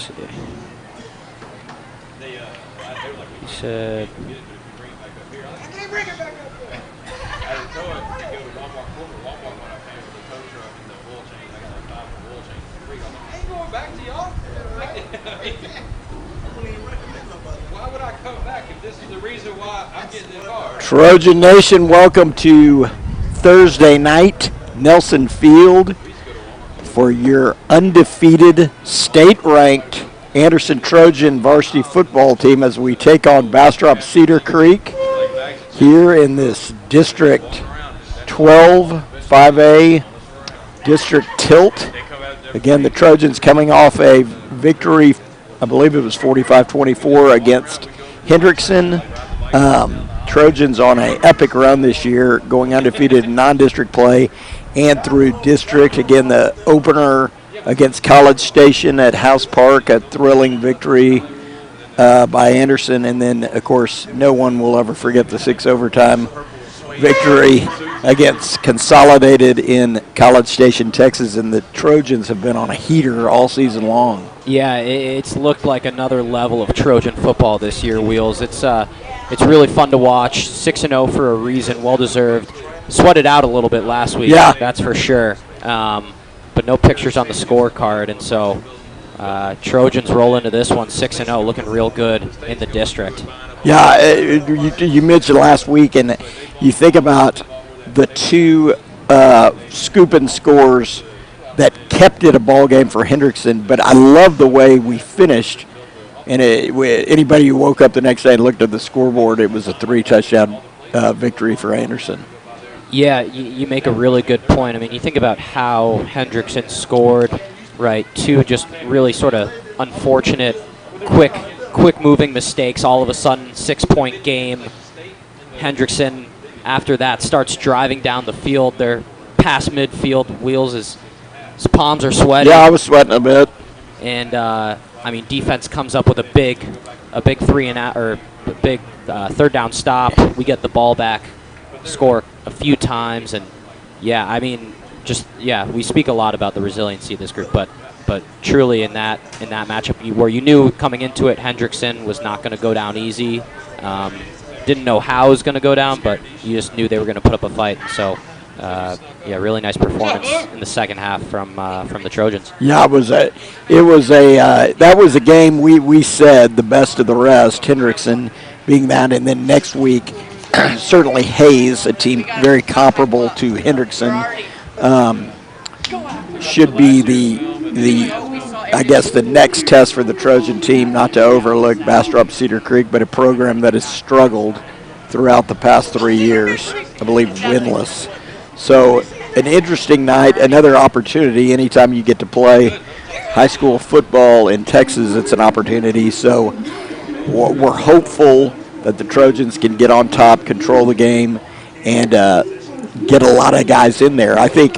see. He said. Why would I come back if this is the reason why I'm getting in the car? Trojan Nation, welcome to Thursday night, Nelson Field, for your undefeated, state-ranked Anderson Trojan varsity football team as we take on Bastrop Cedar Creek here in this District 12 5A District Tilt. Again, the Trojans coming off a victory, I believe it was 45-24 against Hendrickson. Trojans on an epic run this year, going undefeated in non-district play and through district. Again, the opener against College Station at House Park, a thrilling victory by Anderson. And then, of course, no one will ever forget the 6 overtime victory against Consolidated in College Station, Texas. And the Trojans have been on a heater all season long. Yeah, it's looked like another level of Trojan football this year, Wheels. It's really fun to watch. 6-0 for a reason, well-deserved. Sweated out a little bit last week, yeah, that's for sure. But no pictures on the scorecard, and so Trojans roll into this one 6-0, looking real good in the district. Yeah, you mentioned last week, and you think about the two scooping scores that kept it a ball game for Hendrickson, but I love the way we finished. And anybody who woke up the next day and looked at the scoreboard, it was a 3-touchdown victory for Anderson. Yeah, you make a really good point. I mean, you think about how Hendrickson scored, right? Two just really sort of unfortunate, quick-moving mistakes. All of a sudden, 6-point game. Hendrickson, after that, starts driving down the field. They're past midfield. Wheels, his palms are sweating. Yeah, I was sweating a bit. And I mean, defense comes up with a big third down stop. We get the ball back, score a few times, and yeah, I mean, we speak a lot about the resiliency of this group, but truly in that matchup where you knew coming into it, Hendrickson was not going to go down easy. Didn't know how it was going to go down, but you just knew they were going to put up a fight. So. Really nice performance in the second half from the Trojans. Yeah, that was a game we said the best of the rest. Hendrickson being that, and then next week, certainly Hayes, a team very comparable to Hendrickson, should be the next test for the Trojan team. Not to overlook Bastrop Cedar Creek, but a program that has struggled throughout the past 3 years. I believe winless. So an interesting night, another opportunity. Anytime you get to play high school football in Texas, it's an opportunity. So we're hopeful that the Trojans can get on top, control the game, and get a lot of guys in there. I think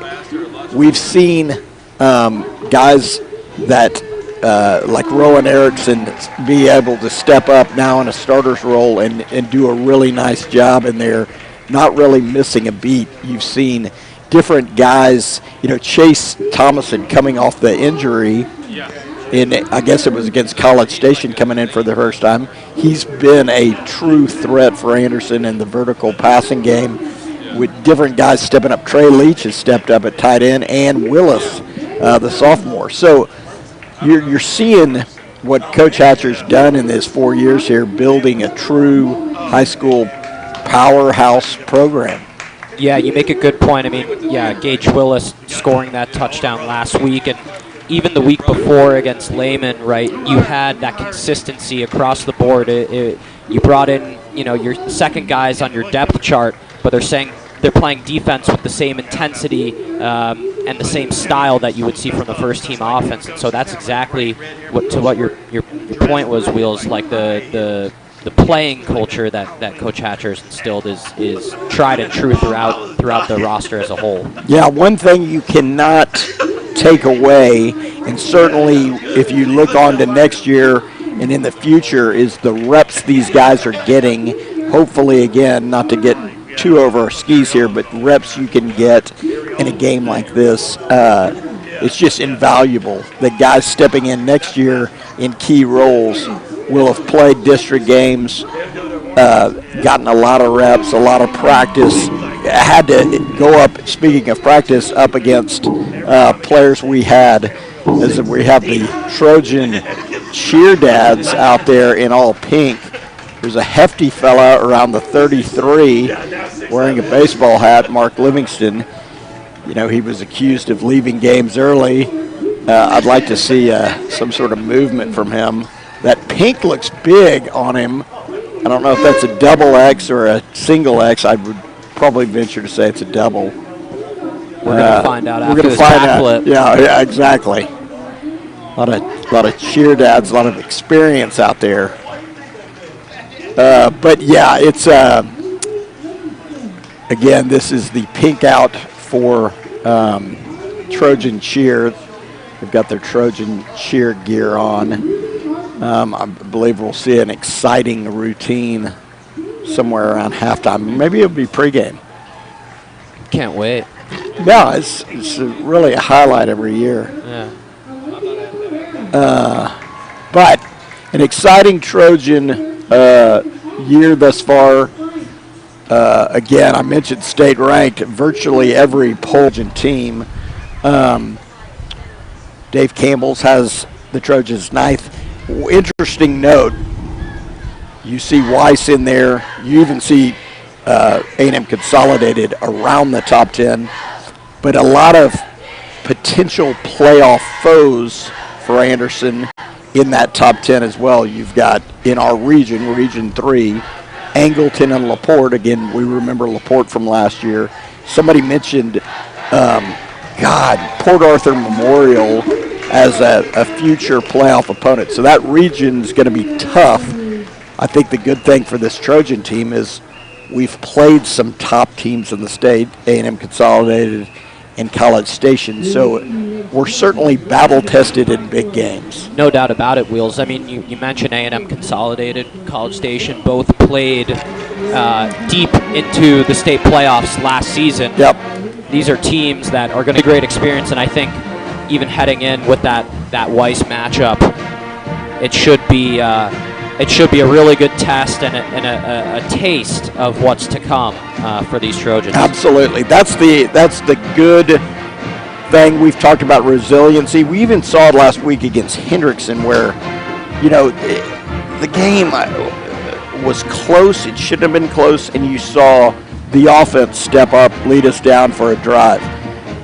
we've seen guys that like Rowan Erickson be able to step up now in a starter's role and do a really nice job in there. Not really missing a beat. You've seen different guys, Chase Thomason coming off the injury, and I guess it was against College Station coming in for the first time. He's been a true threat for Anderson in the vertical passing game with different guys stepping up. Trey Leach has stepped up at tight end, and Willis, the sophomore. So you're seeing what Coach Hatcher's done in his 4 years here, building a true high school powerhouse program. Yeah, you make a good point. I mean, Gage Willis scoring that touchdown last week, and even the week before against Lehman, right, you had that consistency across the board. You brought in, your second guys on your depth chart, but they're saying they're playing defense with the same intensity and the same style that you would see from the first-team offense. And so that's exactly what your point was, Wheels, like the playing culture that Coach Hatcher's instilled is tried and true throughout the roster as a whole. Yeah, one thing you cannot take away, and certainly if you look on to next year and in the future, is the reps these guys are getting. Hopefully, again, not to get too over our skis here, but reps you can get in a game like this. it's just invaluable that guys stepping in next year in key roles will have played district games, gotten a lot of reps, a lot of practice, had to go up, speaking of practice, up against players we had, as we have the Trojan cheer dads out there in all pink. There's a hefty fella around the 33 wearing a baseball hat, Mark Livingston. You know, he was accused of leaving games early. I'd like to see some sort of movement from him. That pink looks big on him. I don't know if that's a double X or a single X. I would probably venture to say it's a double. We're going to find out after this backflip. Yeah, exactly. A lot of cheer dads, a lot of experience out there. But yeah, it's again, this is the pink out for Trojan cheer. They've got their Trojan cheer gear on. I believe we'll see an exciting routine somewhere around halftime. Maybe it'll be pregame. Can't wait. Yeah, it's really a highlight every year. Yeah. But an exciting Trojan year thus far. Again, I mentioned state ranked. Virtually every Trojan team. Dave Campbell's has the Trojans ninth. Interesting note, you see Weiss in there. You even see A&M Consolidated around the top 10. But a lot of potential playoff foes for Anderson in that top 10 as well. You've got in our region, Region 3, Angleton and LaPorte. Again, we remember LaPorte from last year. Somebody mentioned, Port Arthur Memorial as a future playoff opponent. So that region's going to be tough. I think the good thing for this Trojan team is we've played some top teams in the state, A&M Consolidated and College Station. So we're certainly battle-tested in big games. No doubt about it, Wheels. I mean, you mentioned A&M Consolidated, College Station, both played deep into the state playoffs last season. Yep. These are teams that are going to be great experience, and I think even heading in with that Weiss matchup, it should be a really good test and a taste of what's to come for these Trojans. Absolutely. That's the good thing. We've talked about resiliency. We even saw it last week against Hendrickson where, you know, the game was close. It shouldn't have been close, and you saw the offense step up, lead us down for a drive.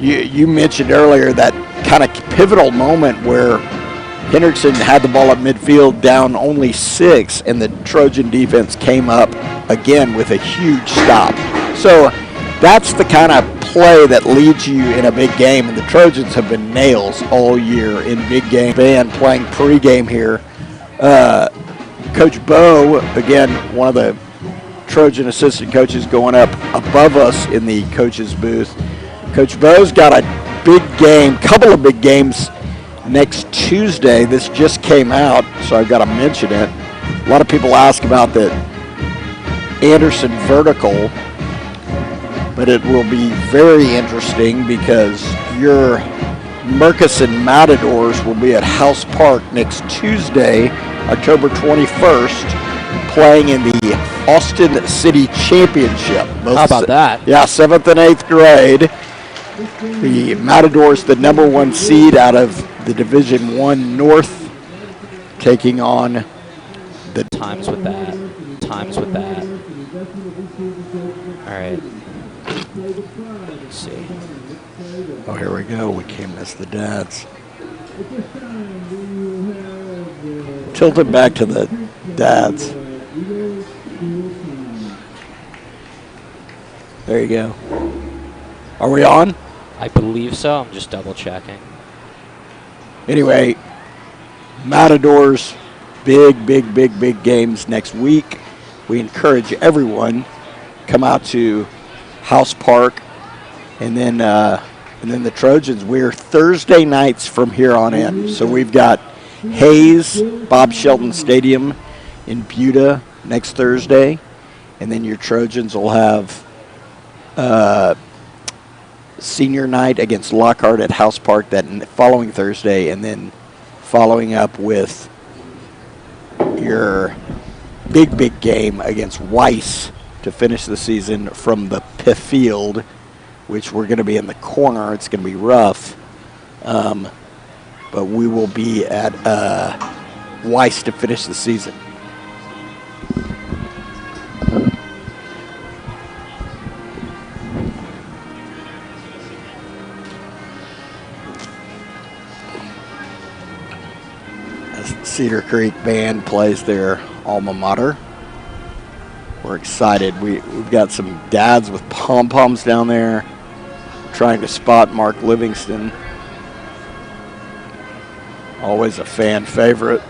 You mentioned earlier that kind of pivotal moment where Hendrickson had the ball at midfield down only 6, and the Trojan defense came up again with a huge stop. So that's the kind of play that leads you in a big game, and the Trojans have been nails all year in big game. Van playing pregame here. Coach Bo, again, one of the Trojan assistant coaches going up above us in the coach's booth. Coach Bo's got a big game, couple of big games next Tuesday. This just came out, so I've got to mention it. A lot of people ask about the Anderson vertical, but it will be very interesting because your Murchison Matadors will be at House Park next Tuesday, October 21st, playing in the Austin City Championship. How about that? Yeah, 7th and 8th grade. The Matadors, the number 1 seed out of the Division I North, taking on the Times with that. All right. Let's see. Oh, here we go. We can't miss the dads. Tilt it back to the dads. There you go. Are we on? I believe so. I'm just double checking. Anyway, Matadors, big games next week. We encourage everyone come out to House Park, and then the Trojans. We're Thursday nights from here on in. So we've got Hayes, Bob Shelton Stadium in Buda next Thursday, and then your Trojans will have senior night against Lockhart at House Park that following Thursday, and then following up with your big game against Weiss to finish the season from the Piff Field, which we're going to be in the corner. It's going to be rough. But we will be at Weiss to finish the season. As Cedar Creek band plays their alma mater. We're excited. We've got some dads with pom-poms down there trying to spot Mark Livingston. Always a fan favorite.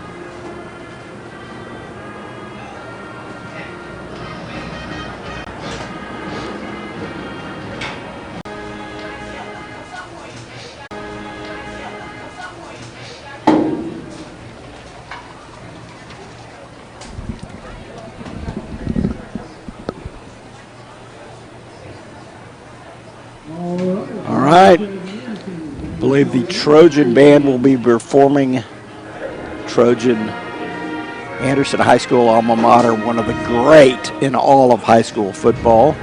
All right. I believe the Trojan band will be performing Trojan Anderson High School alma mater, one of the great in all of high school football.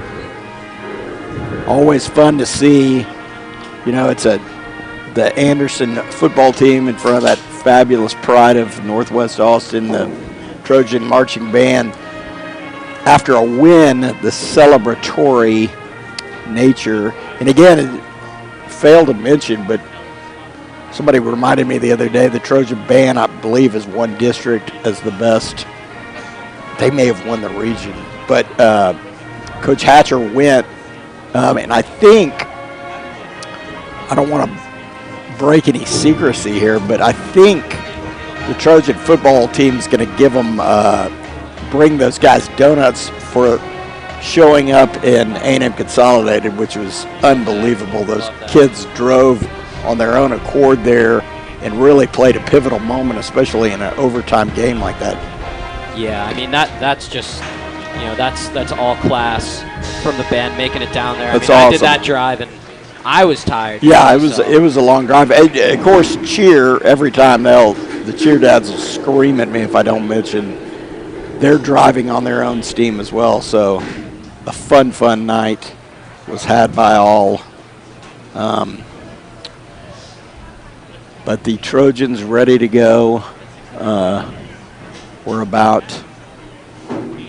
Always fun to see, it's the Anderson football team in front of that fabulous pride of Northwest Austin, the Trojan marching band. After a win, the celebratory nature, and again, failed to mention, but somebody reminded me the other day, the Trojan band, I believe, has won district as the best. They may have won the region, but Coach Hatcher went, and I think, I don't want to break any secrecy here, but I think the Trojan football team is going to give them, bring those guys donuts for showing up in A&M Consolidated, which was unbelievable. Those kids drove on their own accord there and really played a pivotal moment, especially in an overtime game like that. Yeah, I mean that's just that's all class from the band making it down there. That's I awesome. did that drive and I was tired. Yeah, it was a long drive. Of course, cheer every time the cheer dads will scream at me if I don't mention they're driving on their own steam as well. So a fun night was had by all. But the Trojans ready to go. We're about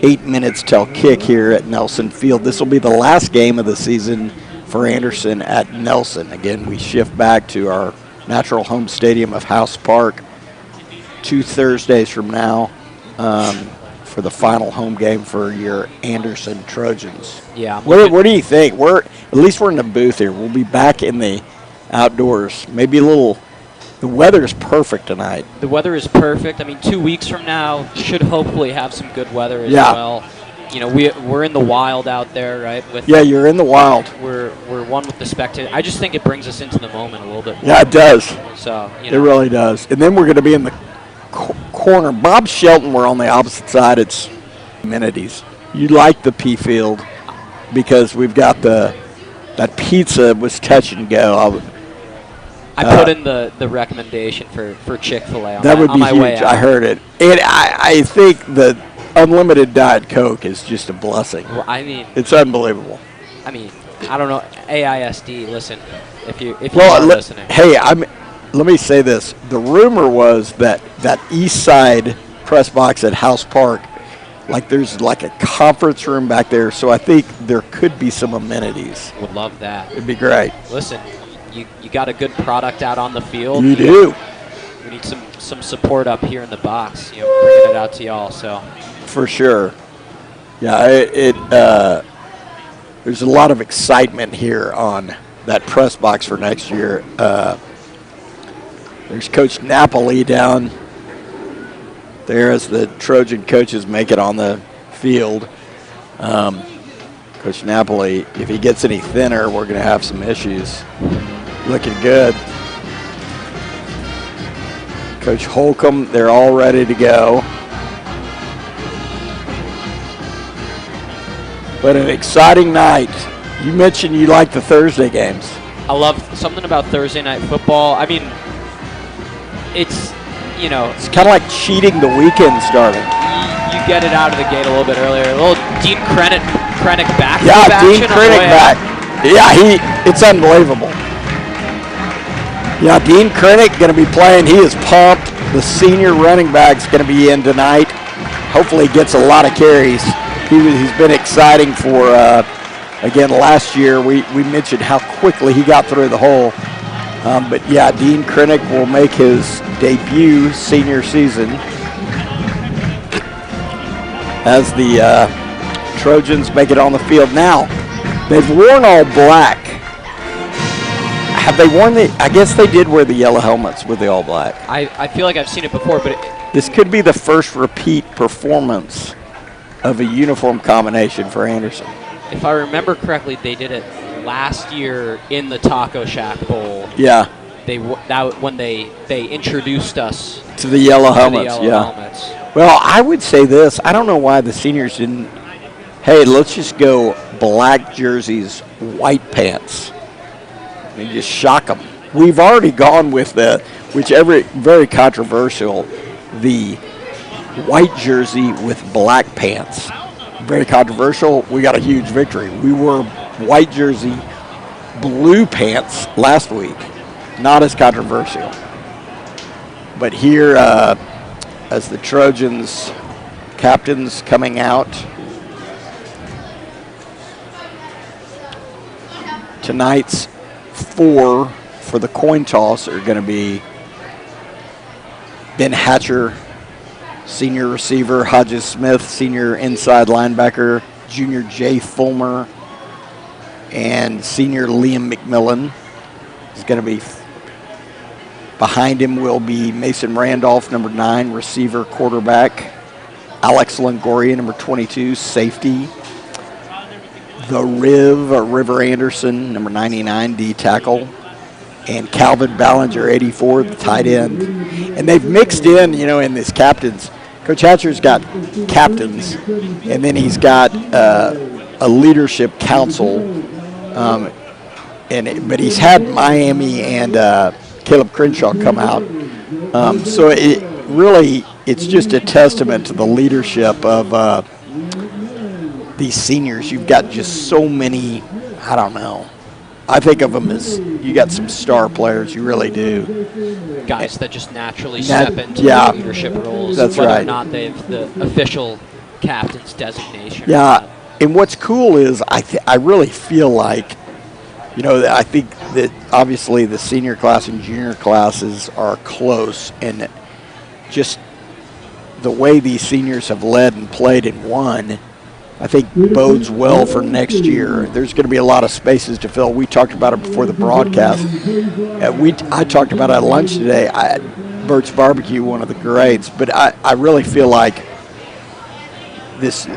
8 minutes till kick here at Nelson Field. This will be the last game of the season for Anderson at Nelson. Again, we shift back to our natural home stadium of House Park 2 Thursdays from now for the final home game for your Anderson Trojans. Yeah. What do you think? At least we're in the booth here. We'll be back in the outdoors. Maybe a little. The weather is perfect tonight. The weather is perfect. I mean, 2 weeks from now should hopefully have some good weather as well. We're in the wild out there, right? You're in the wild. We're one with the spectator. I just think it brings us into the moment a little bit more. Yeah, it does. So It really does. And then we're going to be in the corner. Bob Shelton, we're on the opposite side. It's amenities. You like the P field because we've got that pizza was touch and go. I put in the recommendation for Chick-fil-A that would be my huge. way out. I heard it. And I think the unlimited Diet Coke is just a blessing. Well, I mean, it's unbelievable. I mean, I don't know. AISD, listen, if you are listening. Hey, let me say this. The rumor was that east side press box at House Park, there's a conference room back there, so I think there could be some amenities. Would love that. It'd be great. Listen, you got a good product out on the field. You do. We need some support up here in the box, bringing it out to y'all. So for sure. Yeah, there's a lot of excitement here on that press box for next year. There's Coach Napoli down there as the Trojan coaches make it on the field. Coach Napoli, if he gets any thinner, we're going to have some issues. Looking good. Coach Holcomb, they're all ready to go. But an exciting night. You mentioned you like the Thursday games. I love something about Thursday night football. I mean, it's, you know, It's kind of like cheating the weekend starting. you get it out of the gate a little bit earlier. A little Dean Krennic back. Yeah, Dean action on the Krennic way back. out. Yeah, it's unbelievable. Yeah, Dean Krennic going to be playing. He is pumped. The senior running back's going to be in tonight. Hopefully he gets a lot of carries. He's been exciting for, again, last year we mentioned how quickly he got through the hole. But, yeah, Dean Krennic will make his debut senior season as the Trojans make it on the field. Now, they've worn all black. Have they worn I guess they did wear the yellow helmets with the all black. I feel like I've seen it before, but This could be the first repeat performance of a uniform combination for Anderson. if I remember correctly, they did it last year in the Taco Shack Bowl. Yeah. When they introduced us To the yellow to the helmets, yellow helmets. Well, I would say this. I don't know why the seniors didn't. Hey, let's just go black jerseys, white pants. I mean, just shock them. We've already gone with very controversial, the white jersey with black pants. Very controversial. We got a huge victory. We wore white jersey, blue pants last week. Not as controversial. But here, as the Trojans captains coming out, tonight's four for the coin toss are going to be Ben Hatcher, senior receiver, Hodges Smith, senior inside linebacker, junior Jay Fulmer, and senior Liam McMillan is going to be. Behind him will be Mason Randolph, number 9, receiver, quarterback. Alex Longoria, number 22, safety. The River Anderson, number 99, D tackle. And Calvin Ballinger, 84, the tight end. And they've mixed in, in this captains. Coach Hatcher's got captains, and then he's got a leadership council. But he's had Miami and Caleb Crenshaw come out. So it's just a testament to the leadership of these seniors. You've got just so many, I don't know. I think of them as you got some star players. You really do. Guys that just naturally step into leadership roles. That's whether right. or not they have the official captain's designation. Yeah, and what's cool is I really feel like, I think that obviously the senior class and junior classes are close, and just the way these seniors have led and played and won, I think bodes well for next year. There's going to be a lot of spaces to fill. We talked about it before the broadcast. I talked about it at lunch today. Bert's Barbecue, one of the greats, but I really feel like this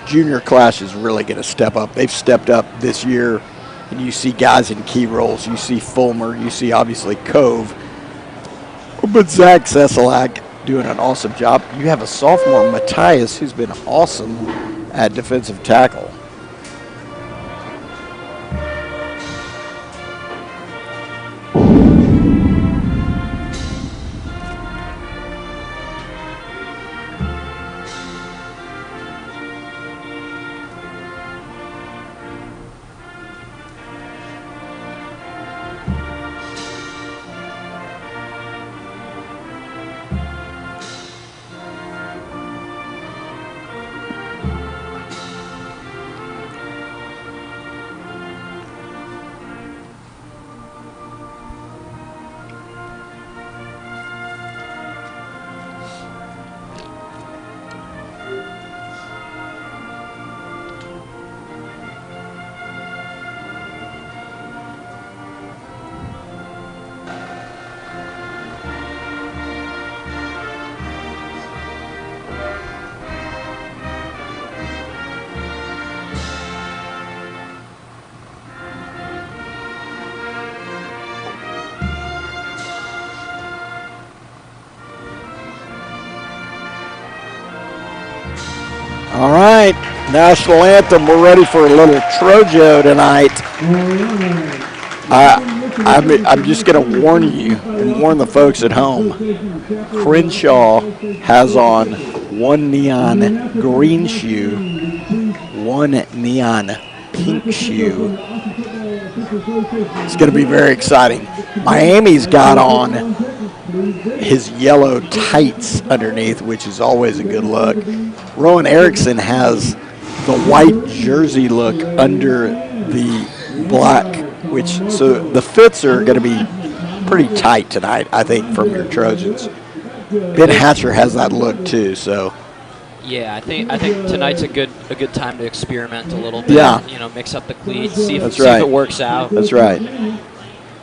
junior class is really going to step up. They've stepped up this year. And you see guys in key roles. You see Fulmer. You see, obviously, Cove. But Zach Seselak doing an awesome job. You have a sophomore, Matthias, who's been awesome at defensive tackle. All right, national anthem. We're ready for a little Trojo tonight. I'm just going to warn you and warn the folks at home. Crenshaw has on one neon green shoe, one neon pink shoe. It's going to be very exciting. Miami's got on his yellow tights underneath, which is always a good look. Rowan Erickson has the white jersey look under the black, so the fits are going to be pretty tight tonight, I think, from your Trojans. Ben Hatcher has that look too, so. Yeah, I think tonight's a good time to experiment a little bit. Yeah. Mix up the cleats, see if right. it works out. That's right.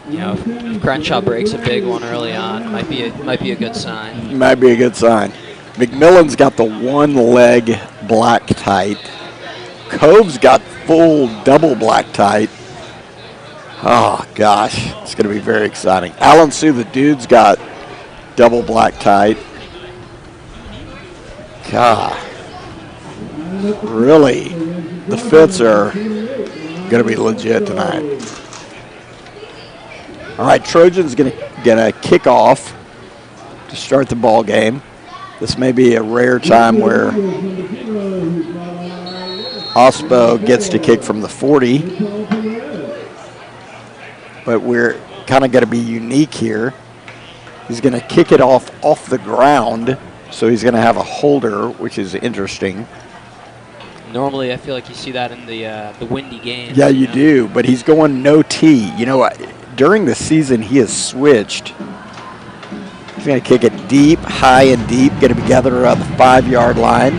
If Crenshaw breaks a big one early on, might be a good sign. Might be a good sign. McMillan's got the one leg black tight. Cove's got full double black tight. Oh gosh, it's going to be very exciting. Alan Sue, the dude's got double black tight. God, really, the fits are going to be legit tonight. All right, Trojans going to get a kickoff to start the ball game. This may be a rare time where Ospo gets to kick from the 40, but we're kind of going to be unique here. He's going to kick it off the ground, so he's going to have a holder, which is interesting. Normally, I feel like you see that in the windy games. Yeah, you do, but he's going no tee. During the season, he has switched. He's going to kick it deep, high and deep, going to be gathered around the 5-yard line.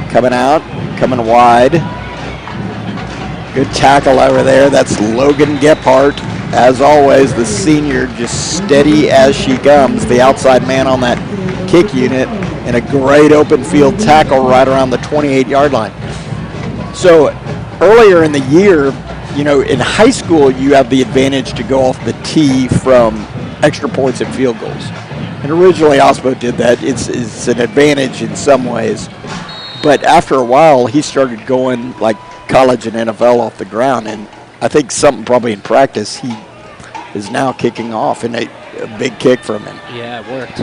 Coming out, coming wide. Good tackle over there. That's Logan Gephardt. As always, the senior just steady as she comes. The outside man on that kick unit, and a great open field tackle right around the 28-yard line. So earlier in the year, in high school, you have the advantage to go off the tee from extra points and field goals. And originally, Ospo did that. It's an advantage in some ways. But after a while, he started going like college and NFL off the ground. And I think something probably in practice, he is now kicking off, and a big kick from him. Yeah, it worked.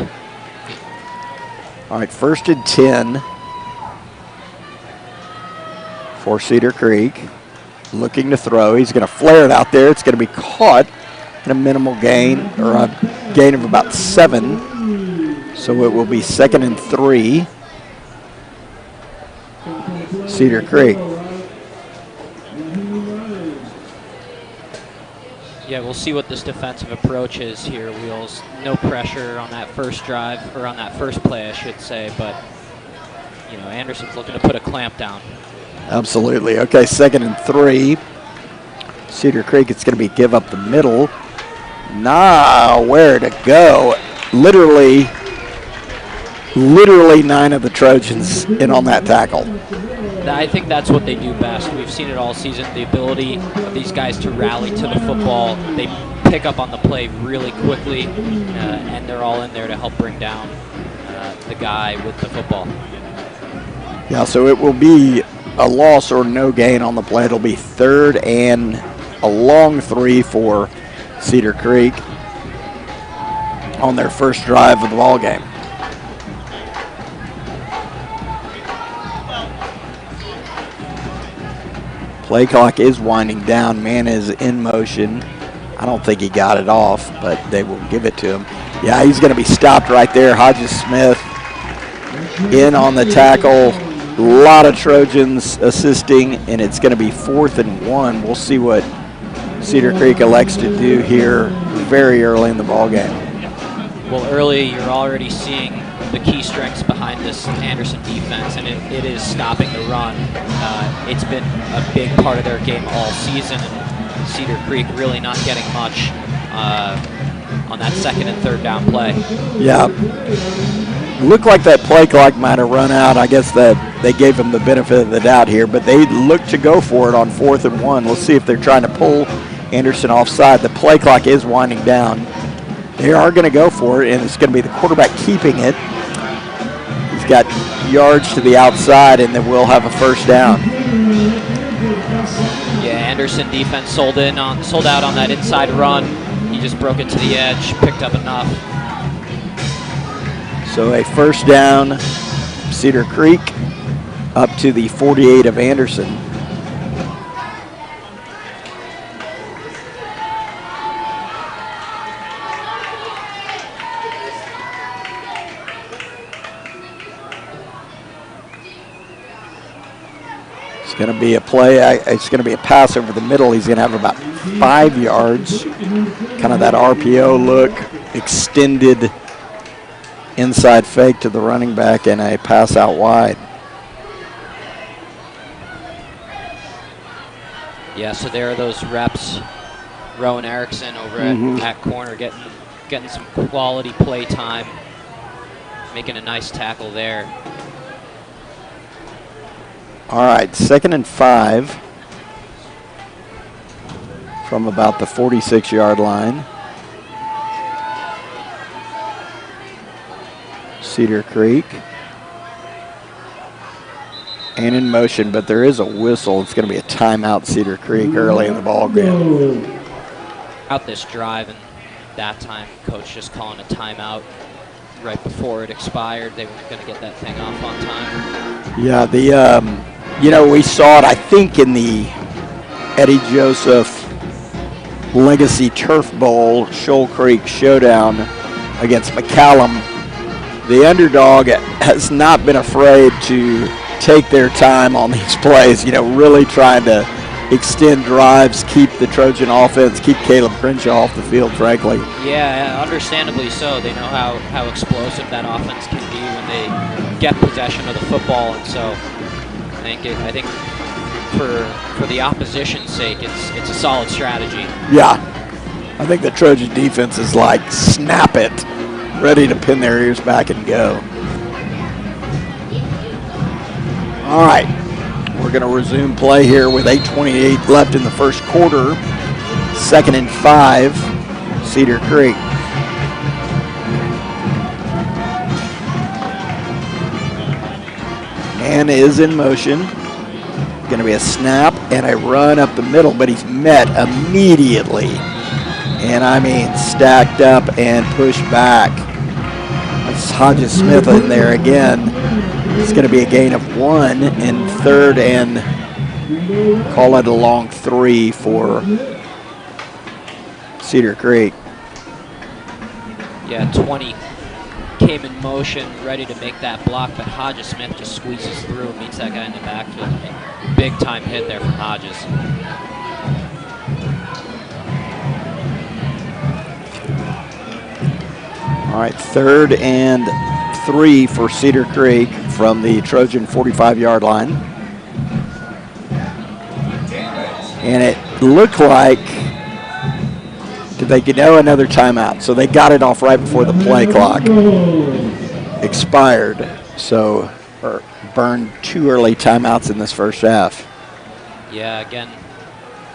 All right, 1st and 10 for Cedar Creek. Looking to throw. He's going to flare it out there. It's going to be caught in a minimal gain, or a gain of about 7. So it will be 2nd and 3. Cedar Creek. Yeah, we'll see what this defensive approach is here, Wheels. No pressure on that first drive, or on that first play, I should say, but, Anderson's looking to put a clamp down. Absolutely. Okay, 2nd and 3. Cedar Creek, it's going to be give up the middle. Where to go. Literally 9 of the Trojans in on that tackle. I think that's what they do best. We've seen it all season, the ability of these guys to rally to the football. They pick up on the play really quickly, and they're all in there to help bring down the guy with the football. Yeah, so it will be a loss or no gain on the play. It'll be 3rd and a long 3 for Cedar Creek on their first drive of the ball game. Play clock is winding down. Man is in motion. I don't think he got it off, but they will give it to him. Yeah, he's going to be stopped right there. Hodges Smith in on the tackle. A lot of Trojans assisting, and it's going to be 4th and 1. We'll see what Cedar Creek elects to do here very early in the ball game. Well, early, you're already seeing the key strengths behind this Anderson defense, and it is stopping the run. It's been a big part of their game all season, and Cedar Creek really not getting much on that 2nd and 3rd down play. Yeah. Looked like that play clock might have run out. I guess that they gave them the benefit of the doubt here, but they look to go for it on 4th and 1. We'll see if they're trying to pull Anderson offside. The play clock is winding down. They are going to go for it, and it's going to be the quarterback keeping it. He's got yards to the outside, and then we'll have a 1st down. Yeah, Anderson defense sold out on that inside run. He just broke it to the edge, picked up enough. So a first down, Cedar Creek, up to the 48 of Anderson. It's going to be a play. It's going to be a pass over the middle. He's going to have about 5 yards. Kind of that RPO look, extended inside fake to the running back, and a pass out wide. Yeah, so there are those reps. Rowan Erickson over at corner getting some quality play time, making a nice tackle there. All right, 2nd and 5 from about the 46-yard line. Cedar Creek. And in motion, but there is a whistle. It's going to be a timeout, Cedar Creek, early in the ball game. Out this drive, and that time, coach just calling a timeout right before it expired. They weren't going to get that thing off on time. Yeah, we saw it, I think, in the Eddie Joseph Legacy Turf Bowl Shoal Creek Showdown against McCallum. The underdog has not been afraid to take their time on these plays, really trying to extend drives, keep the Trojan offense, keep Caleb Crenshaw off the field, frankly. Yeah, understandably so. They know how explosive that offense can be when they get possession of the football, and so I think for the opposition's sake, it's a solid strategy. Yeah, I think the Trojan defense is like, snap it, ready to pin their ears back and go. All right, we're going to resume play here with 8:28 left in the first quarter. 2nd and 5, Cedar Creek. And is in motion. Going to be a snap and a run up the middle, but he's met immediately. And I mean stacked up and pushed back. That's Hodges Smith in there again. It's going to be a gain of 1 and 3rd and call it a long 3 for Cedar Creek. Yeah, 20 came in motion, ready to make that block, but Hodges Smith just squeezes through and meets that guy in the backfield. Big time hit there from Hodges. All right, 3rd and 3 for Cedar Creek from the Trojan 45-yard line. And it looked like they could know another timeout. So they got it off right before the play clock expired. So burned 2 early timeouts in this first half. Yeah, again,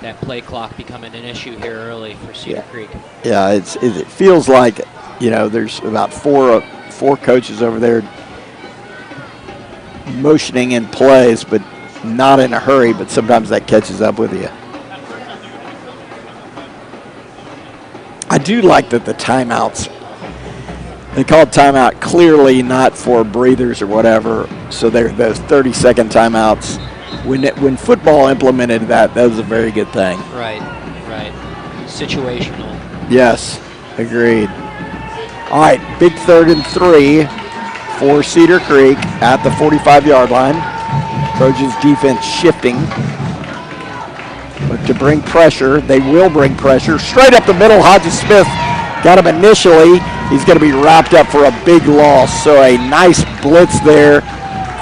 that play clock becoming an issue here early for Cedar Creek. Yeah, it feels like, there's about four coaches over there motioning in plays, but not in a hurry, but sometimes that catches up with you. I do like that the timeouts, they called timeout clearly not for breathers or whatever, so they're those 30-second timeouts. When football implemented that was a very good thing. Right. Situational. Yes, agreed. All right, big 3rd and 3 for Cedar Creek at the 45-yard line. Trojans defense shifting. But to bring pressure, they will bring pressure. Straight up the middle, Hodges Smith got him initially. He's going to be wrapped up for a big loss. So a nice blitz there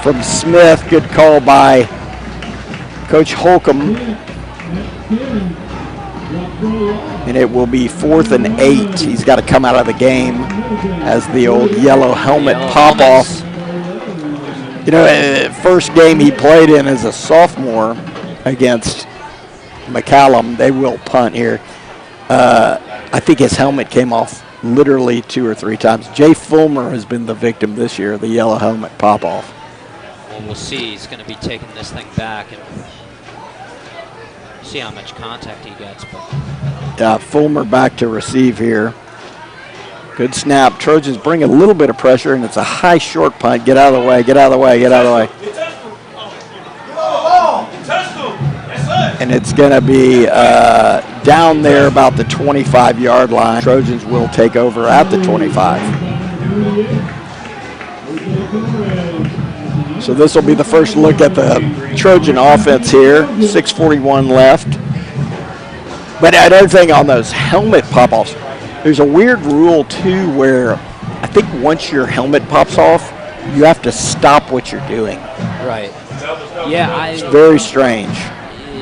from Smith. Good call by Coach Holcomb. And it will be 4th and 8. He's got to come out of the game as the old yellow helmet pop-off. First game he played in as a sophomore against McCallum. They will punt here. I think his helmet came off literally 2 or 3 times. Jay Fulmer has been the victim this year of the yellow helmet pop-off. Well, we'll see. He's going to be taking this thing back. And See how much contact he gets. But. Fulmer back to receive here. Good snap. Trojans bring a little bit of pressure, and it's a high short punt. Get out of the way, get out of the way, get out of the way. And it's going to be down there about the 25-yard line. Trojans will take over at the 25. So this will be the first look at the Trojan offense here. 6:41 left. But another thing on those helmet pop-offs, there's a weird rule, too, where I think once your helmet pops off, you have to stop what you're doing. Right. Yeah, it's very strange.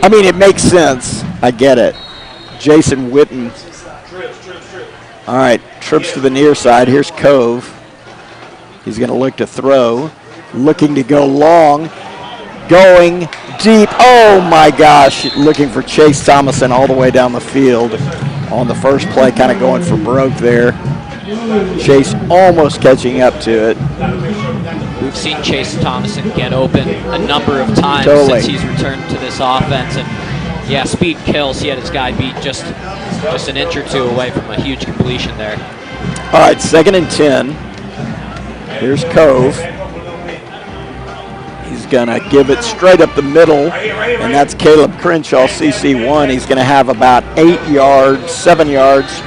I mean, it makes sense. I get it. Jason Witten. All right, trips to the near side. Here's Cove. He's going to look to throw. Looking to go long. Going deep. Oh, my gosh. Looking for Chase Thomason all the way down the field. On the first play, kind of going for broke there. Chase almost catching up to it. We've seen Chase Thomason get open a number of times since he's returned to this offense. And, yeah, speed kills. He had his guy beat just an inch or two away from a huge completion there. All right, 2nd and 10. Here's Cove. He's going to give it straight up the middle, and that's Caleb Crenshaw, CC1. He's going to have about 7 yards,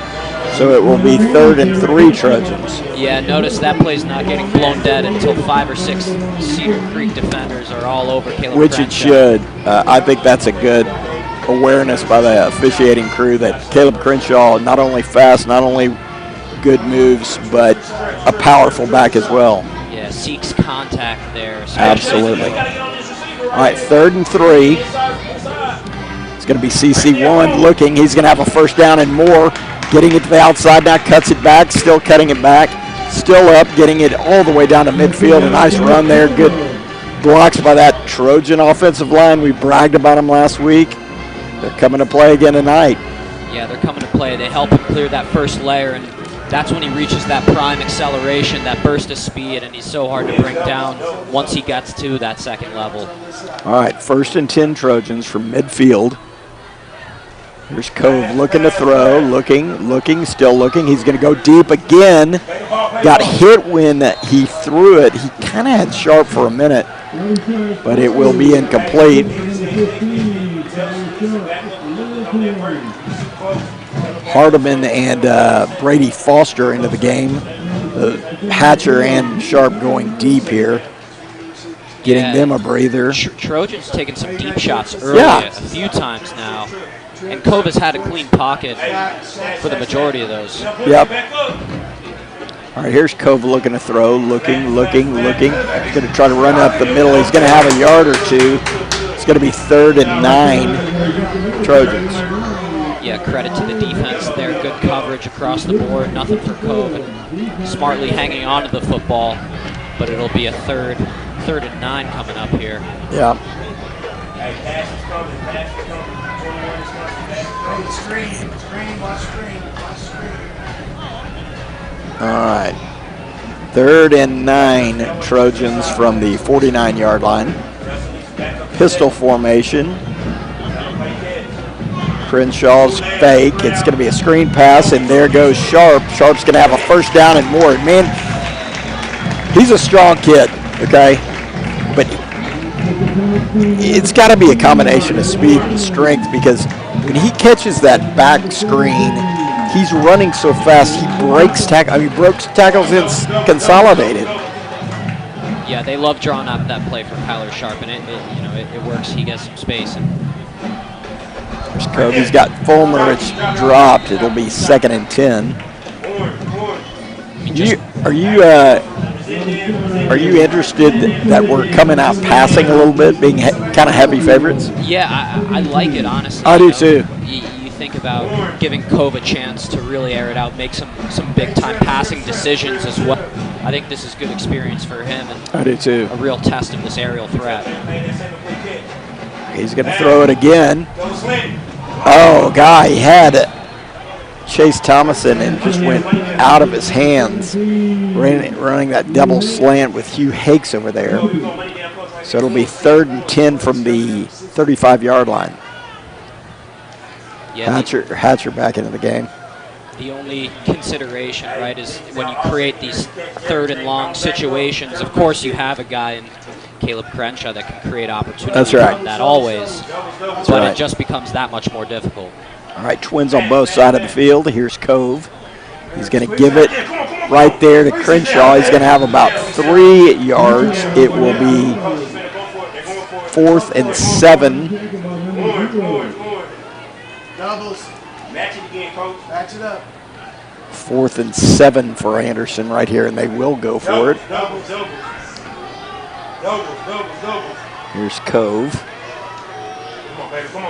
so it will be 3rd and 3 Trojans. Yeah, notice that play's not getting blown dead until 5 or 6 Cedar Creek defenders are all over Caleb Which Crenshaw. It should. I think that's a good awareness by the officiating crew that Caleb Crenshaw, not only fast, not only good moves, but a powerful back as well. Yeah, seeks contact there. Absolutely. All right, 3rd and 3. It's going to be CC1 looking. He's going to have a first down and more. Getting it to the outside now, cuts it back, still cutting it back. Still up, getting it all the way down to midfield. A nice run there. Good blocks by that Trojan offensive line. We bragged about them last week. They're coming to play again tonight. Yeah, they're coming to play. They help him clear that first layer, and that's when he reaches that prime acceleration, that burst of speed, and he's so hard to bring down once he gets to that second level. All right, 1st and 10 Trojans from midfield. Here's Cove looking to throw, looking, still looking. He's going to go deep again. Got hit when he threw it. He kind of had Sharp for a minute, but it will be incomplete. Hardeman and Brady Foster into the game. Hatcher and Sharp going deep here. Getting them a breather. Trojans taking some deep shots early a few times now. And Cove has had a clean pocket for the majority of those. Yep. All right, here's Cove looking to throw, looking. He's going to try to run up the middle. He's going to have a yard or two. It's going to be 3rd and 9 Trojans. Yeah, credit to the defense there. Good coverage across the board. Nothing for Cove. And smartly hanging on to the football. But it'll be a 3rd and 9 coming up here. Yeah. All right. 3rd and 9 Trojans from the 49-yard line. Pistol formation. Crenshaw's fake. It's going to be a screen pass, and there goes Sharp. Sharp's going to have a first down and more. Man, he's a strong kid, okay? But it's got to be a combination of speed and strength, because when he catches that back screen, he's running so fast, he breaks tackles. I mean, broke tackles and consolidated. Yeah, they love drawing up that play for Kyler Sharp, and it works. He gets some space. And there's Kobe. He's got Fulmer. It's dropped. It'll be 2nd and 10. Are you interested that we're coming out passing a little bit, being kind of heavy favorites? Yeah, I like it, honestly. I do too. You think about giving Cove a chance to really air it out, make some big-time passing decisions as well. I think this is good experience for him. And I do too. A real test of this aerial threat. He's going to throw it again. Oh, guy, he had it. Chase Thomason, and just went out of his hands, running that double slant with Hugh Hakes over there. So it'll be 3rd and 10 from the 35-yard line. Yeah, Hatcher back into the game. the only consideration, right, is when you create these 3rd and long situations, of course you have a guy in Caleb Crenshaw that can create opportunity. That's right. From that always, That's but right. it just becomes that much more difficult. All right, Twins on both sides of the field. Here's Cove. He's going to give it right there to Crenshaw. He's going to have about 3 yards. It will be 4th and 7. Doubles. Match it again, coach. Match it up. 4th and 7 for Anderson right here, and they will go for it. Doubles. Here's Cove.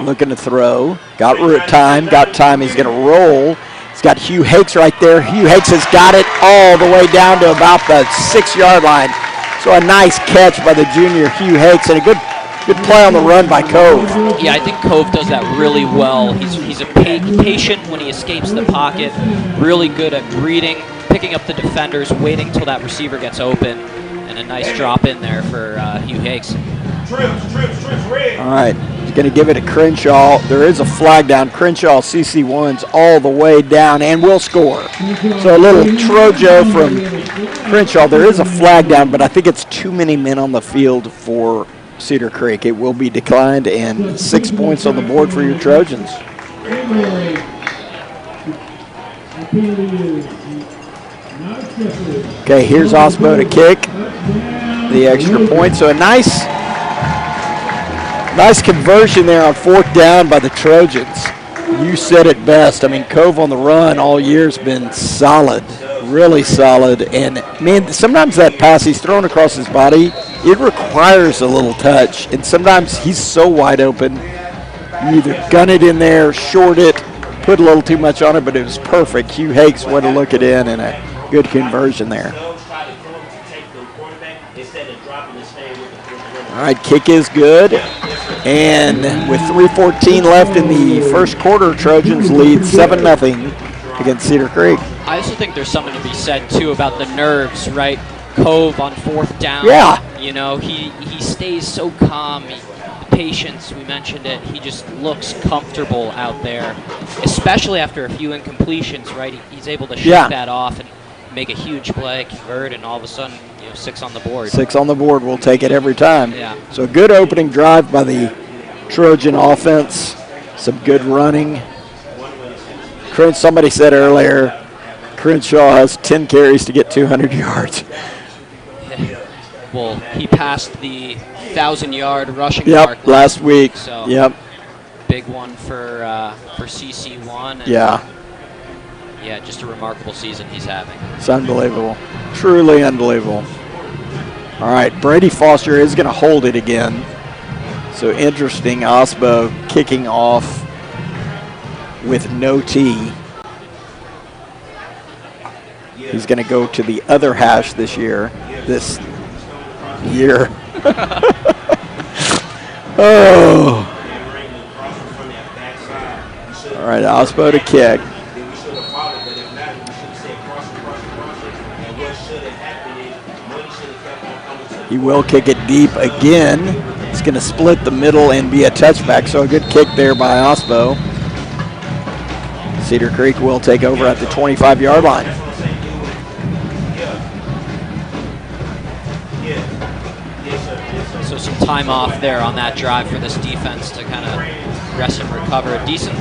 Looking to throw. Got time. He's going to roll. He's got Hugh Hakes right there. Hugh Hakes has got it all the way down to about the 6-yard line. So a nice catch by the junior Hugh Hakes, and a good play on the run by Cove. Yeah, I think Cove does that really well. He's a patient when he escapes the pocket, really good at reading, picking up the defenders, waiting till that receiver gets open, and a nice drop in there for Hugh Hakes. Trips, red. All right, he's going to give it to Crenshaw. There is a flag down. Crenshaw CC1's all the way down and will score. So a little Trojo from Crenshaw. There is a flag down, but I think it's too many men on the field for Cedar Creek. It will be declined, and 6 points on the board for your Trojans. Okay, here's Osbo to kick the extra point. So a nice conversion there on 4th down by the Trojans. You said it best. I mean, Cove on the run all year has been solid, really solid. And, man, sometimes that pass he's throwing across his body, it requires a little touch. And sometimes he's so wide open, you either gun it in there, short it, put a little too much on it, but it was perfect. Hugh Hakes went to look it in, and a good conversion there. All right, kick is good. And with 3:14 left in the first quarter, Trojans lead 7-0 against Cedar Creek. I also think there's something to be said, too, about the nerves, right? Cove on 4th down. Yeah. You know, he stays so calm. The patience, we mentioned it. He just looks comfortable out there, especially after a few incompletions, right? He's able to shake that off and make a huge play, convert, and all of a sudden, 6 on the board. 6 on the board. We'll take it every time. Yeah. So a good opening drive by the Trojan offense. Some good running. Somebody said earlier, Crenshaw has 10 carries to get 200 yards. Well, he passed the 1,000-yard rushing mark last week. So big one for CC1. And yeah, just a remarkable season he's having. It's unbelievable. Truly unbelievable. All right, Brady Foster is going to hold it again. So interesting, Osbo kicking off with no tee. He's going to go to the other hash this year. Oh. All right, Osbo to kick. He will kick it deep again. It's going to split the middle and be a touchback, so a good kick there by Osbo. Cedar Creek will take over at the 25-yard line. So some time off there on that drive for this defense to kind of rest and recover. A decent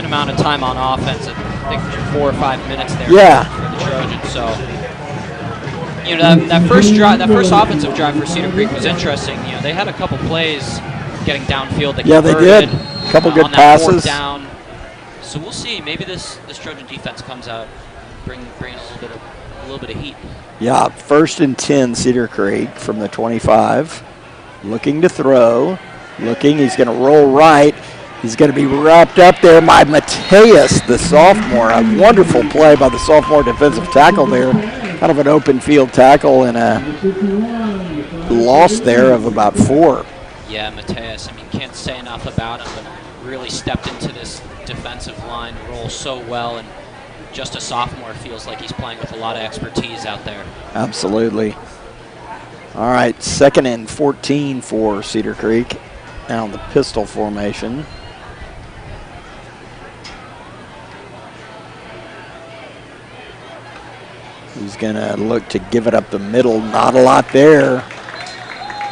amount of time on offense. I think 4 or 5 minutes there for the Trojans. So, that first offensive drive for Cedar Creek was interesting. They had a couple plays getting downfield. They did. A couple good passes. Down. So we'll see. Maybe this Trojan defense comes out, bring a little bit of heat. Yeah, 1st and 10, Cedar Creek from the 25. Looking to throw. He's going to roll right. He's going to be wrapped up there by Mateus, the sophomore. A wonderful play by the sophomore defensive tackle there. Kind of an open field tackle and a loss there of about 4. Yeah, Mateus, can't say enough about him, but really stepped into this defensive line role so well, and just a sophomore feels like he's playing with a lot of expertise out there. Absolutely. All right, 2nd and 14 for Cedar Creek. Now in the pistol formation. He's going to look to give it up the middle. Not a lot there.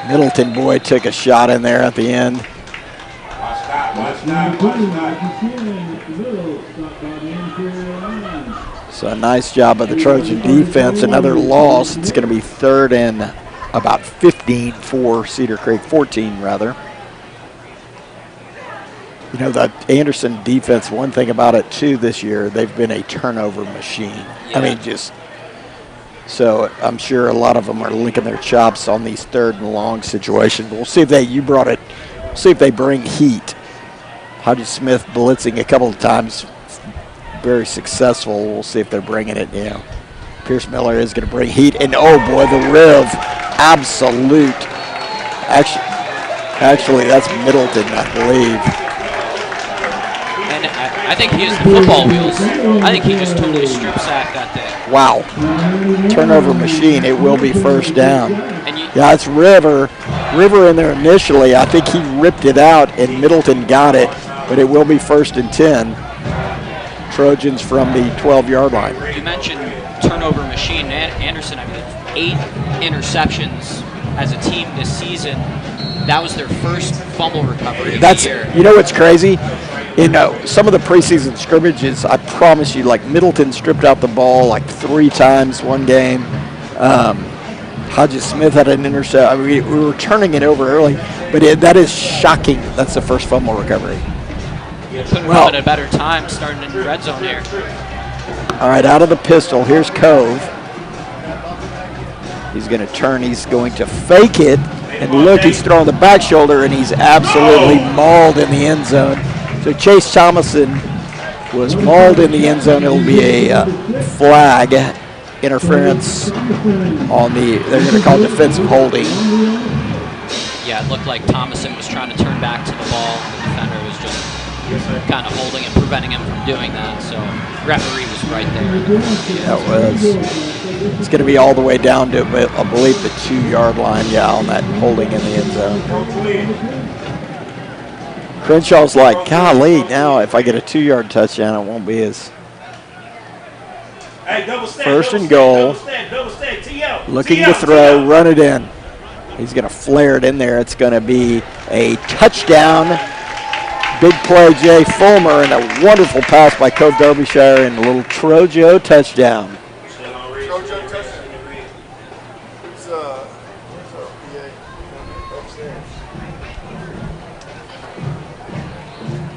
Middleton boy took a shot in there at the end. So a nice job of the Trojan defense. Another loss. It's going to be 3rd and about 15 for Cedar Creek, 14 rather. You know, the Anderson defense, one thing about it too this year, they've been a turnover machine. Yeah. I mean, just so I'm sure a lot of them are licking their chops on these 3rd and long situations. We'll see if see if they bring heat. Hodges Smith blitzing a couple of times, very successful. We'll see if they're bringing it. Yeah, Pierce Miller is going to bring heat, and oh boy, the Riv, absolute. Actually, that's Middleton, I believe. And I think he has the football wheels. I think he just totally strip sacked that day. Wow, turnover machine. It will be 1st down. Yeah, it's River in there initially. I think he ripped it out, and Middleton got it. But it will be 1st and 10. Trojans from the 12-yard line. You mentioned turnover machine. Anderson, I mean, 8 interceptions as a team this season. That was their first fumble recovery of the year. You know what's crazy? In some of the preseason scrimmages, I promise you, like Middleton stripped out the ball like 3 times one game. Hodges Smith had an intercept. I mean, we were turning it over early, but that is shocking. That's the first fumble recovery. Couldn't have come at a better time starting in the red zone here. All right, out of the pistol, here's Cove. He's going to turn. He's going to fake it. And look, he's throwing the back shoulder, and he's absolutely mauled in the end zone. So Chase Thomason was mauled in the end zone. It'll be a flag interference on they're going to call defensive holding. Yeah, it looked like Thomason was trying to turn back to the ball. The defender was just kind of holding and preventing him from doing that. So referee was right there. That was. It's going to be all the way down to, I believe, the 2-yard line, on that holding in the end zone. Crenshaw's like, golly, now if I get a 2-yard touchdown, it won't be as. First and goal. Looking to throw, run it in. He's going to flare it in there. It's going to be a touchdown. Big play, Jay Fulmer, and a wonderful pass by Cove Derbyshire, and a little Trojo touchdown.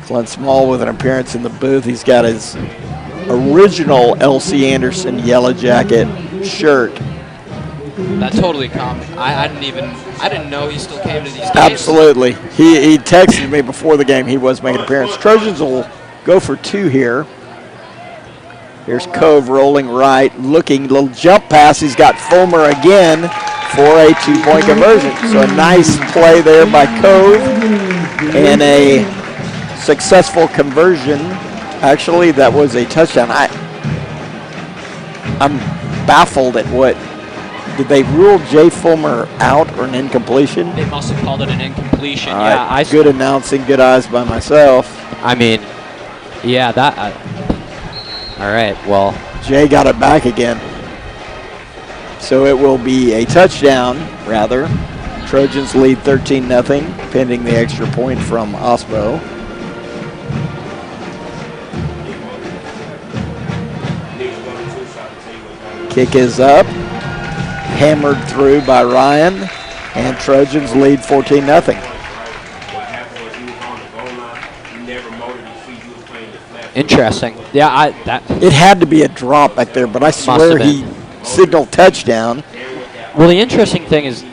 Glenn Small with an appearance in the booth. He's got his original L.C. Anderson Yellow Jacket shirt. That totally caught me. I didn't know he still came to these games. Absolutely. He texted me before the game he was making an appearance. Trojans will go for 2 here. Here's Cove rolling right, looking, little jump pass. He's got Fulmer again for a 2-point conversion. So a nice play there by Cove and a successful conversion. Actually, that was a touchdown. I'm baffled at what. Did they rule Jay Fulmer out or an incompletion? They must have called it an incompletion. All right, good announcing, good eyes by myself. I mean, yeah, that. All right, well. Jay got it back again. So it will be a touchdown, rather. Trojans lead 13-0, pending the extra point from Osbo. Kick is up. Hammered through by Ryan, and Trojans lead 14-0. Interesting. Yeah, it had to be a drop back there, but I swear he signaled touchdown. Well, the interesting thing is,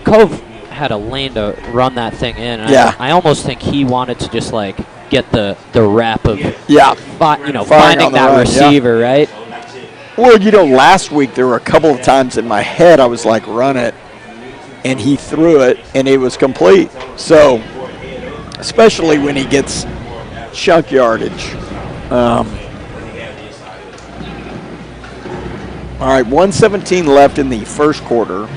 Cove had a lane to run that thing in. And I almost think he wanted to just like get the rep of finding that receiver, right? Well, last week there were a couple of times in my head I was like, run it, and he threw it, and it was complete. So, especially when he gets chunk yardage. All right, 1:17 left in the first quarter.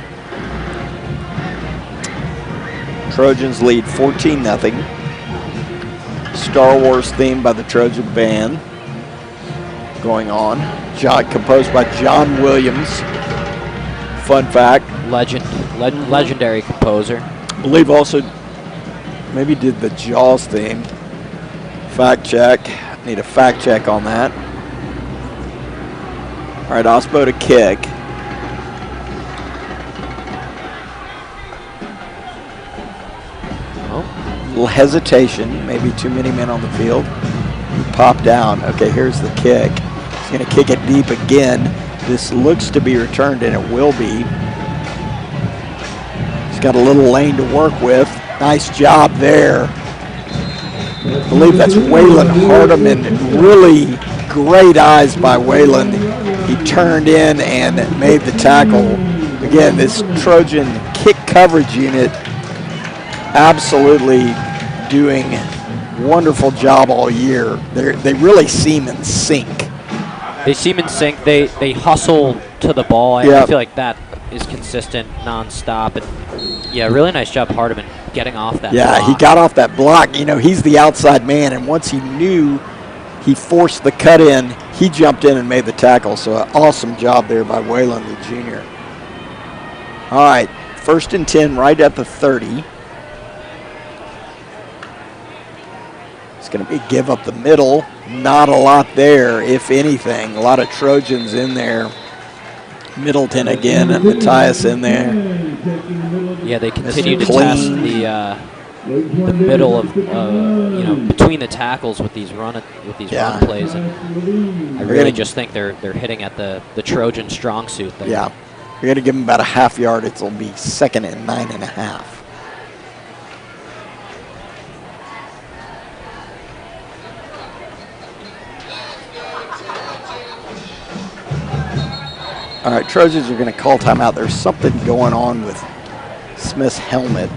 Trojans lead 14-0. Star Wars theme by the Trojan band. going on. Composed by John Williams. Fun fact. Legendary composer. I believe also maybe did the Jaws theme. Fact check. Need a fact check on that. All right, Osbo to kick. Oh. Little hesitation. Maybe too many men on the field. Pop down. Okay, here's the kick. He's going to kick it deep again. This looks to be returned, and it will be. He's got a little lane to work with. Nice job there. I believe that's Waylon Hardiman. Really great eyes by Waylon. He turned in and made the tackle. Again, this Trojan kick coverage unit absolutely doing wonderful job all year. They really seem in sync. They seem in sync. They hustle to the ball. Yep. I feel like that is consistent, nonstop. And yeah, really nice job, Hardiman, getting off that block. He got off that block. You know, he's the outside man, and once he knew he forced the cut in, he jumped in and made the tackle. So an awesome job there by Waylon, the junior. All right, 1st and 10 right at the 30. It's going to be give up the middle. Not a lot there, if anything. A lot of Trojans in there. Middleton again and Matthias in there. Yeah, they continue to test the middle of between the tackles with these run plays, and I really just think they're hitting at the Trojan strong suit there. Yeah, you're going to give them about a half yard. It'll be 2nd and 9.5. All right, Trojans are going to call timeout. There's something going on with Smith's helmet.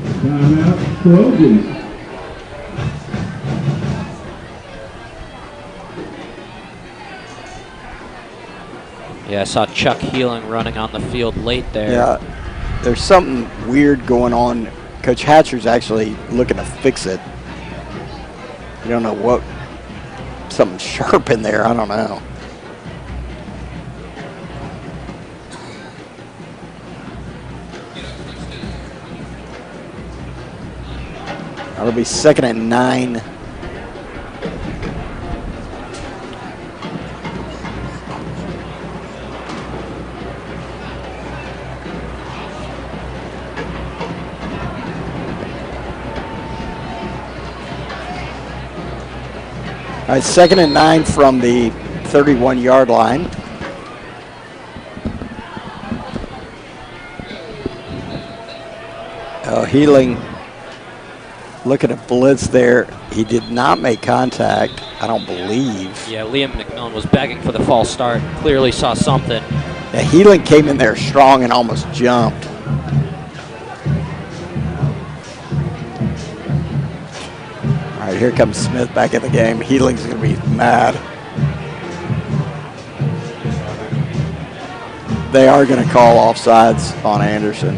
Yeah, I saw Chuck Healing running on the field late there. Yeah, there's something weird going on. Coach Hatcher's actually looking to fix it. You don't know what, something sharp in there, I don't know. That'll be 2nd and 9. All right, 2nd and 9 from the 31-yard line. Healing. Look at a blitz there. He did not make contact, I don't believe. Yeah, Liam McMillan was begging for the false start. Clearly saw something. Yeah, Healing came in there strong and almost jumped. All right, here comes Smith back in the game. Healing's going to be mad. They are going to call offsides on Anderson.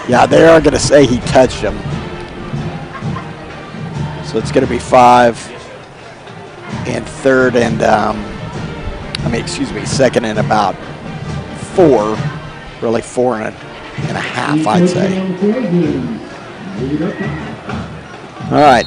Yeah, they are going to say he touched him. So it's going to be 5 and 3rd and, 2nd and about 4. Really 4.5, I'd say. All right.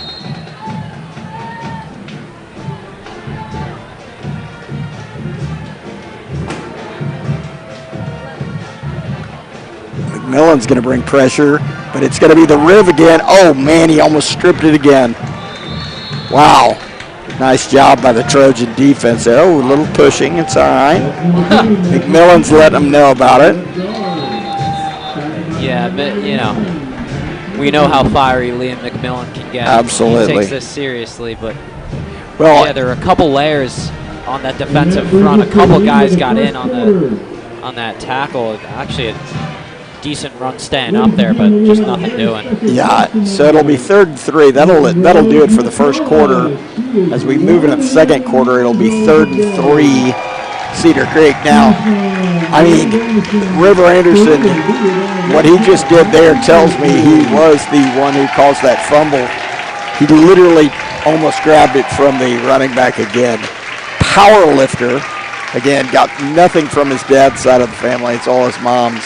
McMillan's going to bring pressure, but it's going to be the Riv again. Oh, man, he almost stripped it again. Wow. Nice job by the Trojan defense there. Oh, a little pushing. It's all right. McMillan's letting them know about it. Yeah, but, you know, we know how fiery Liam McMillan can get. Absolutely. He takes this seriously, but, yeah, there were a couple layers on that defensive front. A couple guys got in on that tackle. Actually, a decent run staying up there, but just nothing doing. Yeah, so it'll be 3rd and 3. That'll do it for the first quarter. As we move into the second quarter, it'll be 3rd and 3, Cedar Creek. Now, I mean, River Anderson, what he just did there tells me he was the one who caused that fumble. He literally almost grabbed it from the running back again. Power lifter. Again, got nothing from his dad's side of the family. It's all his mom's.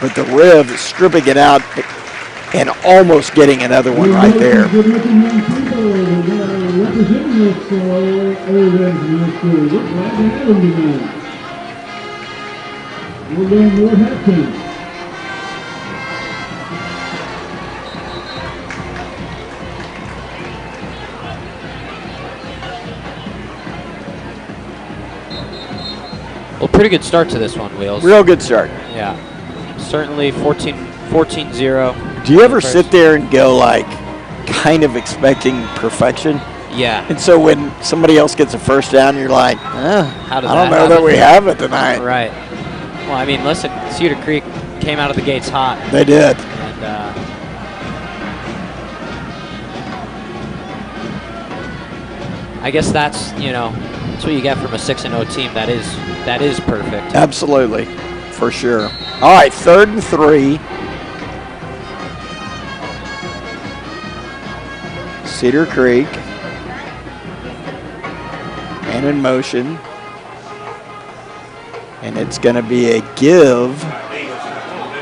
But the rib, stripping it out and almost getting another one right there. Well, pretty good start to this one, Wheels. Real good start. Yeah. Certainly 14-0. Do you ever sit there and go like kind of expecting perfection? Yeah. And so when somebody else gets a first down, you're like, I don't know that we have it tonight. Right. Well, I mean, listen, Cedar Creek came out of the gates hot. They did. And I guess that's, that's what you get from a 6-0 team. That is perfect. Absolutely, for sure. All right, 3rd and 3. Cedar Creek. And in motion. And it's going to be a give.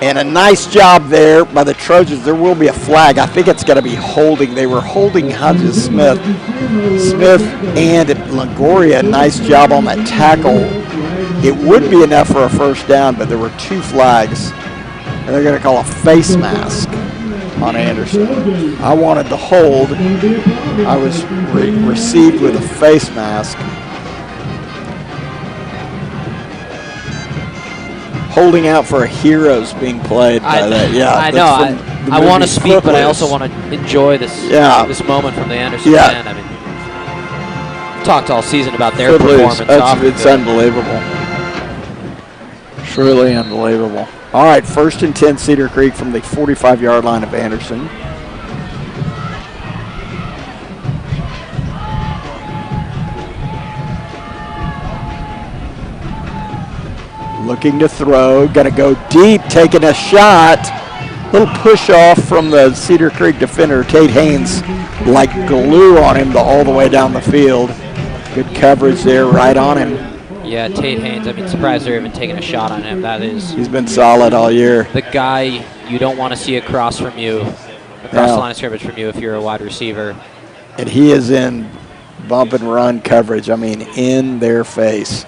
And a nice job there by the Trojans. There will be a flag. I think it's going to be holding. They were holding Hodges Smith. Smith and Longoria, nice job on that tackle. It would be enough for a first down, but there were 2 flags. And they're going to call a face mask on Anderson. I wanted to hold. I was received with a face mask. Holding out for a hero's being played by that. Yeah, I know. I want to speak, but I also want to enjoy this this moment from the Anderson band. I mean, talked all season about their performance. It's unbelievable. Truly unbelievable. All right, 1st and 10, Cedar Creek from the 45-yard line of Anderson. Looking to throw, gonna go deep, taking a shot. Little push off from the Cedar Creek defender, Tate Haynes, like glue on him all the way down the field. Good coverage there, right on him. Yeah, Tate Haynes, I mean, surprised they're even taking a shot on him. He's been solid all year. The guy you don't want to see across from you, across the line of scrimmage from you if you're a wide receiver. And he is in bump and run coverage, I mean, in their face.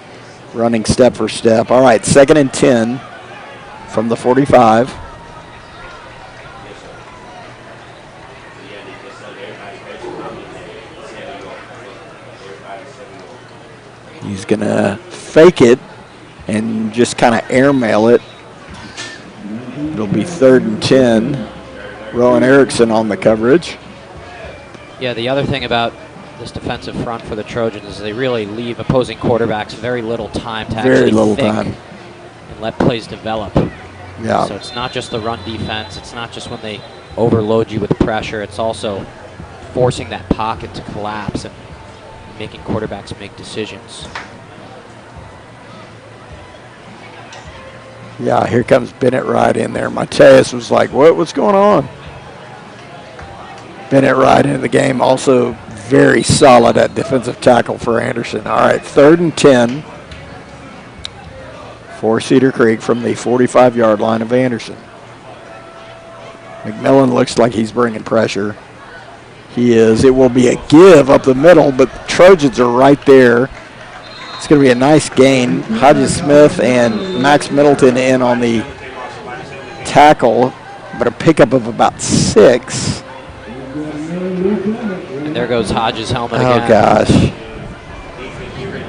Running step for step. All right, 2nd and 10 from the 45. He's going to fake it and just kind of airmail it. It'll be 3rd and 10. Rowan Erickson on the coverage. Yeah, the other thing about this defensive front for the Trojans is they really leave opposing quarterbacks very little time to actually think and let plays develop. Yeah. So it's not just the run defense. It's not just when they overload you with pressure. It's also forcing that pocket to collapse and making quarterbacks make decisions. Yeah, here comes Bennett right in there. Mateus was like, what's going on? Bennett right into the game. Also very solid at defensive tackle for Anderson. All right, 3rd and 10 for Cedar Creek from the 45-yard line of Anderson. McMillan looks like he's bringing pressure. He is. It will be a give up the middle, but the Trojans are right there. It's going to be a nice gain. Hodges Smith and Max Middleton in on the tackle, but a pickup of about 6. And there goes Hodges' helmet again. Oh, gosh.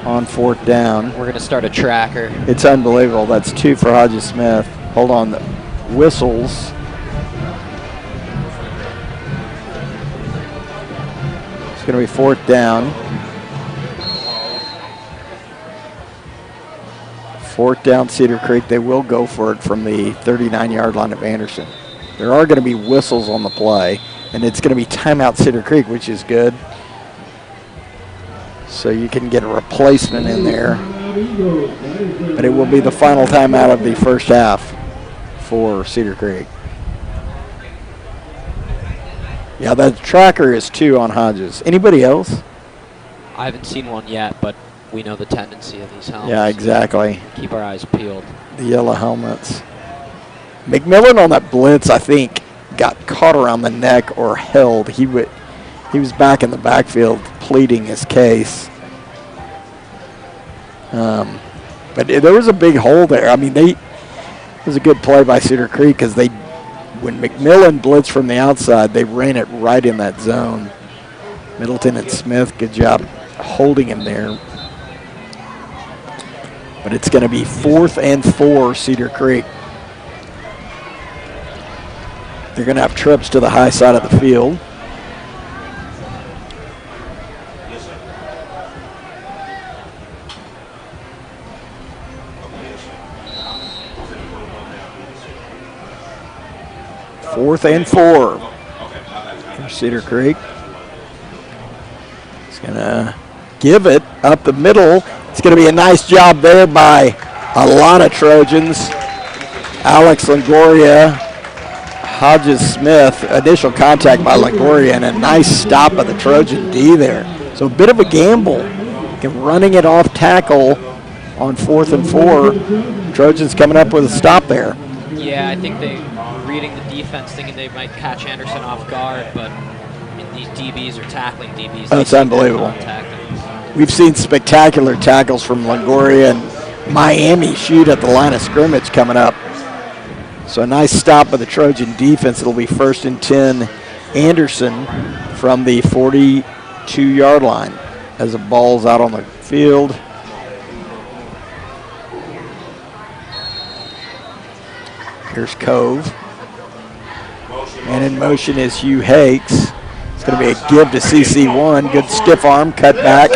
On 4th down. We're going to start a tracker. It's unbelievable. That's 2 for Hodges Smith. Hold on. The whistles. It's going to be 4th down. 4th down, Cedar Creek. They will go for it from the 39-yard line of Anderson. There are going to be whistles on the play, and it's going to be timeout Cedar Creek, which is good. So you can get a replacement in there. But it will be the final timeout of the first half for Cedar Creek. Yeah, the tracker is 2 on Hodges. Anybody else? I haven't seen one yet, but we know the tendency of these helmets. Yeah, exactly. Keep our eyes peeled. The yellow helmets. McMillan on that blitz, I think, got caught around the neck or held. He was back in the backfield pleading his case. But there was a big hole there. I mean, it was a good play by Cedar Creek because when McMillan blitzed from the outside, they ran it right in that zone. Middleton and Smith, good job holding him there. But it's going to be 4th and 4, Cedar Creek. They're going to have trips to the high side of the field. Fourth and 4 for Cedar Creek. He's going to give it up the middle. It's going to be a nice job there by a lot of Trojans. Alex Longoria, Hodges Smith, initial contact by Longoria, and a nice stop by the Trojan D there. So a bit of a gamble. Running it off tackle on 4th and 4. Trojans coming up with a stop there. Yeah, I think they were reading the defense, thinking they might catch Anderson off guard, but these DBs are tackling DBs. That's unbelievable. We've seen spectacular tackles from Longoria and Miami shoot at the line of scrimmage coming up. So a nice stop by the Trojan defense. It'll be 1st and 10. Anderson from the 42-yard line as the ball's out on the field. Here's Cove. And in motion is Hugh Hakes. It's going to be a give to CC1. Good stiff arm, cut back.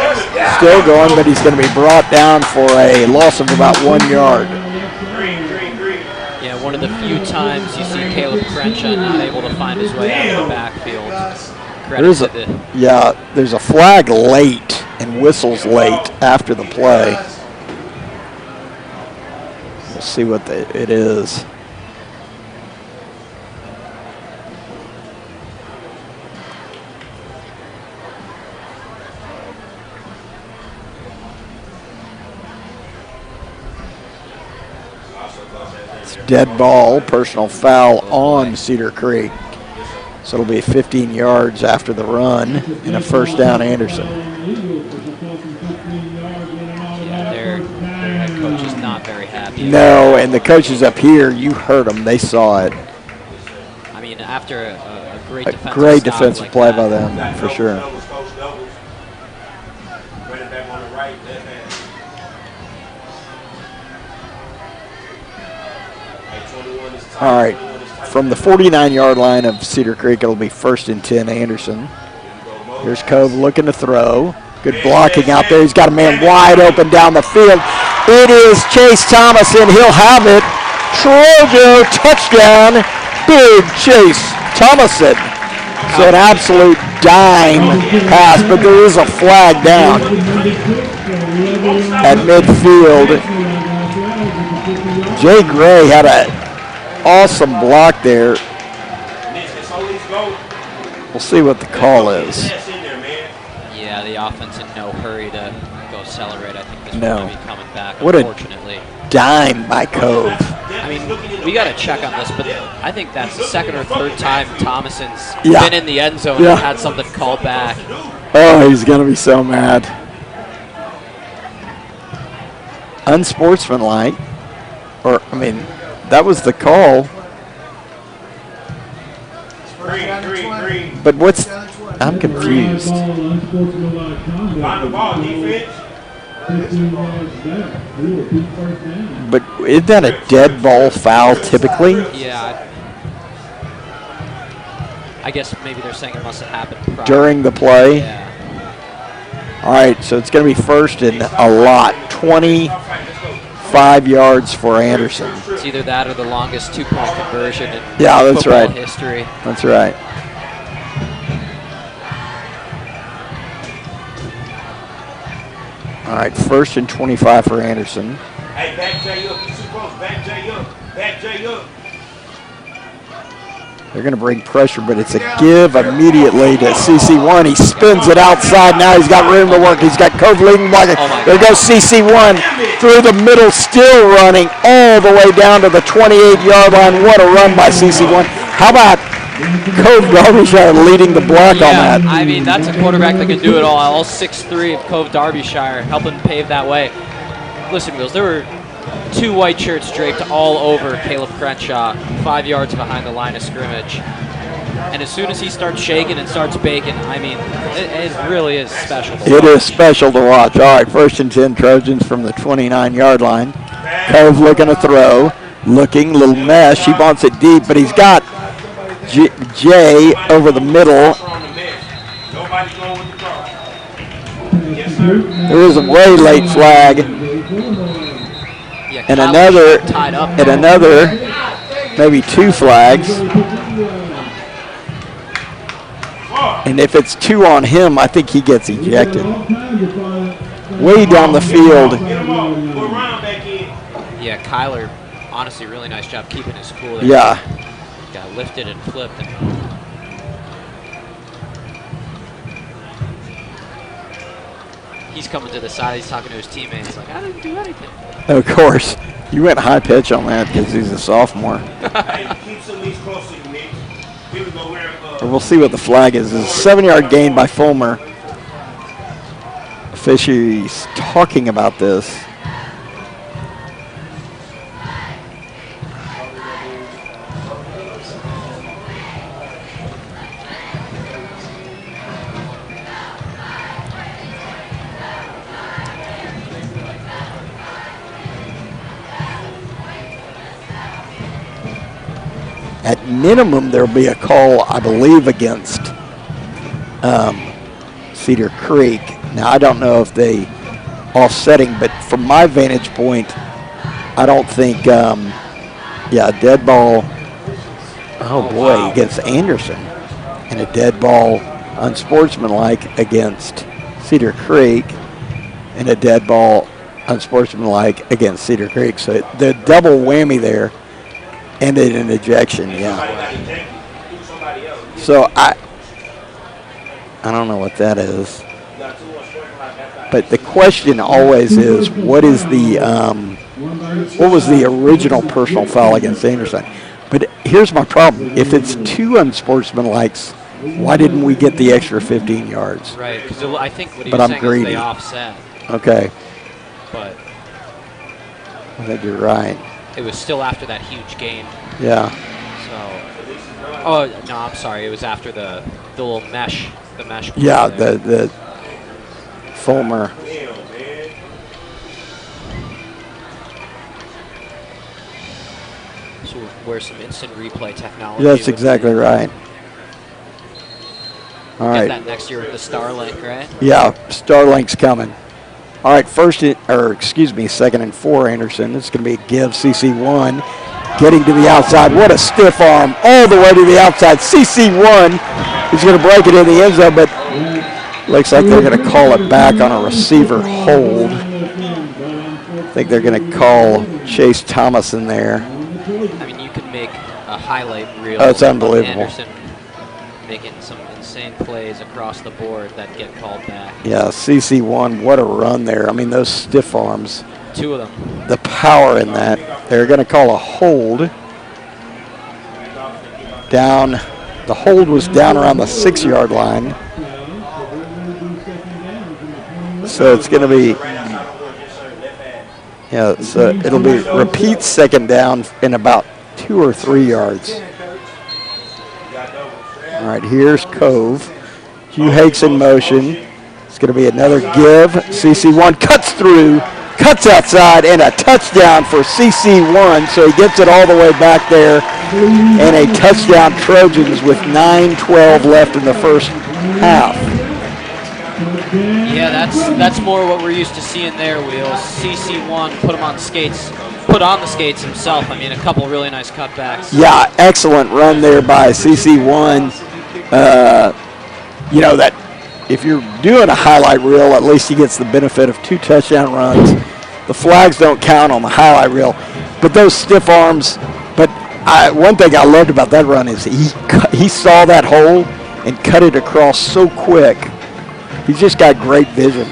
Still going, but he's going to be brought down for a loss of about 1 yard. Yeah, one of the few times you see Caleb Crenshaw not able to find his way out of the backfield. There's a flag late and whistles late after the play. We'll see what it is. Dead ball, personal foul on Cedar Creek. So it'll be 15 yards after the run and a 1st down Anderson. Yeah, their head coach is not very happy. No, and the coaches up here, you heard them, they saw it. I mean, after a great defensive play by them, for sure. All right, from the 49-yard line of Cedar Creek, it'll be 1st and 10, Anderson. Here's Cove looking to throw. Good blocking out there. He's got a man wide open down the field. It is Chase Thomason. He'll have it. Trojo touchdown. Big Chase Thomason. So an absolute dime pass, but there is a flag down at midfield. Jay Gray had an awesome block there. We'll see what the call is. Yeah, the offense in no hurry to go accelerate. I think this No. will be coming back, What unfortunately. a dime by Cove. I mean, we got to check on this, but I think that's the 2nd or 3rd time Thomason's Yeah. been in the end zone Yeah. and had something called back. Oh, he's going to be so mad. Unsportsmanlike. Or, I mean, that was the call. But I'm confused. But isn't that a dead ball foul typically? Yeah. I guess maybe they're saying it must have happened prior. During the play? Yeah. All right, so it's going to be 1st and a lot. 25 yards for Anderson. It's either that or the longest 2-point conversion in that's football right. history. That's right. All right, 1st and 25 for Anderson. Hey, back Jay up. You too close. Back Jay up. Back Jay up. They're going to bring pressure, but it's a give immediately to CC1. He spins it outside. Now he's got room to work. He's got Cove leading. There goes CC1 through the middle, still running all the way down to the 28-yard line. What a run by CC1. How about Cove Derbyshire leading the block on that? I mean, that's a quarterback that can do it all 6'3" of Cove Derbyshire, helping pave that way. Listen, Wheels, there were 2 white shirts draped all over Caleb Crenshaw, 5 yards behind the line of scrimmage. And as soon as he starts shaking and starts baking, I mean, it really is special to watch. It is special to watch. All right, 1st and 10 Trojans from the 29-yard line. Cove looking to throw, looking, little mesh. He wants it deep, but he's got Jay over the middle. There is a way late flag. And another, maybe 2 flags. And if it's 2 on him, I think he gets ejected. Way down the field. Yeah, Kyler, honestly, really nice job keeping his cool there. Yeah. Got lifted and flipped. He's coming to the side. He's talking to his teammates like, I didn't do anything. Of course. You went high pitch on that because he's a sophomore. We'll see what the flag is. It's a 7-yard gain by Fulmer. Fisher's talking about this. At minimum, there will be a call, I believe, against Cedar Creek. Now, I don't know if they offsetting, but from my vantage point, I don't think, dead ball, against Anderson, and a dead ball unsportsmanlike against Cedar Creek, and a dead ball unsportsmanlike against Cedar Creek. So the double whammy there. Ended in ejection, yeah. So I don't know what that is. But the question always is, what was the original personal foul against Anderson? But here's my problem. If it's 2 unsportsmanlikes, why didn't we get the extra 15 yards? Right, because I think what he was saying is they offset. Okay. But I think you're right. It was still after that huge gain. Yeah. So, no, I'm sorry. It was after the little mesh, the mesh. Yeah, the Fulmer. So where's some instant replay technology? That's exactly right. All right. Get that next year with the Starlink, right? Yeah, Starlink's coming. All right, 2nd and 4, Anderson. It's going to be a give. CC1 getting to the outside. What a stiff arm all the way to the outside. CC1 is going to break it in the end zone, but looks like they're going to call it back on a receiver hold. I think they're going to call Chase Thomas in there. I mean, you can make a highlight reel. Oh, it's unbelievable. Anderson making some insane plays across the board that get called back. Yeah, CC1, what a run there. I mean, those stiff arms. 2 of them. The power in that. They're going to call a hold. Down. The hold was down around the 6-yard line. So it's going to be, so it'll be repeat 2nd down in about 2 or 3 yards. All right, here's Cove. Hugh Hakes in motion. It's going to be another give. CC1 cuts through, cuts outside, and a touchdown for CC1. So he gets it all the way back there. And a touchdown Trojans with 9:12 left in the first half. Yeah, that's more what we're used to seeing there, Wheels. CC1 put on the skates himself. I mean, a couple really nice cutbacks. Yeah, excellent run there by CC1. That if you're doing a highlight reel, at least he gets the benefit of 2 touchdown runs. The flags don't count on the highlight reel, but those stiff arms. But One thing I loved about that run is he saw that hole and cut it across so quick. He's just got great vision.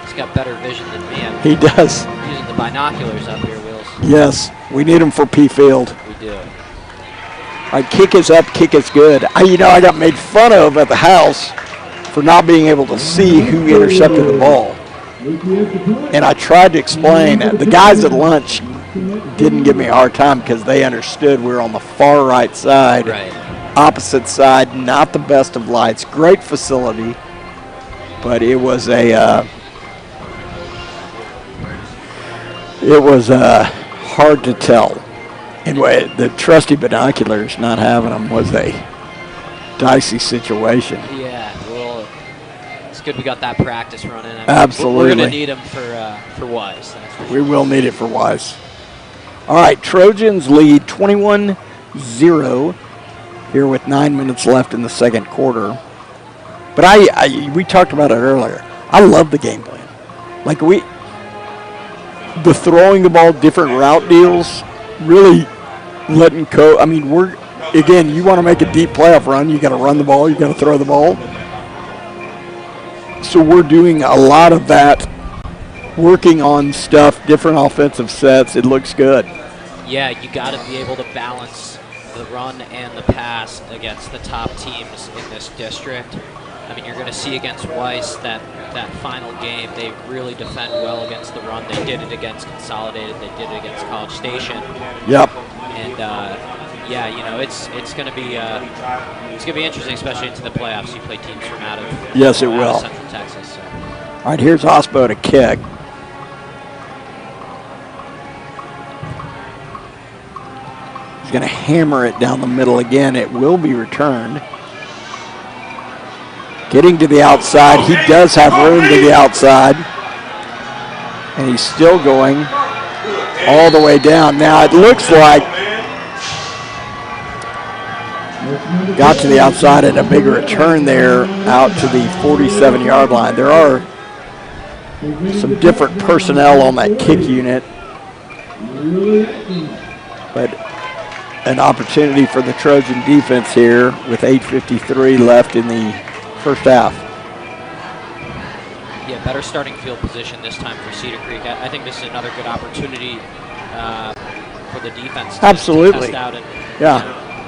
He's got better vision than me. He does. Using the binoculars up here, Wills. Yes, we need him for P Field. We do. All right, kick is up, kick is good. I got made fun of at the house for not being able to see who intercepted the ball. And I tried to explain. The guys at lunch didn't give me a hard time because they understood we were on the far right side, opposite side, not the best of lights. Great facility, but it was hard to tell. Anyway, the trusty binoculars, not having them was a dicey situation. Yeah, well, it's good we got that practice running. Absolutely. We're going to need them for Wise. We will need it for Wise. All right, Trojans lead 21-0 here with 9 minutes left in the second quarter. But we talked about it earlier. I love the game plan. Like the throwing the ball, different route deals, really letting go. I mean, you want to make a deep playoff run, you got to run the ball, you got to throw the ball. So we're doing a lot of that, working on stuff, different offensive sets. It looks good. Yeah, you got to be able to balance the run and the pass against the top teams in this district. I mean, you're going to see against Weiss that final game, they really defend well against the run. They did it against Consolidated. They did it against College Station. Yep. And yeah, it's going to be interesting, especially into the playoffs. You play teams from out of Central Texas. So. All right, here's Osbo to kick. He's going to hammer it down the middle again. It will be returned. Getting to the outside. He does have room to the outside. And he's still going all the way down. Now it looks like got to the outside and a big return there out to the 47-yard line. There are some different personnel on that kick unit. But an opportunity for the Trojan defense here with 8:53 left in the first half. Yeah, better starting field position this time for Cedar Creek. I think this is another good opportunity for the defense to test out in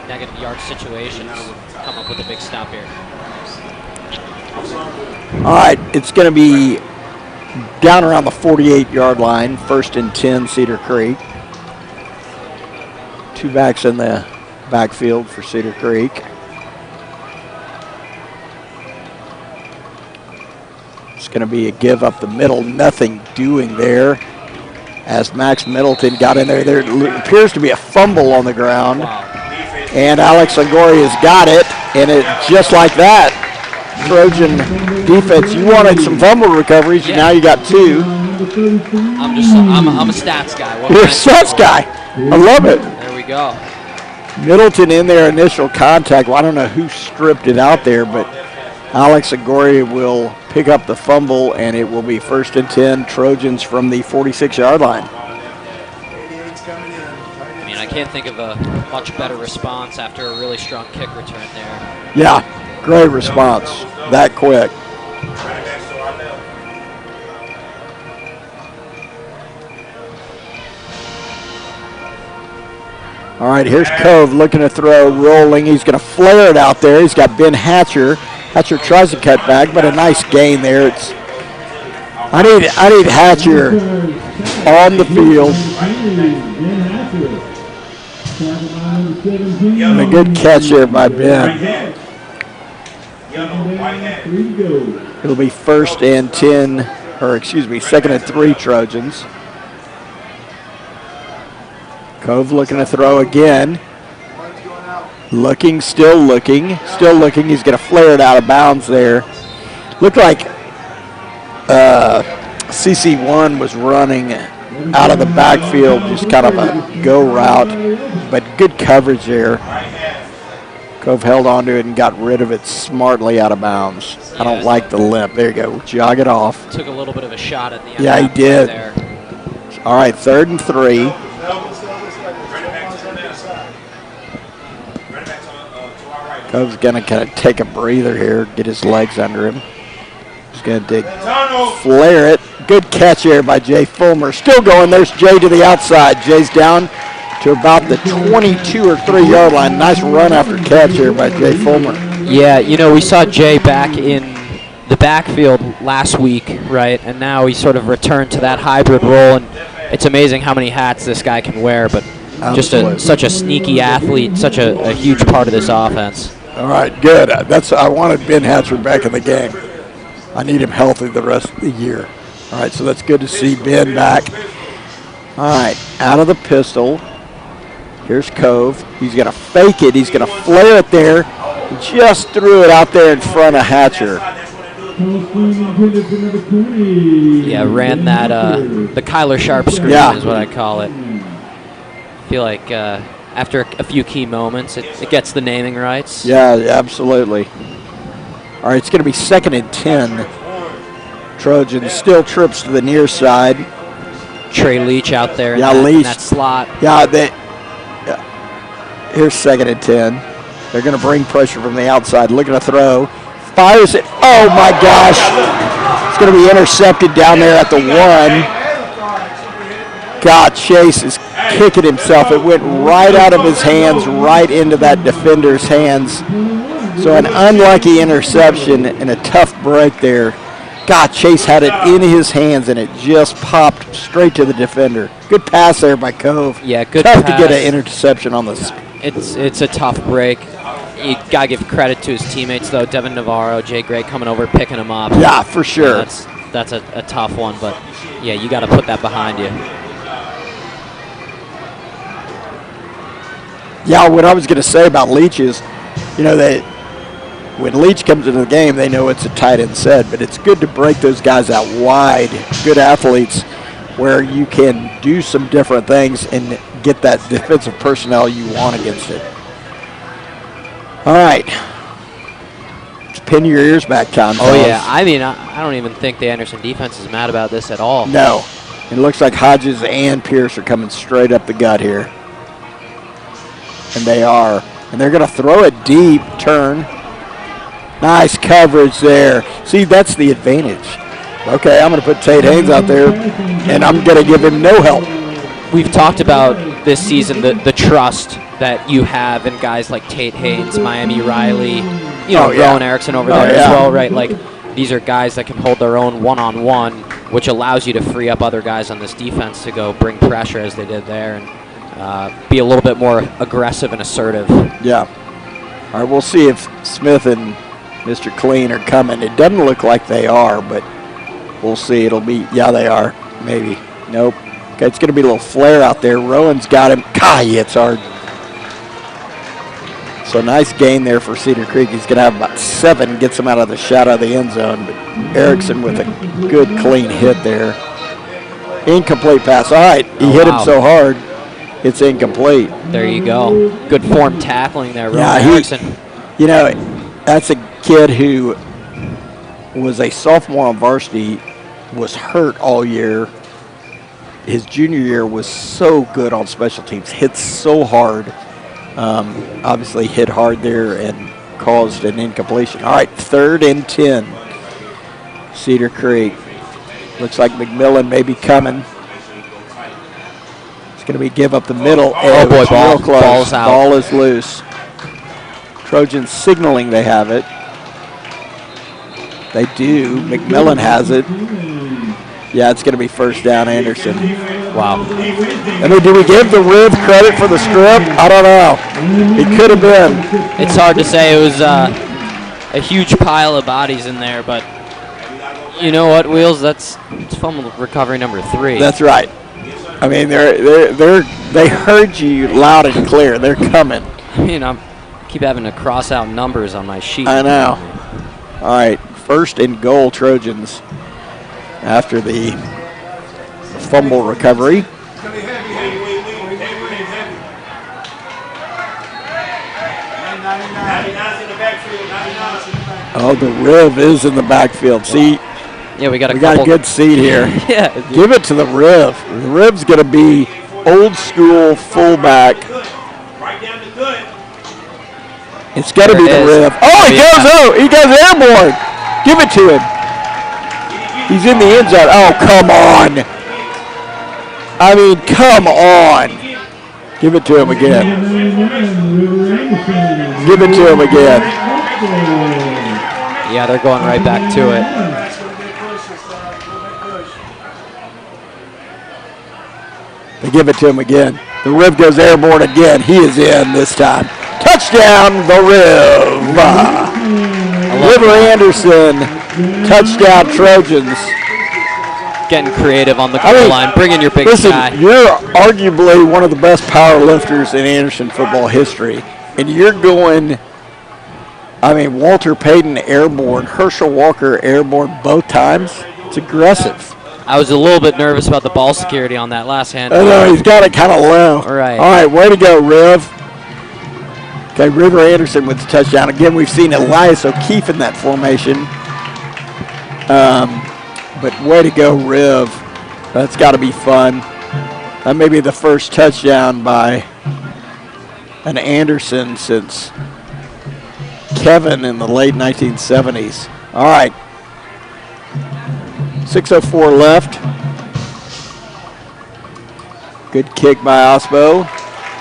negative yard situations, come up with a big stop here. All right, it's going to be down around the 48-yard line, 1st and 10, Cedar Creek. Two backs in the backfield for Cedar Creek. It's going to be a give up the middle, nothing doing there as Max Middleton got in there. There appears to be a fumble on the ground. Wow. And Alex Longoria's got it, and it just like that, Trojan defense. You wanted some fumble recoveries, and now you got two. I'm a stats guy. You're a stats guy. I love it. There we go. Middleton in there, initial contact. Well, I don't know who stripped it out there, but Alex Longoria will pick up the fumble, and it will be 1st and 10, Trojans from the 46-yard line. I can't think of a much better response after a really strong kick return there. Yeah, great response. That quick. All right, here's Cove looking to throw, rolling. He's going to flare it out there. He's got Ben Hatcher. Hatcher tries to cut back, but a nice gain there. I need Hatcher on the field. And a good catch here by Ben. It'll be 1st and 10, or excuse me, 2nd and 3 Trojans. Cove looking to throw again. Still looking. He's going to flare it out of bounds there. Looked like CC1 was running out of the backfield, just kind of a go route, but good coverage there. Cove held on to it and got rid of it smartly out of bounds. I don't like the limp. There you go. Jog it off. Took a little bit of a shot at the end. Yeah, he did. There. All right, 3rd and 3. Cove's going to kind of take a breather here, get his legs under him. He's going to flare it. Good catch here by Jay Fulmer. Still going. There's Jay to the outside. Jay's down to about the 22 or 3 yard line. Nice run after catch here by Jay Fulmer. Yeah, you know, we saw Jay back in the backfield last week, right? And now he's sort of returned to that hybrid role, and it's amazing how many hats this guy can wear, but just such a sneaky athlete, such a huge part of this offense. All right, good. I wanted Ben Hatchford back in the game. I need him healthy the rest of the year. All right, so that's good to see Ben back. All right, out of the pistol. Here's Cove. He's going to fake it. He's going to flare it there. He just threw it out there in front of Hatcher. Yeah, ran that, the Kyler Sharp screen is what I call it. I feel like after a few key moments, it gets the naming rights. Yeah, absolutely. All right, it's going to be 2nd and 10. Trojans still trips to the near side. Trey Leach out there in that slot. Yeah, here's 2nd and 10. They're going to bring pressure from the outside. Looking to throw. Fires it. Oh, my gosh. It's going to be intercepted down there at the 1. God, Chase is kicking himself. It went right out of his hands, right into that defender's hands. So an unlucky interception and a tough break there. God, Chase had it in his hands, and it just popped straight to the defender. Good pass there by Cove. Yeah, good tough pass. To get an interception on this. It's a tough break. You got to give credit to his teammates, though. Devin Navarro, Jay Gray coming over, picking him up. Yeah, for sure. Yeah, that's a tough one, but, yeah, you got to put that behind you. Yeah, what I was going to say about Leach is, you know, when Leach comes into the game, they know it's a tight end set, but it's good to break those guys out wide, good athletes, where you can do some different things and get that defensive personnel you want against it. All right. It's pin your ears back time. Oh, yeah. I mean, I don't even think the Anderson defense is mad about this at all. No. It looks like Hodges and Pierce are coming straight up the gut here. And they are. And they're going to throw it deep, turn. Nice coverage there. See, that's the advantage. Okay, I'm going to put Tate Haynes out there, and I'm going to give him no help. We've talked about this season the trust that you have in guys like Tate Haynes, Miami Riley, Rowan Erickson over there as well, right? Like, these are guys that can hold their own one-on-one, which allows you to free up other guys on this defense to go bring pressure as they did there and be a little bit more aggressive and assertive. Yeah. All right, we'll see if Smith and Mr. Clean are coming. It doesn't look like they are, but we'll see. It'll be, yeah, they are. Maybe. Nope. Okay, it's going to be a little flare out there. Rowan's got him. God, he hits hard. So nice gain there for Cedar Creek. He's going to have about 7, gets him out of the shadow of the end zone. But Erickson with a good, clean hit there. Incomplete pass. All right, he hit him so hard, it's incomplete. There you go. Good form tackling there, Rowan Erickson. You know, that's a kid who was a sophomore on varsity, was hurt all year. His junior year was so good on special teams, hit so hard. Obviously hit hard there and caused an incompletion. All right, 3rd and 10. Cedar Creek. Looks like McMillan may be coming. It's going to be give up the middle. Oh, boy, real close. Ball's out. Ball is loose. Trojans signaling they have it. They do. McMillan has it. Yeah, it's going to be first down, Anderson. Wow. I mean, do we give the Riv credit for the strip? I don't know. It could have been. It's hard to say. It was a huge pile of bodies in there, but you know what, Wheels? It's fumble recovery number 3. That's right. I mean, they heard you loud and clear. They're coming. I mean, I keep having to cross out numbers on my sheet. I know. All right, 1st and goal, Trojans. After the fumble recovery. Oh, the Riv is in the backfield. See, yeah, we got a good seat here. Yeah, give it to the Riv. The Riv's going to be old school fullback. It's got to be the rib. Oh, he goes he goes airborne. Give it to him. He's in the end zone. Oh, come on. I mean, come on. Give it to him again. Give it to him again. Yeah, they're going right back to it. They give it to him again. The rib goes airborne again. He is in this time. Touchdown, the rib. River Anderson, touchdown Trojans. Getting creative on the goal line. Bring in your big guy. You're arguably one of the best power lifters in Anderson football history. And you're going, I mean, Walter Payton airborne, Herschel Walker airborne both times. It's aggressive. I was a little bit nervous about the ball security on that last hand. I know, he's got it kind of low. Right. All right, way to go, Riv. Okay, River Anderson with the touchdown. Again, we've seen Elias O'Keefe in that formation. But way to go, Riv. That's got to be fun. That may be the first touchdown by an Anderson since Kevin in the late 1970s. All right. 6:04 left. Good kick by Osbo.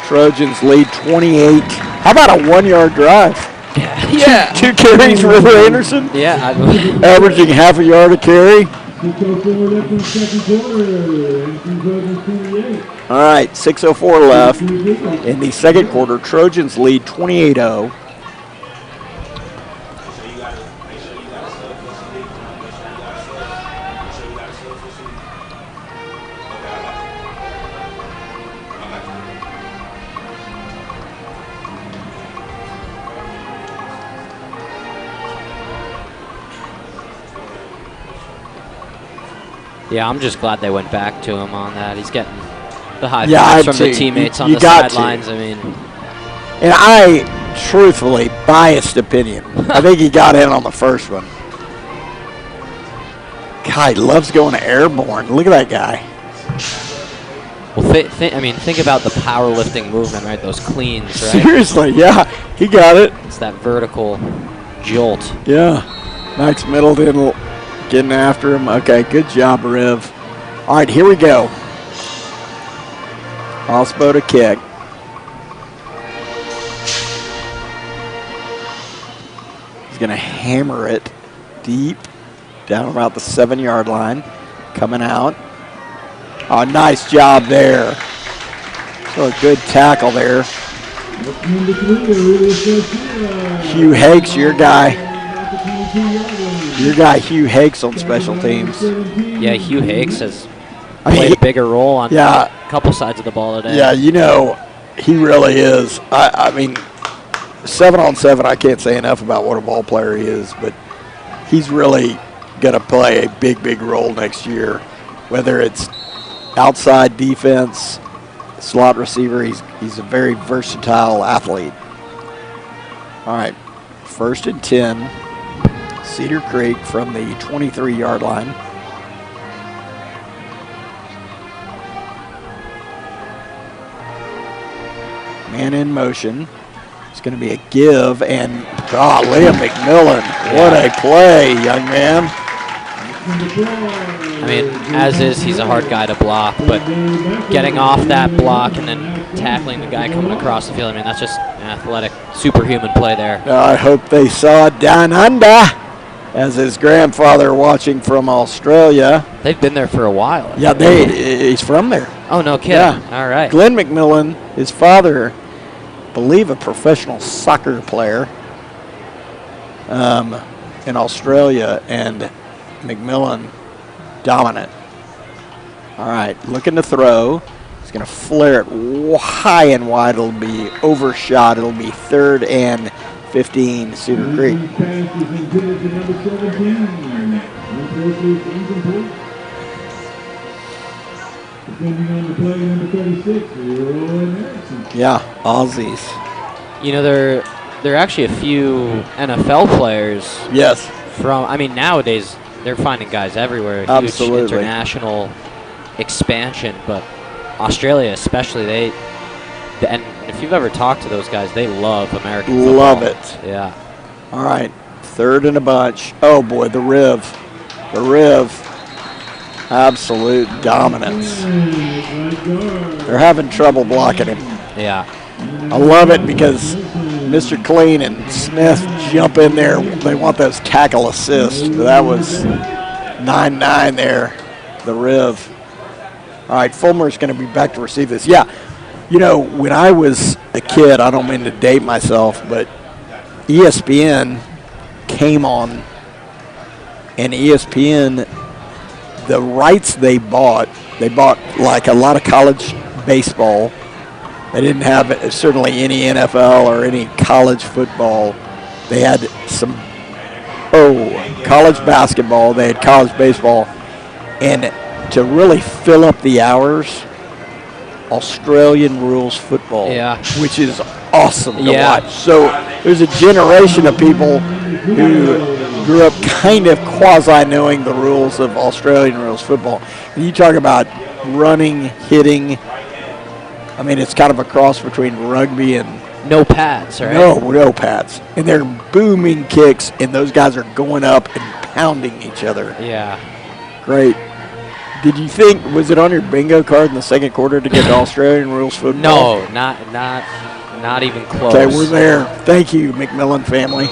Trojans lead 28. How about a 1-yard drive? Yeah. Two carries, River Anderson. Yeah. Averaging half a yard a carry. All right, 6:04 left. In the second quarter, Trojans lead 28-0. Yeah, I'm just glad they went back to him on that. He's getting the high fives from the teammates on the sidelines. I mean, and I, truthfully, biased opinion, I think he got in on the first one. God, he loves going airborne. Look at that guy. Well, I mean, think about the powerlifting movement, right? Those cleans, right? Seriously, yeah, he got it. It's that vertical jolt. Yeah, Max Middleton getting after him. Okay, good job, Riv. All right, here we go. Osbo to kick. He's going to hammer it deep down about the 7-yard line. Coming out. Oh, nice job there. So a good tackle there. Hugh Hakes, your guy. Your guy Hugh Hakes on special teams. Yeah, Hugh Hakes has played a bigger role on a couple sides of the ball today. Yeah, you know, he really is. I mean, 7-on-7, I can't say enough about what a ball player he is, but he's really going to play a big, big role next year. Whether it's outside defense, slot receiver, he's a very versatile athlete. All right, 1st and 10. Cedar Creek from the 23-yard line. Man in motion. It's going to be a give, and Liam McMillan. What a play, young man. I mean, as is, he's a hard guy to block, but getting off that block and then tackling the guy coming across the field, I mean, that's just an athletic, superhuman play there. I hope they saw down under, as his grandfather watching from Australia. They've been there for a while. Yeah, he's from there. Oh, no kidding. Yeah. All right. Glenn McMillan, his father, I believe a professional soccer player in Australia, and McMillan dominant. All right, looking to throw. He's going to flare it high and wide. It'll be overshot. It'll be 3rd and 15, Cedar Creek. Yeah, Aussies. You know, there are actually a few NFL players. Yes. I mean, nowadays they're finding guys everywhere. Absolutely. Huge international expansion, but Australia especially, and And if you've ever talked to those guys, they love American football. Love it. Yeah. All right, 3rd and a bunch. Oh, boy, the Riv. The Riv. Absolute dominance. They're having trouble blocking him. Yeah. I love it because Mr. Clean and Smith jump in there. They want those tackle assists. That was 9-9 there, the Riv. All right, Fulmer's going to be back to receive this. Yeah, you know, when I was a kid, I don't mean to date myself, but ESPN came on, and ESPN, the rights they bought like a lot of college baseball. They didn't have certainly any NFL or any college football. They had some, college basketball. They had college baseball. And to really fill up the hours, Australian rules football, which is awesome to watch. So there's a generation of people who grew up kind of quasi-knowing the rules of Australian rules football. And you talk about running, hitting. I mean, it's kind of a cross between rugby and... No pads, right? No pads. And they're booming kicks, and those guys are going up and pounding each other. Yeah. Great. Did you think, was it on your bingo card in the second quarter to get to Australian rules football? No, not even close. Okay, we're there. Thank you, McMillan family.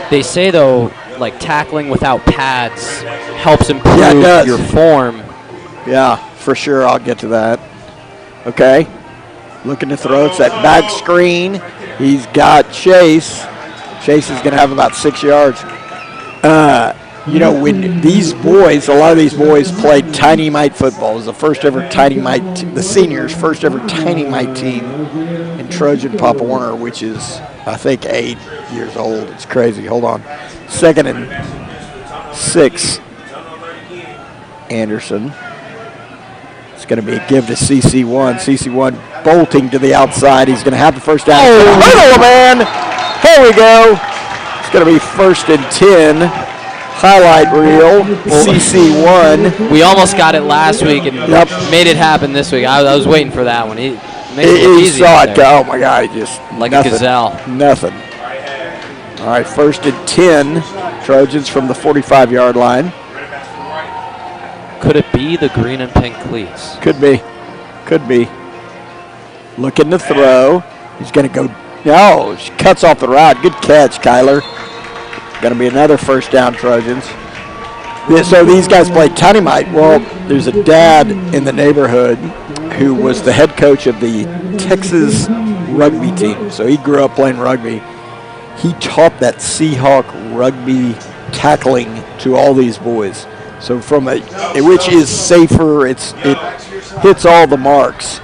They say, though, like tackling without pads helps improve your form. Yeah, for sure. I'll get to that. Okay. Looking to throw. It's that back screen. He's got Chase. Chase is going to have about 6 yards. You know, when these boys, a lot of these boys played Tiny Mite football. It was the first ever Tiny Mite, the seniors' first ever Tiny Mite team in Trojan Papa Warner, which is, I think, 8 years old. It's crazy. Hold on. 2nd and 6. Anderson. It's going to be a give to CC1. CC1 bolting to the outside. He's going to have the first down. Oh, man. Here we go. It's going to be 1st and 10. Highlight reel, CC1. We almost got it last week and made it happen this week. I was waiting for that one. He saw it go. Oh, my God. Just like nothing, a gazelle. Nothing. All right, 1st and 10. Trojans from the 45-yard line. Could it be the green and pink cleats? Could be. Could be. Looking to throw. He's going to go. No, she cuts off the route. Good catch, Kyler. Going to be another first down, Trojans. So these guys played Tiny Mite. Well, there's a dad in the neighborhood who was the head coach of the Texas rugby team. So he grew up playing rugby. He taught that Seahawk rugby tackling to all these boys. So from which is safer, it hits all the marks.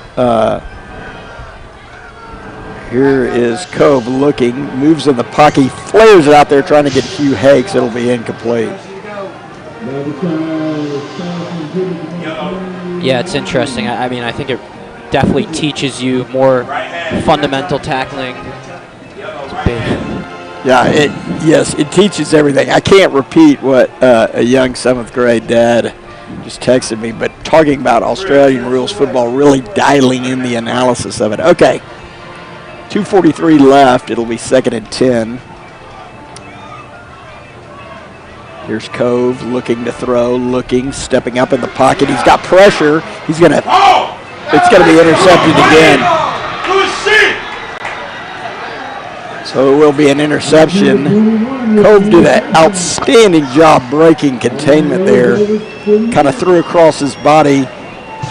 Here is Cove looking, moves in the pocket, flares it out there trying to get Hugh Hakes. It'll be incomplete. Yeah, it's interesting. I mean, I think it definitely teaches you more fundamental tackling. It's big. Yeah, it teaches everything. I can't repeat what a young 7th grade dad just texted me, but talking about Australian rules football, really dialing in the analysis of it. Okay. 2:43 left. It'll be 2nd and 10. Here's Cove looking to throw, stepping up in the pocket. He's got pressure. It's going to be intercepted again. So it will be an interception. Cove did an outstanding job breaking containment there. Kind of threw across his body.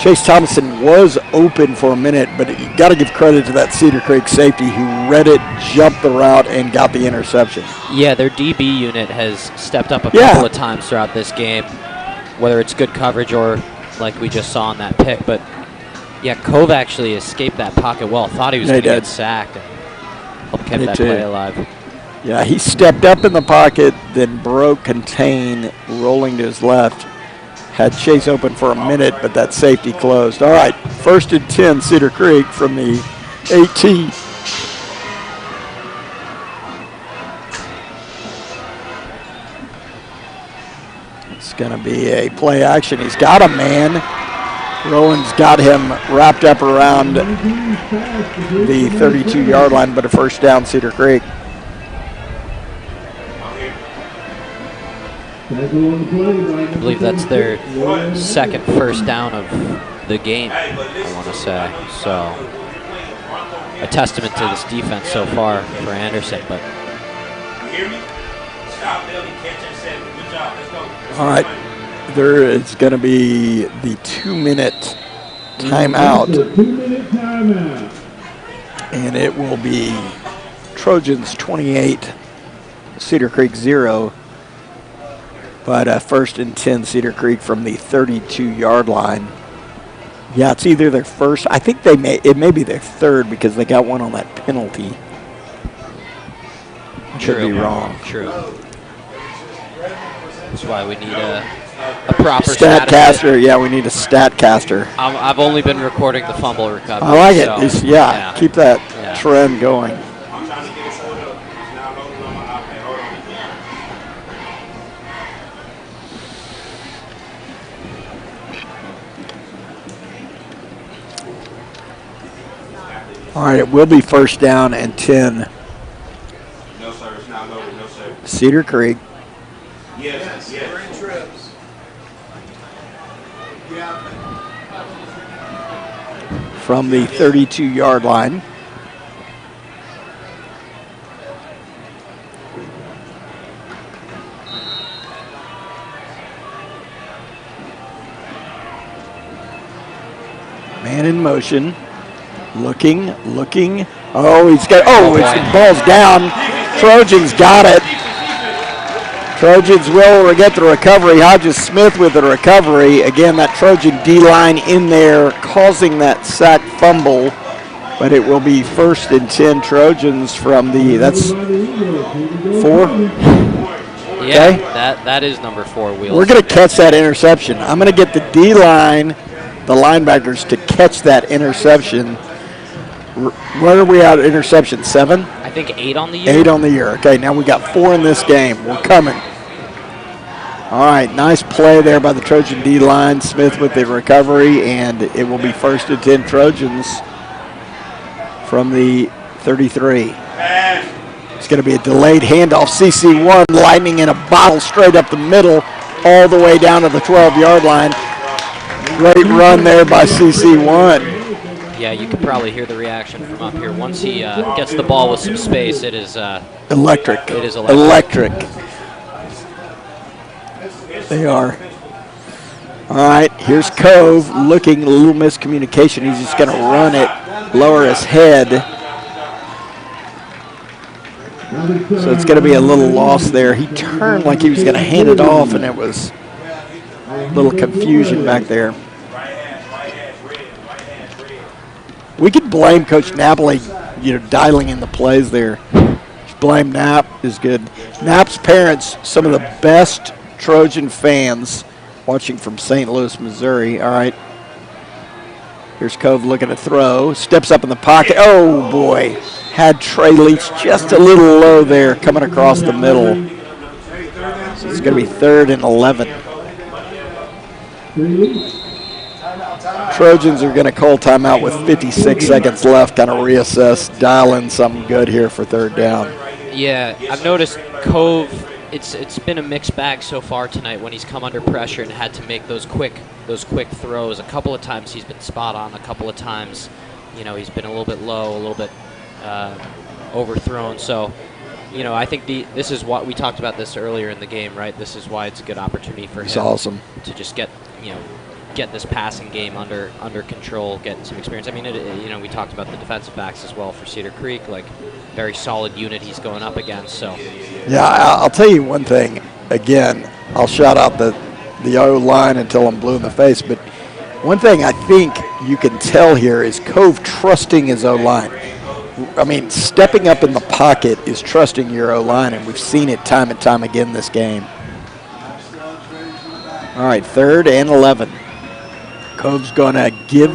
Chase Thomason was open for a minute, but you got to give credit to that Cedar Creek safety who read it, jumped the route, and got the interception. Yeah, their DB unit has stepped up a couple of times throughout this game, whether it's good coverage or like we just saw on that pick. But, yeah, Cove actually escaped that pocket well. Thought he was going to get sacked and kept that play alive. Yeah, he stepped up in the pocket, then broke, contain, rolling to his left. Had Chase open for a minute, but that safety closed. All right, 1st and 10, Cedar Creek from the 18. It's going to be a play action. He's got a man. Rowan's got him wrapped up around the 32-yard line, but a first down, Cedar Creek. I believe that's their second first down of the game, I want to say. So a testament to this defense so far for Anderson. But all right, there is going to be the 2-minute timeout, and it will be Trojans 28, Cedar Creek 0. But first and 10, Cedar Creek from the 32-yard line. Yeah, it's either their first. I think it may be their third because they got one on that penalty. Could be wrong. True. That's why we need a proper Statcaster. Yeah, we need a Statcaster. I've only been recording the fumble recovery. I like it. So, yeah, keep that trend going. All right, it will be first down and 10. No, sir. It's not loaded. No, sir. Cedar Creek. Yes. Trips. From the 32-yard line. Man in motion. Looking. Oh, he's got. Oh, it's the ball's down. Trojans got it. Trojans will get the recovery. Hodges Smith with the recovery. Again, that Trojan D-line in there causing that sack fumble. But it will be first and 10 Trojans from the, that's 4? Yeah, okay. That is number 4. We're going to catch that interception. I'm going to get the D-line, the linebackers, to catch that interception. Where are we at interception? 7? I think 8 on the year. 8 on the year. Okay, now we got 4 in this game. We're coming. All right, nice play there by the Trojan D-line. Smith with the recovery, and it will be first and 10 Trojans from the 33. It's going to be a delayed handoff. CC1 lightning in a bottle straight up the middle all the way down to the 12-yard line. Great run there by CC1. Yeah, you can probably hear the reaction from up here. Once he gets the ball with some space, it is electric. It is electric. They are. All right, here's Cove looking, a little miscommunication. He's just going to run it, lower his head. So it's going to be a little loss there. He turned like he was going to hand it off, and it was a little confusion back there. We could blame Coach Napoli, dialing in the plays there. Blame Knapp is good. Knapp's parents, some of the best Trojan fans watching from St. Louis, Missouri. All right. Here's Cove looking to throw. Steps up in the pocket. Oh, boy. Had Trey Leach just a little low there coming across the middle. So it's going to be 3rd and 11. Trojans are going to call timeout with 56 seconds left, kind of reassess, dial in something good here for 3rd down. Yeah, I've noticed Cove, it's been a mixed bag so far tonight when he's come under pressure and had to make those quick throws. A couple of times he's been spot on, a couple of times, he's been a little bit low, a little bit overthrown. So, I think this is what we talked about this earlier in the game, right? This is why it's a good opportunity for him. It's awesome to just get this passing game under control, get some experience. I mean, we talked about the defensive backs as well for Cedar Creek, like very solid unit he's going up against. So, yeah, I'll tell you one thing. Again, I'll shout out the O-line until I'm blue in the face. But one thing I think you can tell here is Cove trusting his O-line. I mean, stepping up in the pocket is trusting your O-line, and we've seen it time and time again this game. All right, 3rd and 11. Cove's going to keep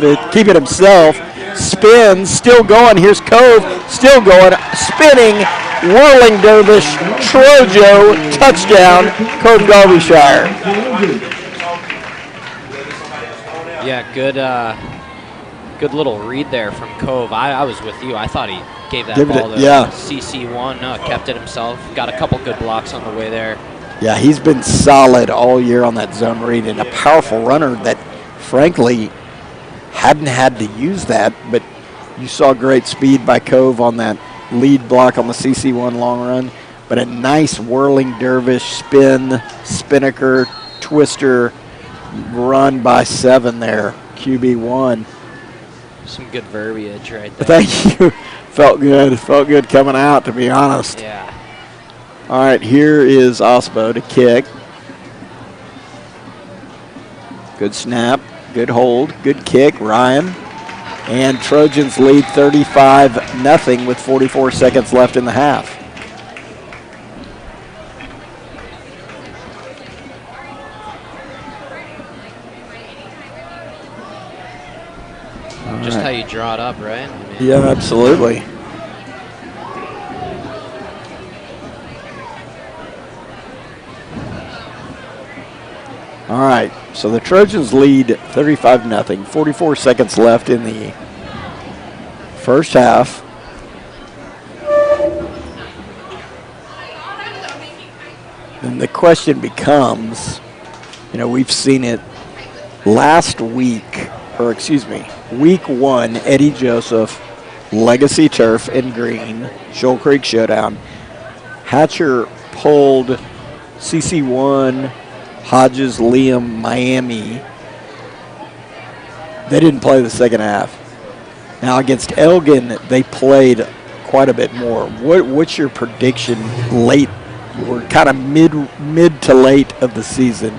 it himself. Spins, still going. Here's Cove, still going, spinning, whirling dervish, Trojo, touchdown, Cove Derbyshire. Yeah, good little read there from Cove. I was with you. I thought he gave that ball to CC1, kept it himself. Got a couple good blocks on the way there. Yeah, he's been solid all year on that zone read, and a powerful runner that, frankly, hadn't had to use that, but you saw great speed by Cove on that lead block on the CC1 long run, but a nice whirling dervish spin, spinnaker, twister run by 7 there, QB1. Some good verbiage right there. Thank you. Felt good coming out, to be honest. Yeah. All right, here is Osbo to kick. Good snap, good hold, good kick, Ryan. And Trojans lead 35-0 with 44 seconds left in the half. Just how you draw it up, right? Yeah, absolutely. All right, so the Trojans lead 35-0, 44 seconds left in the first half. And the question becomes, we've seen it last week, week 1, Eddie Joseph, Legacy Turf and Green, Shoal Creek Showdown. Hatcher pulled CC1, Hodges, Liam, Miami. They didn't play the second half. Now against Elgin, they played quite a bit more. What's your prediction late? We're kind of mid to late of the season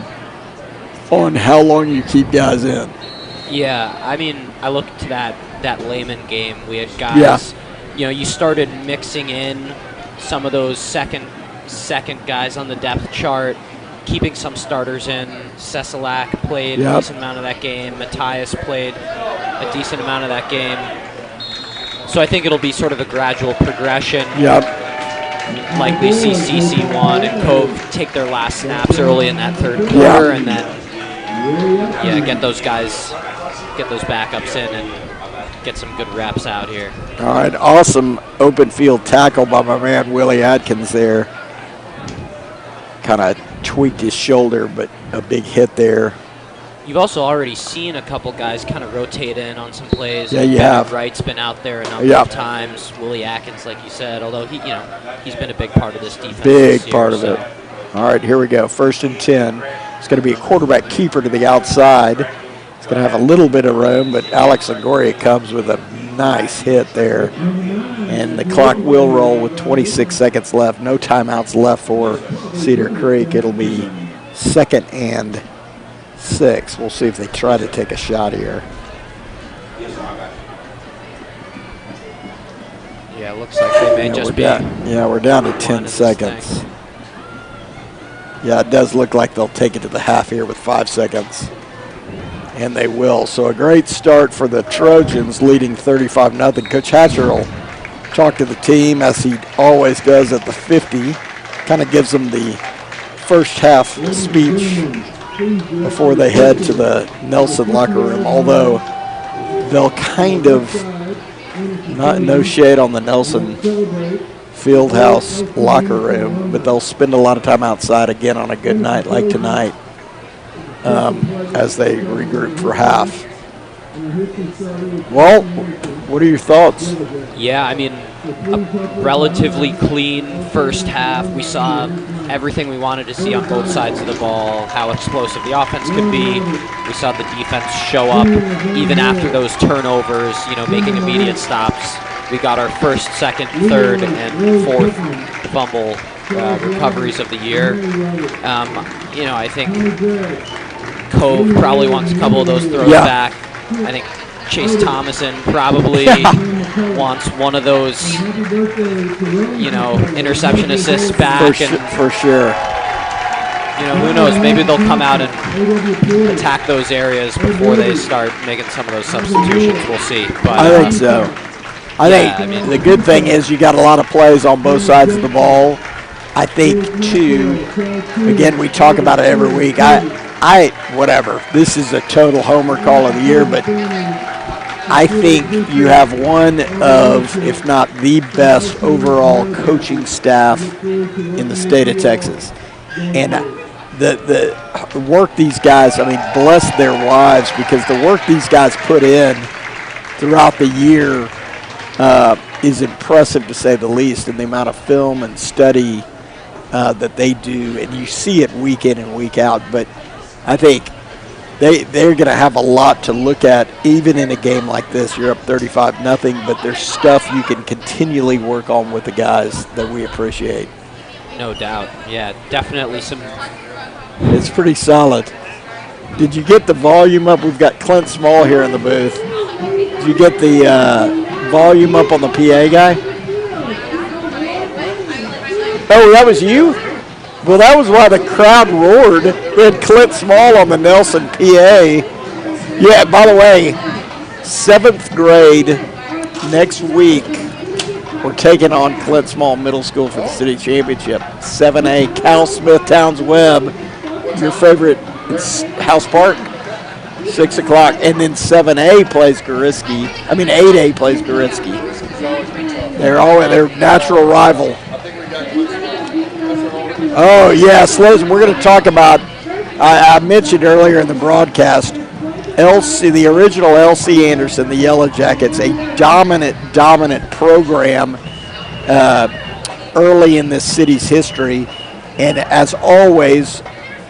on how long you keep guys in. Yeah, I looked to that Lehman game. We had guys, you started mixing in some of those second guys on the depth chart, keeping some starters in. Cesalak played a decent amount of that game. Matthias played a decent amount of that game. So I think it'll be sort of a gradual progression. Yep. Likely see CC1 and Cove take their last snaps early in that third quarter, and then get those guys, get those backups in, and get some good reps out here. All right, awesome open field tackle by my man Willie Atkins there. Kind of tweaked his shoulder, but a big hit there. You've also already seen a couple guys kind of rotate in on some plays. Yeah, you have. Wright's been out there a number of times. Willie Atkins, like you said, although he's been a big part of this defense. Big part of it. All right, here we go. 1st and 10. It's going to be a quarterback keeper to the outside. It's going to have a little bit of room, but Alex Longoria comes with a nice hit there. And the clock will roll with 26 seconds left. No timeouts left for Cedar Creek. It'll be 2nd and 6. We'll see if they try to take a shot here. Yeah, it looks like they may just be. We're down to 10 seconds. Yeah, it does look like they'll take it to the half here with 5 seconds. And they will. So a great start for the Trojans, leading 35-0. Coach Hatcher will talk to the team, as he always does at the 50. Kind of gives them the first half speech before they head to the Nelson locker room, although they'll kind of, no shade on the Nelson Fieldhouse locker room, but they'll spend a lot of time outside again on a good night like tonight as they regroup for half. Well, what are your thoughts? Yeah, a relatively clean first half. We saw everything we wanted to see on both sides of the ball, how explosive the offense could be. We saw the defense show up even after those turnovers, making immediate stops. We got our first, second, third, and fourth fumble recoveries of the year. I think Cove probably wants a couple of those throws back. I think Chase Thomason probably wants one of those, interception assists back. For sure. Who knows? Maybe they'll come out and attack those areas before they start making some of those substitutions. We'll see. But I think so. I think the good thing is you got a lot of plays on both sides of the ball. I think, too, again, we talk about it every week. whatever. This is a total homer call of the year, but I think you have one of, if not the best overall coaching staff in the state of Texas. And the work these guys, I mean, bless their wives, because the work these guys put in throughout the year is impressive, to say the least, and the amount of film and study that they do, and you see it week in and week out. But I think they're going to have a lot to look at, even in a game like this. You're up 35-0, but there's stuff you can continually work on with the guys that we appreciate. No doubt. Yeah, definitely some. It's pretty solid. Did you get the volume up? We've got Clint Small here in the booth. Did you get the volume up on the PA guy? Oh, that was you? Well, that was why the crowd roared. We had Clint Small on the Nelson PA. Yeah, by the way, 7th grade next week, we're taking on Clint Small Middle School for the city championship. 7A, Cal Smith Towns Webb. Your favorite, it's House Park, 6 o'clock. And then 7A plays Goritzky. 8A plays Goritzky. They're natural rival. Oh, yes, listen, we're going to talk about, I mentioned earlier in the broadcast, the original LC Anderson, the Yellow Jackets, a dominant program early in this city's history. And as always,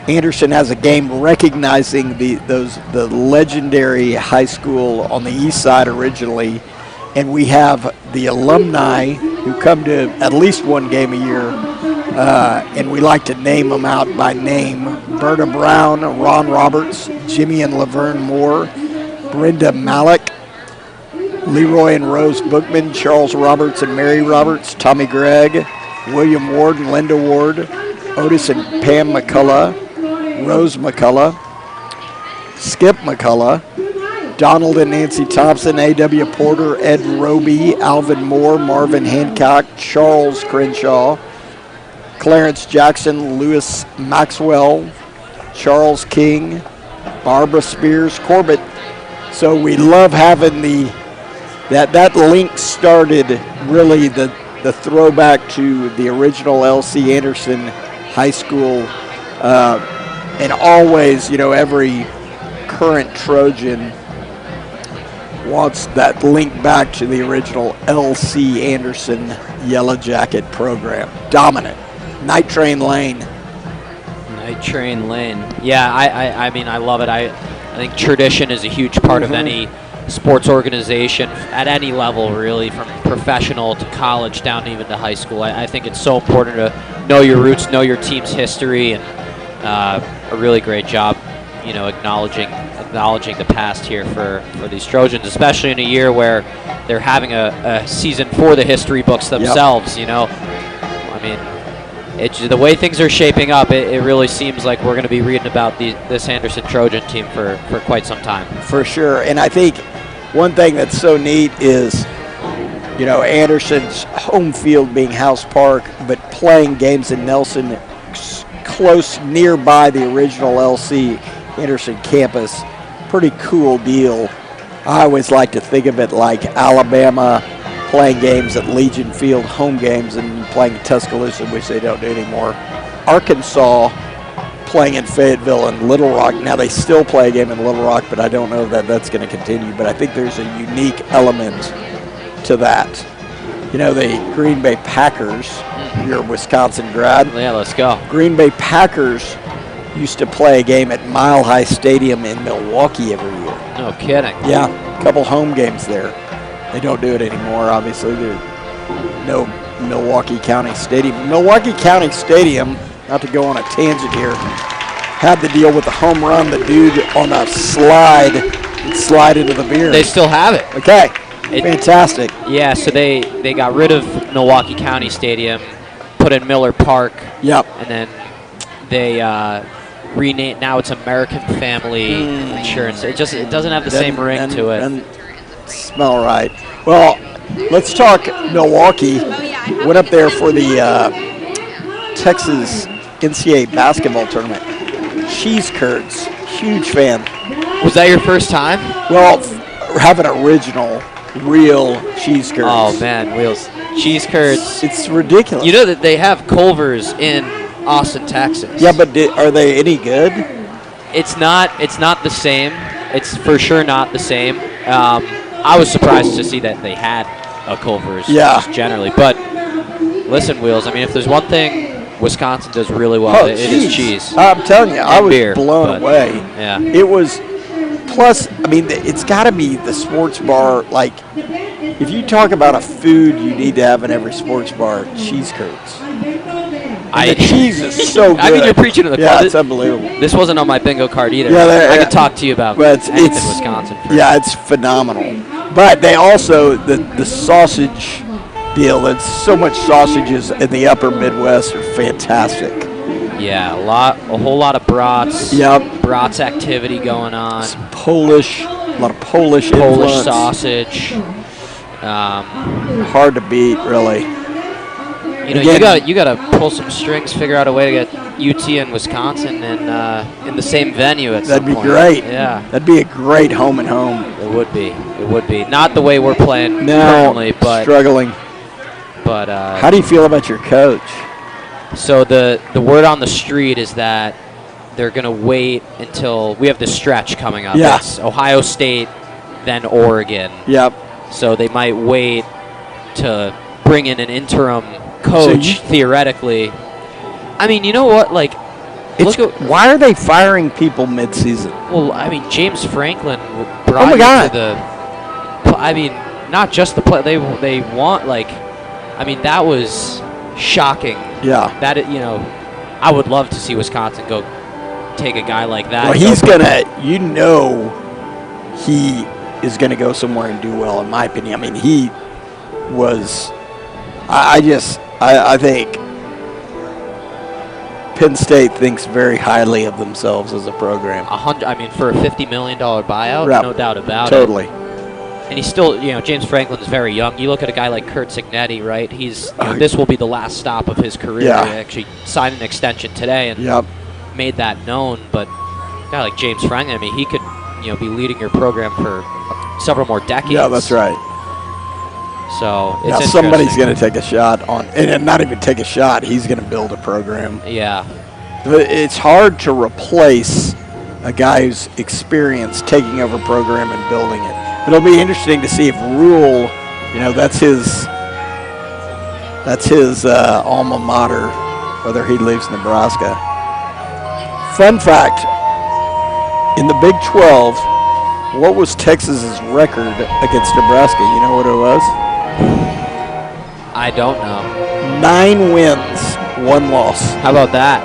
Anderson has a game recognizing the legendary high school on the east side originally. And we have the alumni who come to at least one game a year, and we like to name them out by name. Berta Brown, Ron Roberts, Jimmy and Laverne Moore, Brenda Malik, Leroy and Rose Bookman, Charles Roberts and Mary Roberts, Tommy Gregg, William Ward and Linda Ward, Otis and Pam McCullough, Rose McCullough, Skip McCullough, Donald and Nancy Thompson, A.W. Porter, Ed Roby, Alvin Moore, Marvin Hancock, Charles Crenshaw, Clarence Jackson, Lewis Maxwell, Charles King, Barbara Spears, Corbett. So we love having that link started, really the throwback to the original L.C. Anderson High School. And always, every current Trojan wants that link back to the original L.C. Anderson Yellow Jacket program. Dominant. Night Train Lane. Night Train Lane. Yeah, I love it. I think tradition is a huge part of any sports organization at any level, really, from professional to college down even to high school. I think it's so important to know your roots, know your team's history, and a really great job, acknowledging the past here for these Trojans, especially in a year where they're having a season for the history books themselves. Yep. The way things are shaping up, it really seems like we're going to be reading about this Anderson Trojan team for quite some time. For sure. And I think one thing that's so neat is, Anderson's home field being House Park, but playing games in Nelson close nearby the original LC Anderson campus. Pretty cool deal. I always like to think of it like Alabama playing games at Legion Field, home games, and playing at Tuscaloosa, which they don't do anymore. Arkansas playing in Fayetteville and Little Rock. Now they still play a game in Little Rock, but I don't know that that's going to continue. But I think there's a unique element to that. The Green Bay Packers, you're a Wisconsin grad. Yeah, let's go. Green Bay Packers used to play a game at Mile High Stadium in Milwaukee every year. No kidding. Yeah, a couple home games there. They don't do it anymore, obviously. There's no Milwaukee County Stadium. Milwaukee County Stadium, not to go on a tangent here, had the deal with the home run, the dude on a slide into the beer. They still have it. Okay, fantastic. Yeah, so they got rid of Milwaukee County Stadium, put in Miller Park. Yep. And then they renamed, now it's American Family Insurance. It doesn't have the same ring to it. And smell right. Well, let's talk Milwaukee. Went up there for the Texas NCAA basketball tournament. cheese curds. Huge fan. Was that your first time? Well, have an original, real cheese curds. Oh man, Wheels. Cheese curds. It's ridiculous. You know that they have Culver's in Austin, Texas. Yeah, but are they any good? It's not the same. It's for sure not the same. I was surprised to see that they had a Culver's just generally. But listen, Wheels, I mean, if there's one thing Wisconsin does really well, it is cheese. I'm telling you, I was beer, blown away. Yeah. It was, plus, I mean, it's got to be the sports bar. Like, if you talk about a food you need to have in every sports bar, cheese curds. The cheese is so good. I mean, you're preaching to the choir. choir. Yeah, it's unbelievable. This wasn't on my bingo card either. Yeah, I could talk to you about anything Wisconsin. Yeah, it's phenomenal. But they also, the sausage deal, that's so much sausages in the upper Midwest are fantastic. Yeah, a whole lot of brats. Yep. Brats activity going on. Some a lot of Polish influence. Sausage. Hard to beat, really. You know, you got to pull some strings, figure out a way to get UT and Wisconsin in the same venue at some point. That'd be great. Yeah. That'd be a great home and home. It would be. It would be. Not the way we're playing currently, but struggling. But how do you feel about your coach? So the word on the street is that they're going to wait until we have this stretch coming up. Yeah. It's Ohio State, then Oregon. Yep. So they might wait to bring in an interim coach, theoretically. I mean, you know what? Like, why are they firing people mid-season? Well, I mean, James Franklin brought to the. I mean, not just the play. They want, like, I mean, that was shocking. Yeah. That I would love to see Wisconsin go take a guy like that. Well, he's gonna. He is gonna go somewhere and do well, in my opinion. I mean, he was. I think Penn State thinks very highly of themselves as a program. I mean, for a $50 million buyout, no doubt about it. Totally. And he's still, James Franklin's very young. You look at a guy like Kurt Cignetti, right? He's this will be the last stop of his career. Yeah. He actually signed an extension today and made that known. But a guy like James Franklin, I mean, he could, be leading your program for several more decades. Yeah, that's right. So it's somebody's going to take a shot on, and not even take a shot. He's going to build a program. Yeah. It's hard to replace a guy who's experienced taking over a program and building it. It'll be interesting to see if Rule, that's his alma mater, whether he leaves Nebraska. Fun fact, in the Big 12, what was Texas's record against Nebraska? You know what it was? I don't know. 9 wins, 1 loss. How about that?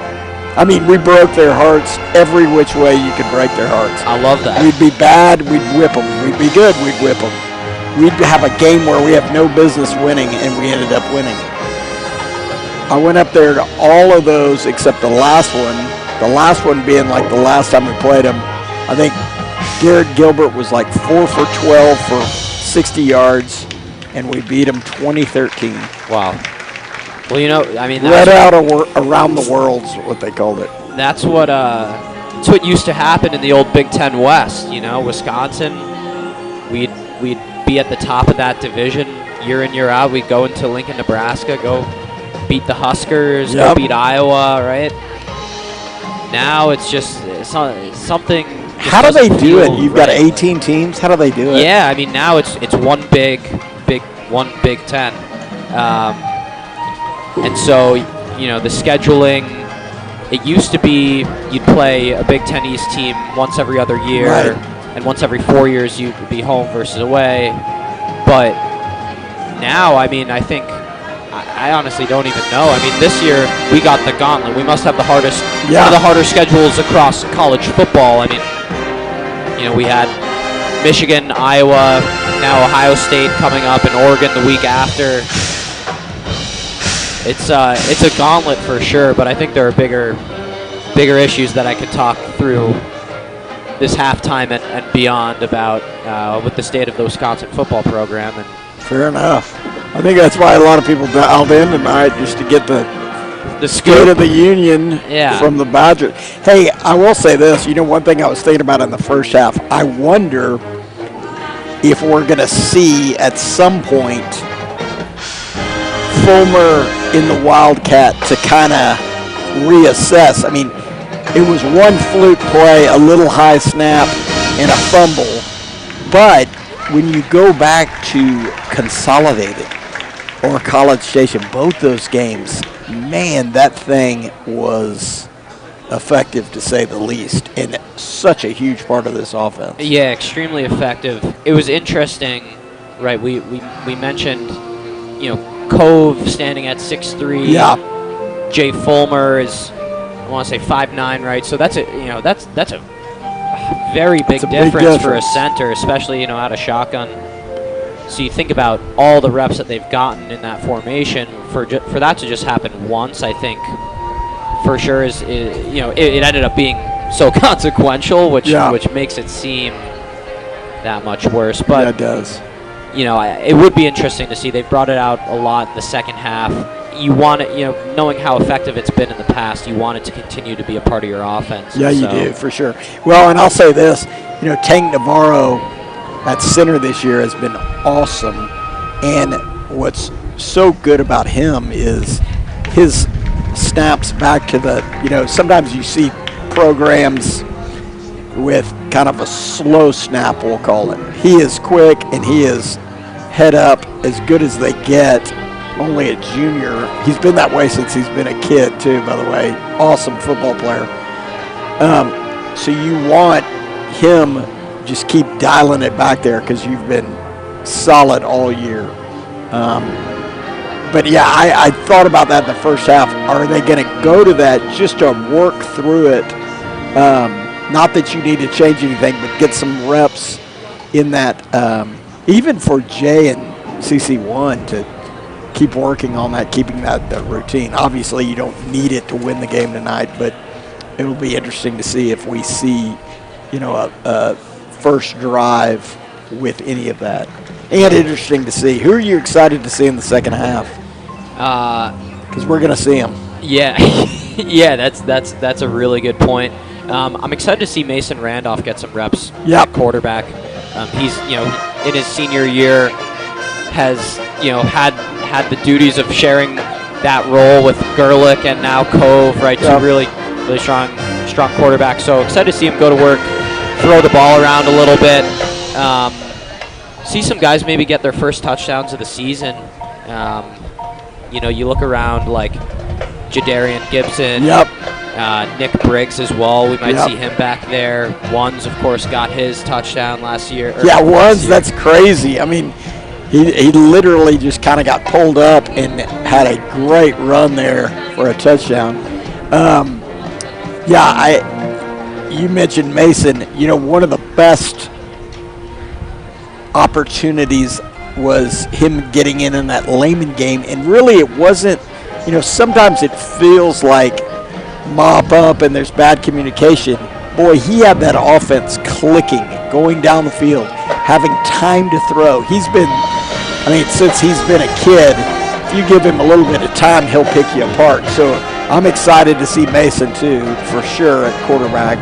I mean, we broke their hearts every which way you could break their hearts. I love that. We'd be bad, we'd whip them. We'd be good, we'd whip them. We'd have a game where we have no business winning, and we ended up winning. I went up there to all of those except the last one. The last one being like the last time we played them. I think Garrett Gilbert was like 4 for 12 for 60 yards, and we beat him 2013. Wow. Well, I mean, Read out around the world's what they called it. That's what used to happen in the old Big Ten West. Wisconsin, we'd be at the top of that division year in, year out. We'd go into Lincoln, Nebraska, go beat the Huskers, go beat Iowa, right? Now it's just something. How do they do it? You've got 18 teams. How do they do it? Yeah, I mean, now it's one Big Ten. And so, the scheduling, it used to be you'd play a Big Ten East team once every other year, and once every 4 years you'd be home versus away. But now, I mean, I think, I honestly don't even know. I mean, this year we got the gauntlet. We must have one of the harder schedules across college football. I mean, we had Michigan, Iowa, now Ohio State coming up, and Oregon the week after. It's a gauntlet for sure, but I think there are bigger issues that I could talk through this halftime and beyond about with the state of the Wisconsin football program. And fair enough. I think that's why a lot of people dialed in tonight, just to get the The State scoop. of the Union from the Badgers. Hey, I will say this. You know, one thing I was thinking about in the first half, I wonder if we're going to see at some point Fulmer in the Wildcat to kind of reassess. I mean, it was one fluke play, a little high snap, and a fumble. But when you go back to Consolidated or College Station, both those games, man, that thing was effective to say the least, and such a huge part of this offense. Yeah, extremely effective. It was interesting, right? We mentioned, Cove standing at 6'3". Yeah. Jay Fulmer is, I want to say 5'9", right? So that's a very big difference for a center, especially out of shotgun. So you think about all the reps that they've gotten in that formation. For that to just happen once, I think, for sure it ended up being so consequential, which makes it seem that much worse. But it does. It would be interesting to see. They've brought it out a lot in the second half. You want it, knowing how effective it's been in the past, you want it to continue to be a part of your offense. Yeah, you do, for sure. Well, and I'll say this, Tank Navarro at center this year has been awesome. And what's so good about him is his snaps back to the, sometimes you see programs with kind of a slow snap, we'll call it. He is quick, and he is head up as good as they get. Only a junior. He's been that way since he's been a kid, too, by the way. Awesome football player. So you want him just keep dialing it back there because you've been solid all year. But, yeah, I thought about that in the first half. Are they going to go to that just to work through it? Not that you need to change anything, but get some reps in that, even for Jay and CC1 to keep working on that, keeping that the routine. Obviously, you don't need it to win the game tonight, but it'll be interesting to see if we see, a first drive with any of that. And interesting to see. Who are you excited to see in the second half? Because we're going to see them. Yeah, yeah, that's a really good point. I'm excited to see Mason Randolph get some reps at quarterback. He's, in his senior year, has, had the duties of sharing that role with Gerlich and now Cove, right? Two really strong quarterbacks. So excited to see him go to work, throw the ball around a little bit. See some guys maybe get their first touchdowns of the season. You look around like Jadarian Gibson. Nick Briggs as well. We might see him back there. Ones, of course, got his touchdown last year. Ones, that's crazy. I mean, he literally just kind of got pulled up and had a great run there for a touchdown. You mentioned Mason. One of the best opportunities was him getting in that Lehman game. And really it wasn't, sometimes it feels like mop up and there's bad communication. Boy, he had that offense clicking, going down the field, having time to throw. He's been, since he's been a kid, if you give him a little bit of time, he'll pick you apart. So I'm excited to see Mason, too, for sure, at quarterback.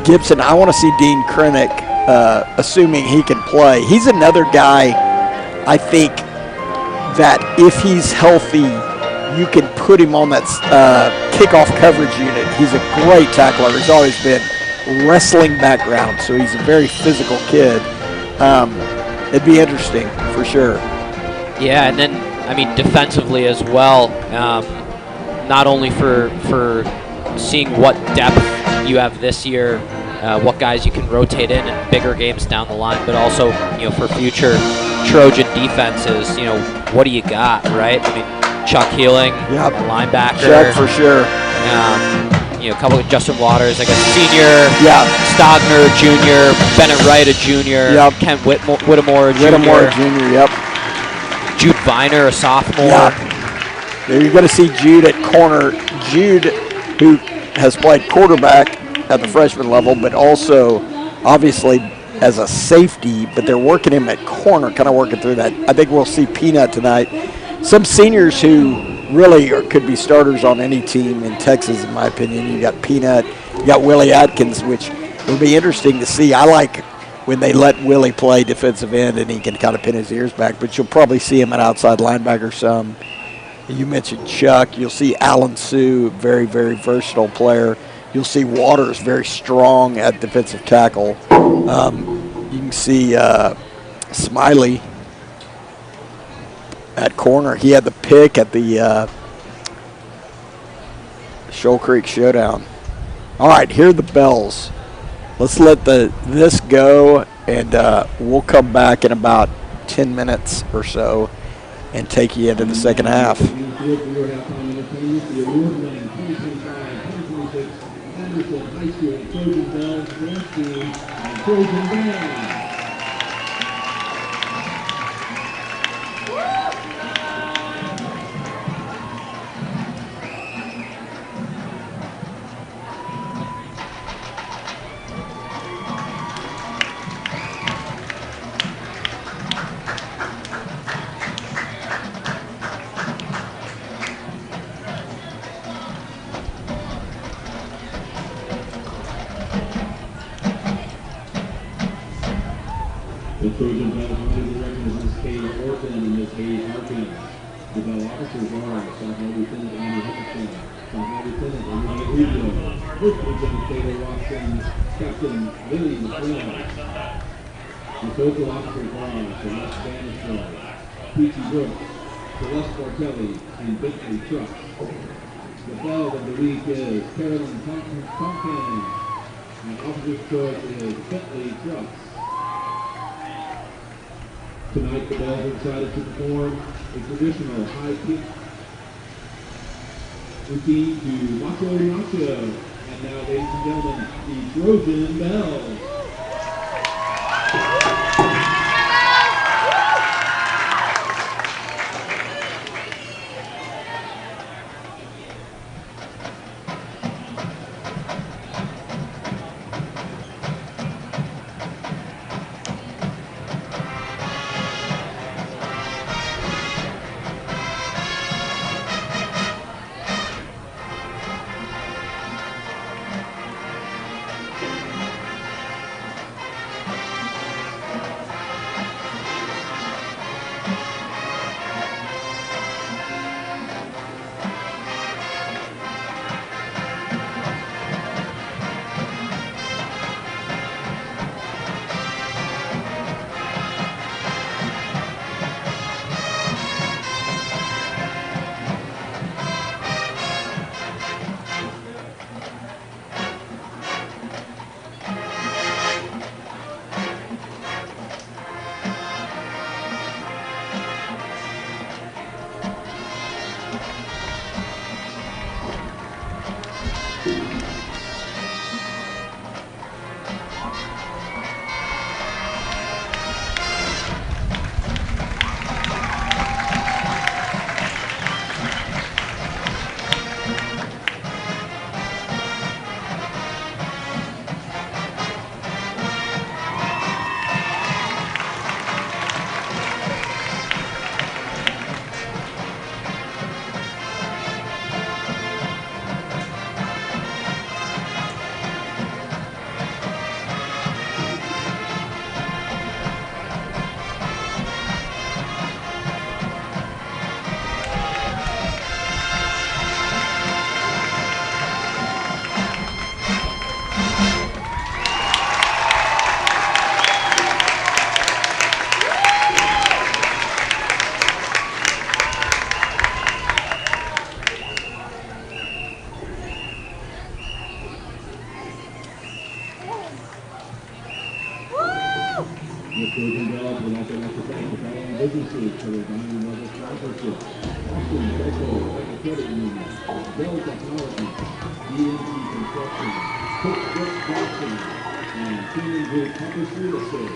Gibson, I want to see Dean Krennick, assuming he can play. He's another guy, I think, that if he's healthy, you can put him on that kickoff coverage unit. He's a great tackler. He's always been wrestling background, so he's a very physical kid. It'd be interesting for sure. Yeah, and then defensively as well. Not only for seeing what depth you have this year, what guys you can rotate in bigger games down the line, but also for future Trojan defenses. What do you got, right? Chuck Healing, linebacker. Chuck for sure. A couple of Justin Waters, I guess, senior. Stogner, junior. Bennett Wright, a junior. Kent Whittemore, a junior. Jude Viner, a sophomore. You're going to see Jude at corner. Jude, who has played quarterback at the freshman level, but also obviously as a safety, but they're working him at corner, kind of working through that. I think we'll see Peanut tonight. some seniors who really could be starters on any team in Texas, in my opinion. You got Peanut, you got Willie Atkins, which will be interesting to see. I like when they let Willie play defensive end and he can kind of pin his ears back, but you'll probably see him at outside linebacker some. You mentioned Chuck. You'll see Alan Sue, very, very versatile player. You'll see Waters, very strong at defensive tackle. You can see Smiley at corner. He had the pick at the Shoal Creek Showdown. All right, here are the bells. Let's let this go, and we'll come back in about 10 minutes or so and take you into the second half. The Trojan Bell County Director is Ms. Kay Orton and Ms. Hayes Harkins. The Bell officers are Sophomore Lieutenant Andy Hutchinson, Sophomore Lieutenant Emily Rubio, First Lieutenant Taylor Watson, Captain Lily McLeod. The social officers are Celeste Bannister, Peachy Brooks, Celeste Portelli, and Bentley Trucks. The bell of the week is Carolyn Tompkins, and officer's choice is Bentley Trucks. Tonight, the Bells are excited to perform a traditional high kick routine to Macho Nacho. And now, ladies and gentlemen, the Trojan Bells. The Trojan Bells would also like to thank the following businesses for their diamond level sponsorship: Austin Medical Credit Union, Bell Technology, DNC Construction, Cook Brooks Johnson, and Keenan Group Compass Real Estate.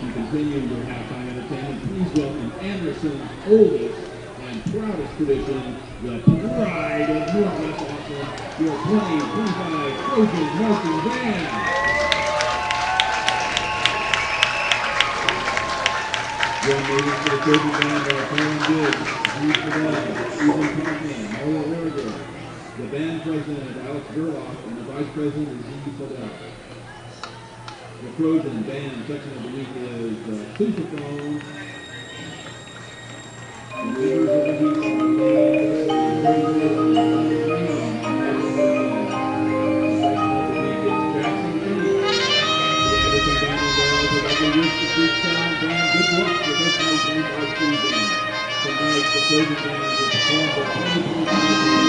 to continue your halftime entertainment, please welcome Anderson's oldest and proudest tradition, the pride of Northwest Austin, your 2025 Trojans marching band. One movement for the Trojan band are Colin Diggs, Bruce Fidel, Susan Conklin, Noah Oregon, the band president Alex Gerlach, and the vice president is Zee Fidel. The Trojan band section of the week is sousaphone. The leaders of the week are good luck with this night's varsity band. Tonight, the Trojan band will perform the 2025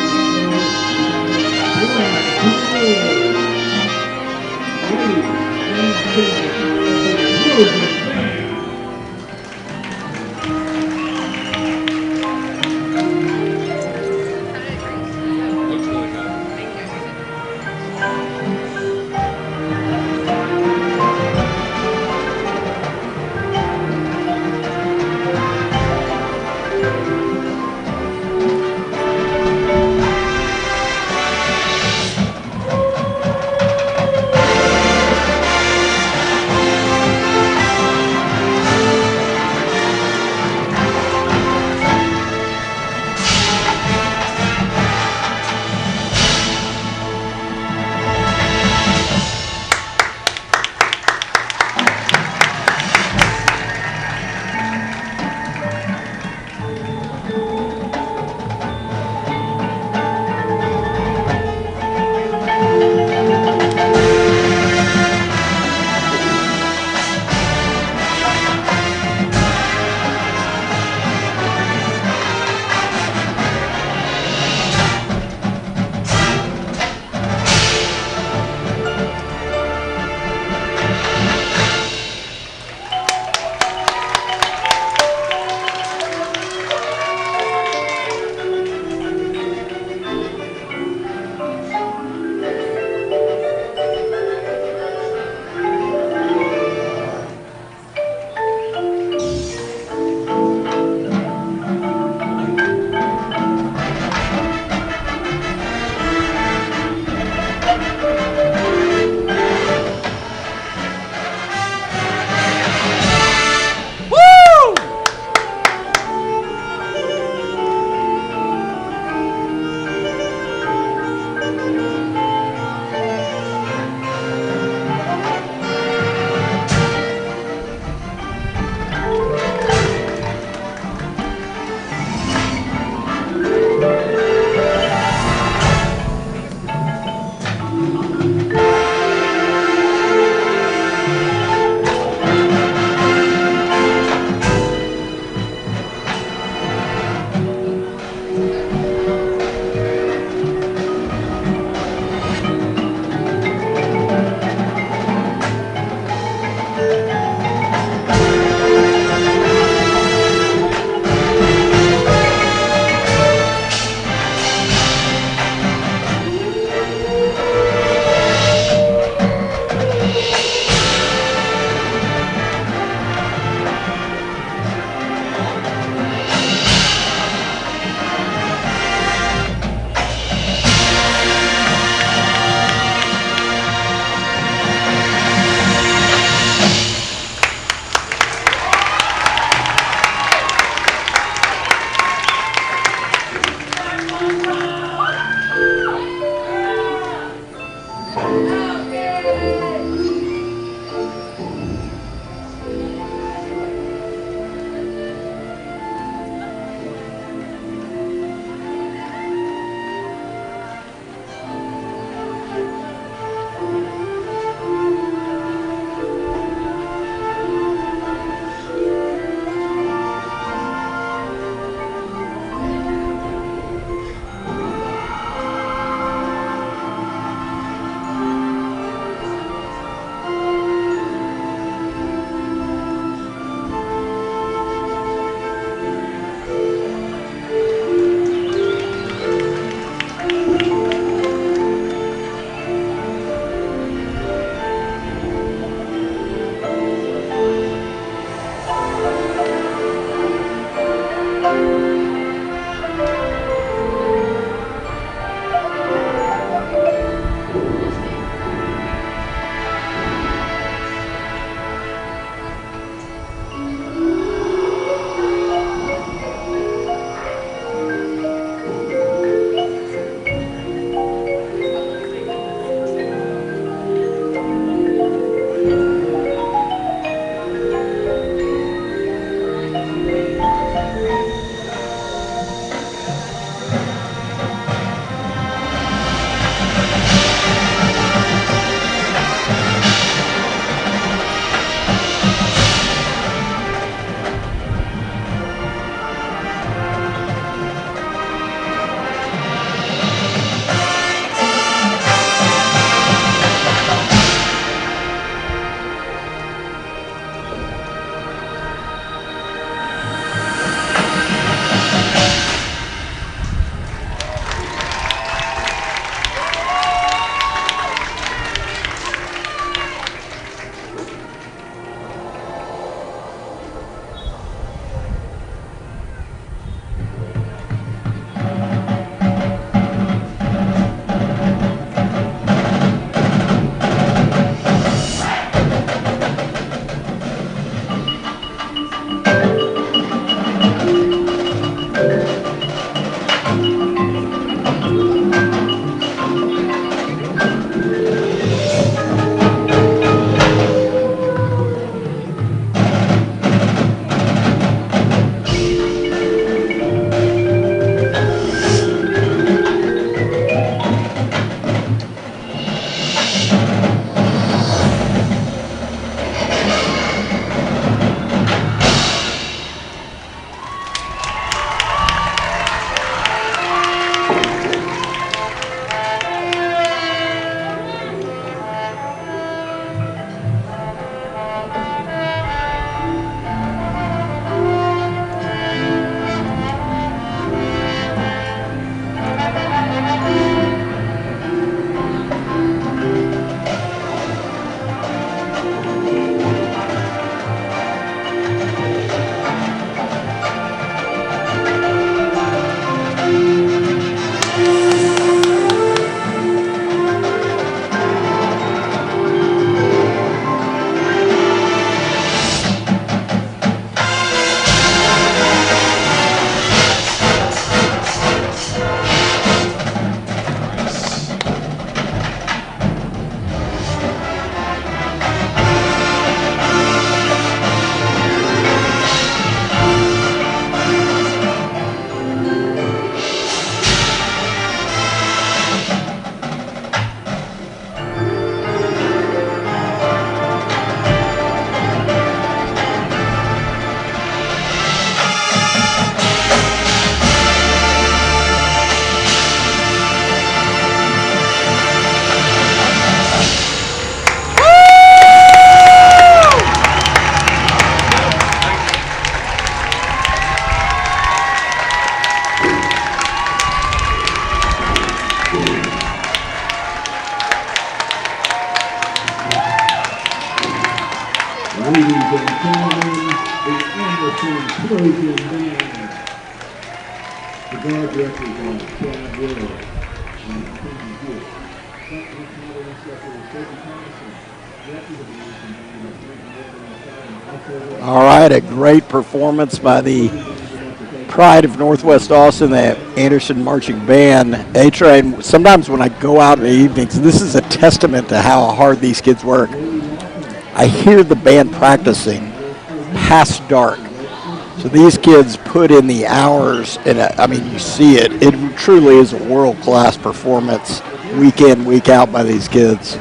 the Anderson Trojan band. The guard directors are Chad Will and Quentin Hewitt. Front row color instructor is Sophie Thomason. Directors of the Anderson band are Frank Morgan outside and also All right, a great performance by the Pride of Northwest Austin, the Anderson Marching Band. A-Train, sometimes when I go out in the evenings, this is a testament to how hard these kids work. I hear the band practicing past dark. So these kids put in the hours, and I mean, you see it. It truly is a world-class performance week in, week out by these kids.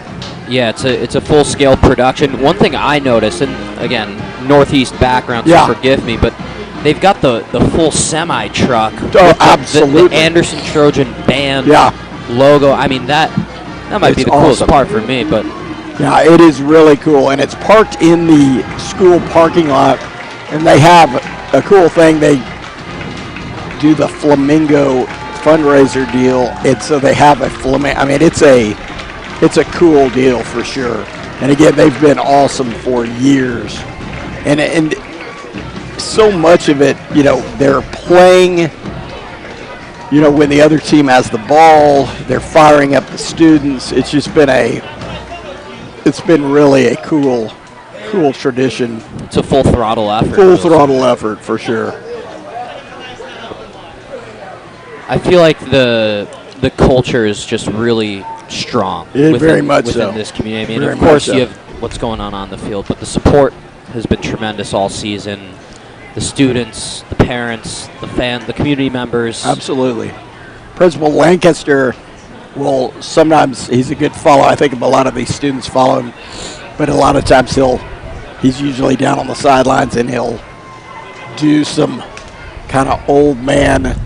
Yeah, it's a full-scale production. One thing I noticed, and again, Northeast background, so forgive me, but they've got the full semi-truck. Oh, absolutely. The Anderson Trojan band logo. I mean, that might be the coolest part for me. But yeah, it is really cool, and it's parked in the school parking lot, and they have a cool thing. They do the Flamingo fundraiser deal, and so they have a flamingo. I mean, it's a cool deal for sure. And again, they've been awesome for years, and so much of it, you know, they're playing, you know, when the other team has the ball, they're firing up the students. It's just been it's been really a cool tradition. It's a full throttle effort. Full throttle effort for sure. I feel like the culture is just really strong within this community. I mean, of course, you have what's going on the field, but the support has been tremendous all season. The students, the parents, the fans, the community members. Absolutely. Principal Lancaster will sometimes, he's a good follow. I think a lot of these students follow him, but a lot of times he's usually down on the sidelines and he'll do some kind of old man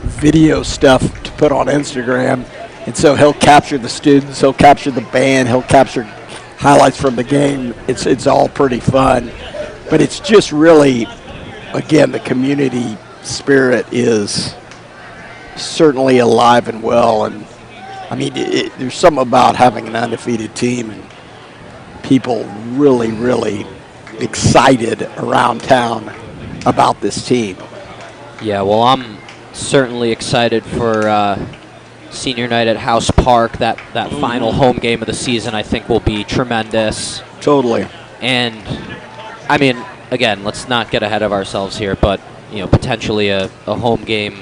video stuff to put on Instagram. And so he'll capture the students, he'll capture the band, he'll capture highlights from the game. It's all pretty fun. But it's just really, again, the community spirit is certainly alive and well. And, I mean, there's something about having an undefeated team and people really, really excited around town about this team. Yeah, well, I'm certainly excited for senior night at House Park. That final home game of the season, I think, will be tremendous. Totally. And, I mean, again, let's not get ahead of ourselves here, but, you know, potentially a home game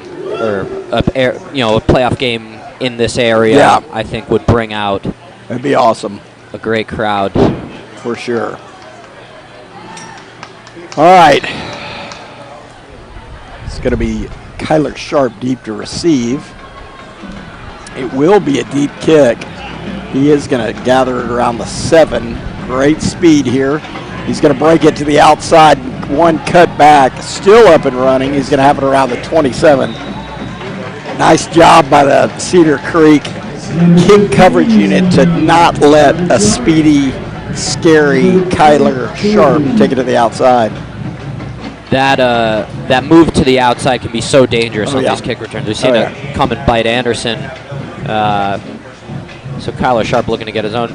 or a playoff game in this area, I think would bring out. That'd be awesome. A great crowd. For sure. All right. It's going to be Kyler Sharp deep to receive. It will be a deep kick. He is going to gather it around the 7. Great speed here. He's going to break it to the outside. One cut back. Still up and running. He's going to have it around the 27. Nice job by the Cedar Creek kick coverage unit to not let a speedy, scary Kyler Sharp take it to the outside. That move to the outside can be so dangerous on these kick returns. We've seen it come and bite Anderson. So Kyler Sharp looking to get his own.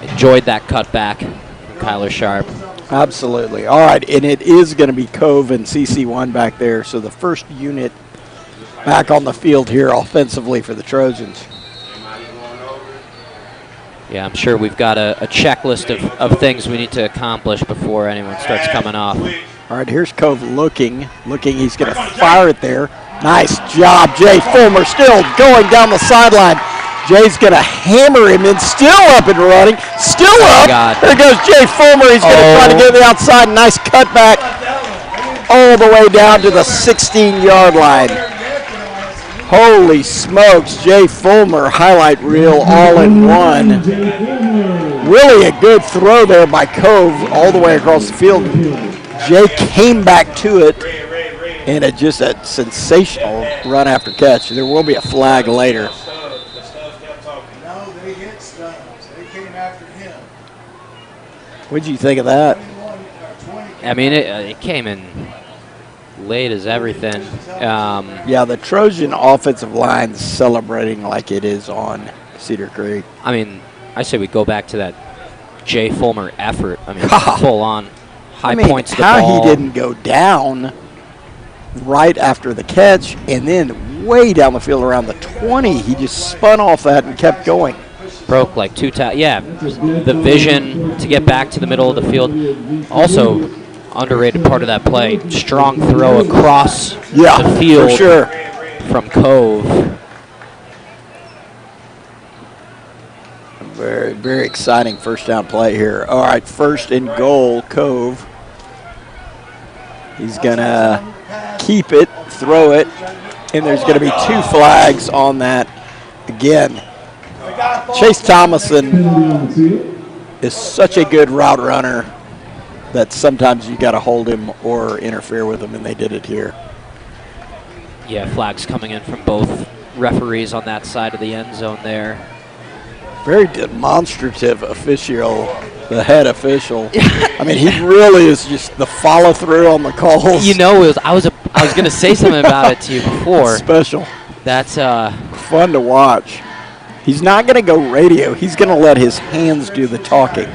Enjoyed that cutback from Kyler Sharp. Absolutely. All right, and it is going to be Cove and CC1 back there. So the first unit back on the field here offensively for the Trojans. Yeah, I'm sure we've got a checklist of things we need to accomplish before anyone starts coming off. All right, here's Cove looking. He's going to fire it there. Nice job, Jay Fulmer still going down the sideline. Jay's going to hammer him in, still up and running, still up. There goes Jay Fulmer. He's going to try to get to the outside. Nice cutback all the way down to the 16-yard line. Holy smokes, Jay Fulmer highlight reel all in one. Really a good throw there by Cove all the way across the field. Jay came back to it, and just a sensational run after catch. There will be a flag later. No, they hit Stubbs. They came after him. What did you think of that? I mean, it came in late as everything. Yeah, the Trojan offensive line is celebrating like it is on Cedar Creek. I mean, I say we go back to that Jay Fulmer effort. I mean, full on. high points the how ball. he didn't go down right after the catch and then way down the field around the 20. He just spun off that and kept going. Broke like 2 times. Yeah, the vision to get back to the middle of the field. Also, underrated part of that play. Strong throw across the field for sure. from Cove. Very, very exciting first down play here. All right, first and goal, Cove. He's going to keep it, throw it, and there's going to be 2 flags on that again. Chase Thomason is such a good route runner that sometimes you got to hold him or interfere with him, and they did it here. Yeah, flags coming in from both referees on that side of the end zone there. Very demonstrative official, the head official. I mean, he really is just the follow through on the calls. You know, I was going to say something about it to you before. Special. That's fun to watch. He's not going to go radio. He's going to let his hands do the talking.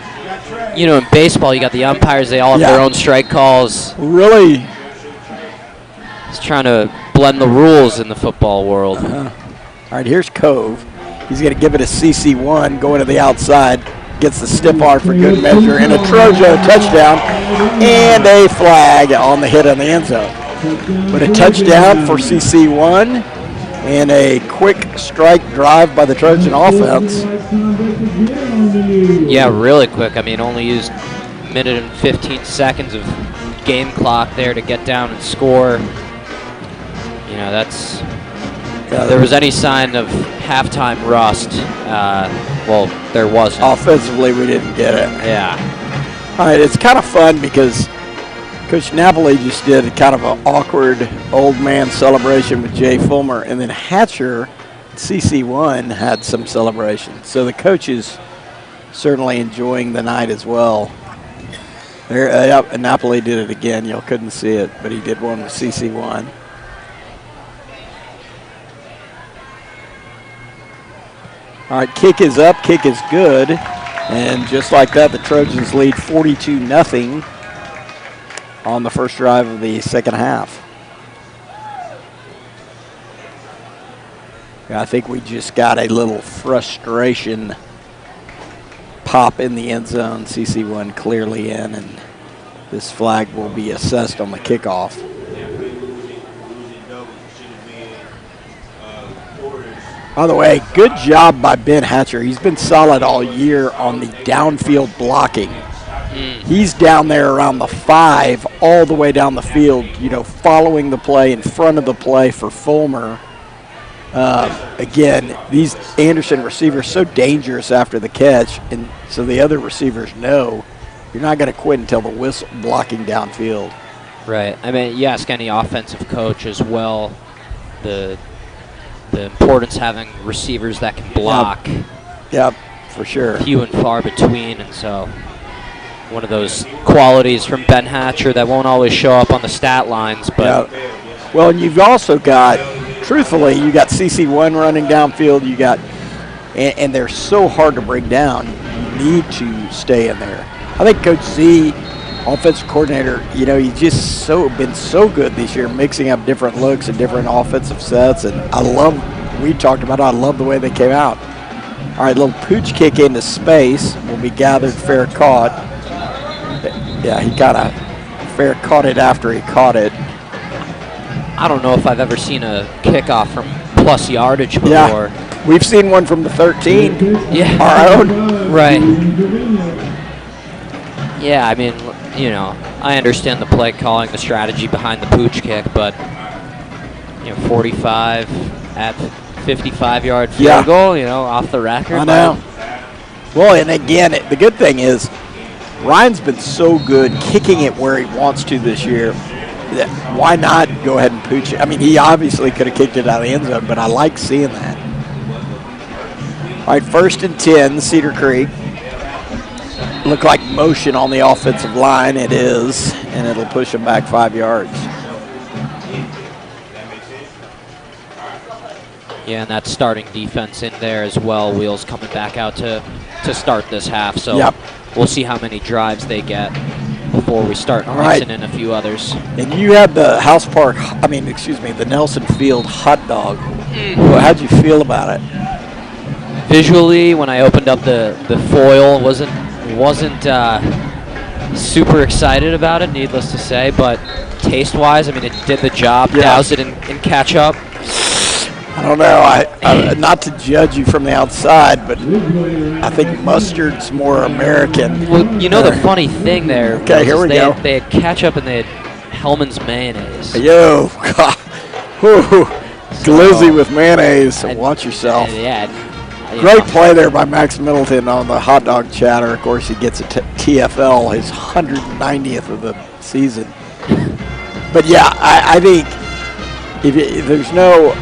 You know, in baseball, you got the umpires. They all have their own strike calls. Really? He's trying to blend the rules in the football world. All right, here's Cove. He's going to give it a CC1, going to the outside. Gets the stiff arm for good measure, and a Trojan touchdown, and a flag on the hit on the end zone. But a touchdown for CC1, and a quick strike drive by the Trojan offense. Yeah, really quick. I mean, only used a minute and 15 seconds of game clock there to get down and score. You know, that's... If there was any sign of halftime rust, well, there wasn't. Offensively, we didn't get it. Yeah. All right, it's kind of fun because Coach Napoli just did kind of an awkward old man celebration with Jay Fulmer, and then Hatcher, CC1, had some celebration. So the coach is certainly enjoying the night as well. There, and Napoli did it again. You couldn't see it, but he did one with CC1. All right, kick is up, kick is good. And just like that, the Trojans lead 42-0 on the first drive of the second half. I think we just got a little frustration pop in the end zone. CC1 clearly in, and this flag will be assessed on the kickoff. By the way, good job by Ben Hatcher. He's been solid all year on the downfield blocking. He's down there around the 5 all the way down the field, you know, following the play, in front of the play for Fulmer. Again, these Anderson receivers so dangerous after the catch, and so the other receivers know you're not going to quit until the whistle blocking downfield. Right. I mean, you ask any offensive coach as well, the importance of having receivers that can block. Yep, for sure. Few and far between, and so one of those qualities from Ben Hatcher that won't always show up on the stat lines. But well, and you've also got, truthfully, you got CC1 running downfield. You got, and they're so hard to bring down. You need to stay in there. I think Coach Z, offensive coordinator, you know, he's just been so good this year, mixing up different looks and different offensive sets. And I love, we talked about it, I love the way they came out. All right, little pooch kick into space will be gathered, fair caught. Yeah, he kind of fair caught it after he caught it. I don't know if I've ever seen a kickoff from plus yardage before. Yeah, we've seen one from the 13. Yeah. Our own. Right. Yeah, I mean, you know, I understand the play calling, the strategy behind the pooch kick, but, you know, 45 at 55-yard field goal, you know, off the record. I know. Well, and again, the good thing is Ryan's been so good kicking it where he wants to this year. Why not go ahead and pooch it? I mean, he obviously could have kicked it out of the end zone, but I like seeing that. All right, 1st and 10, Cedar Creek. Look like motion on the offensive line. It is, and it'll push them back 5 yards. Yeah, and that starting defense in there as well. Wheels coming back out to start this half, so we'll see how many drives they get. before we start mixing in a few others. And you had the the Nelson Field hot dog. Well, how'd you feel about it? Visually, when I opened up the foil, wasn't super excited about it, needless to say, but taste-wise, I mean, it did the job. Yeah. Doused it in ketchup. I don't know. I not to judge you from the outside, but I think mustard's more American. Well, you know the funny thing there. Okay, here we go. They had ketchup and they had Hellman's mayonnaise. Yo, God. Whew. Glizzy with mayonnaise, so watch yourself. Great play there by Max Middleton on the hot dog chatter. Of course, he gets a TFL, his 190th of the season. But yeah, I think if there's no,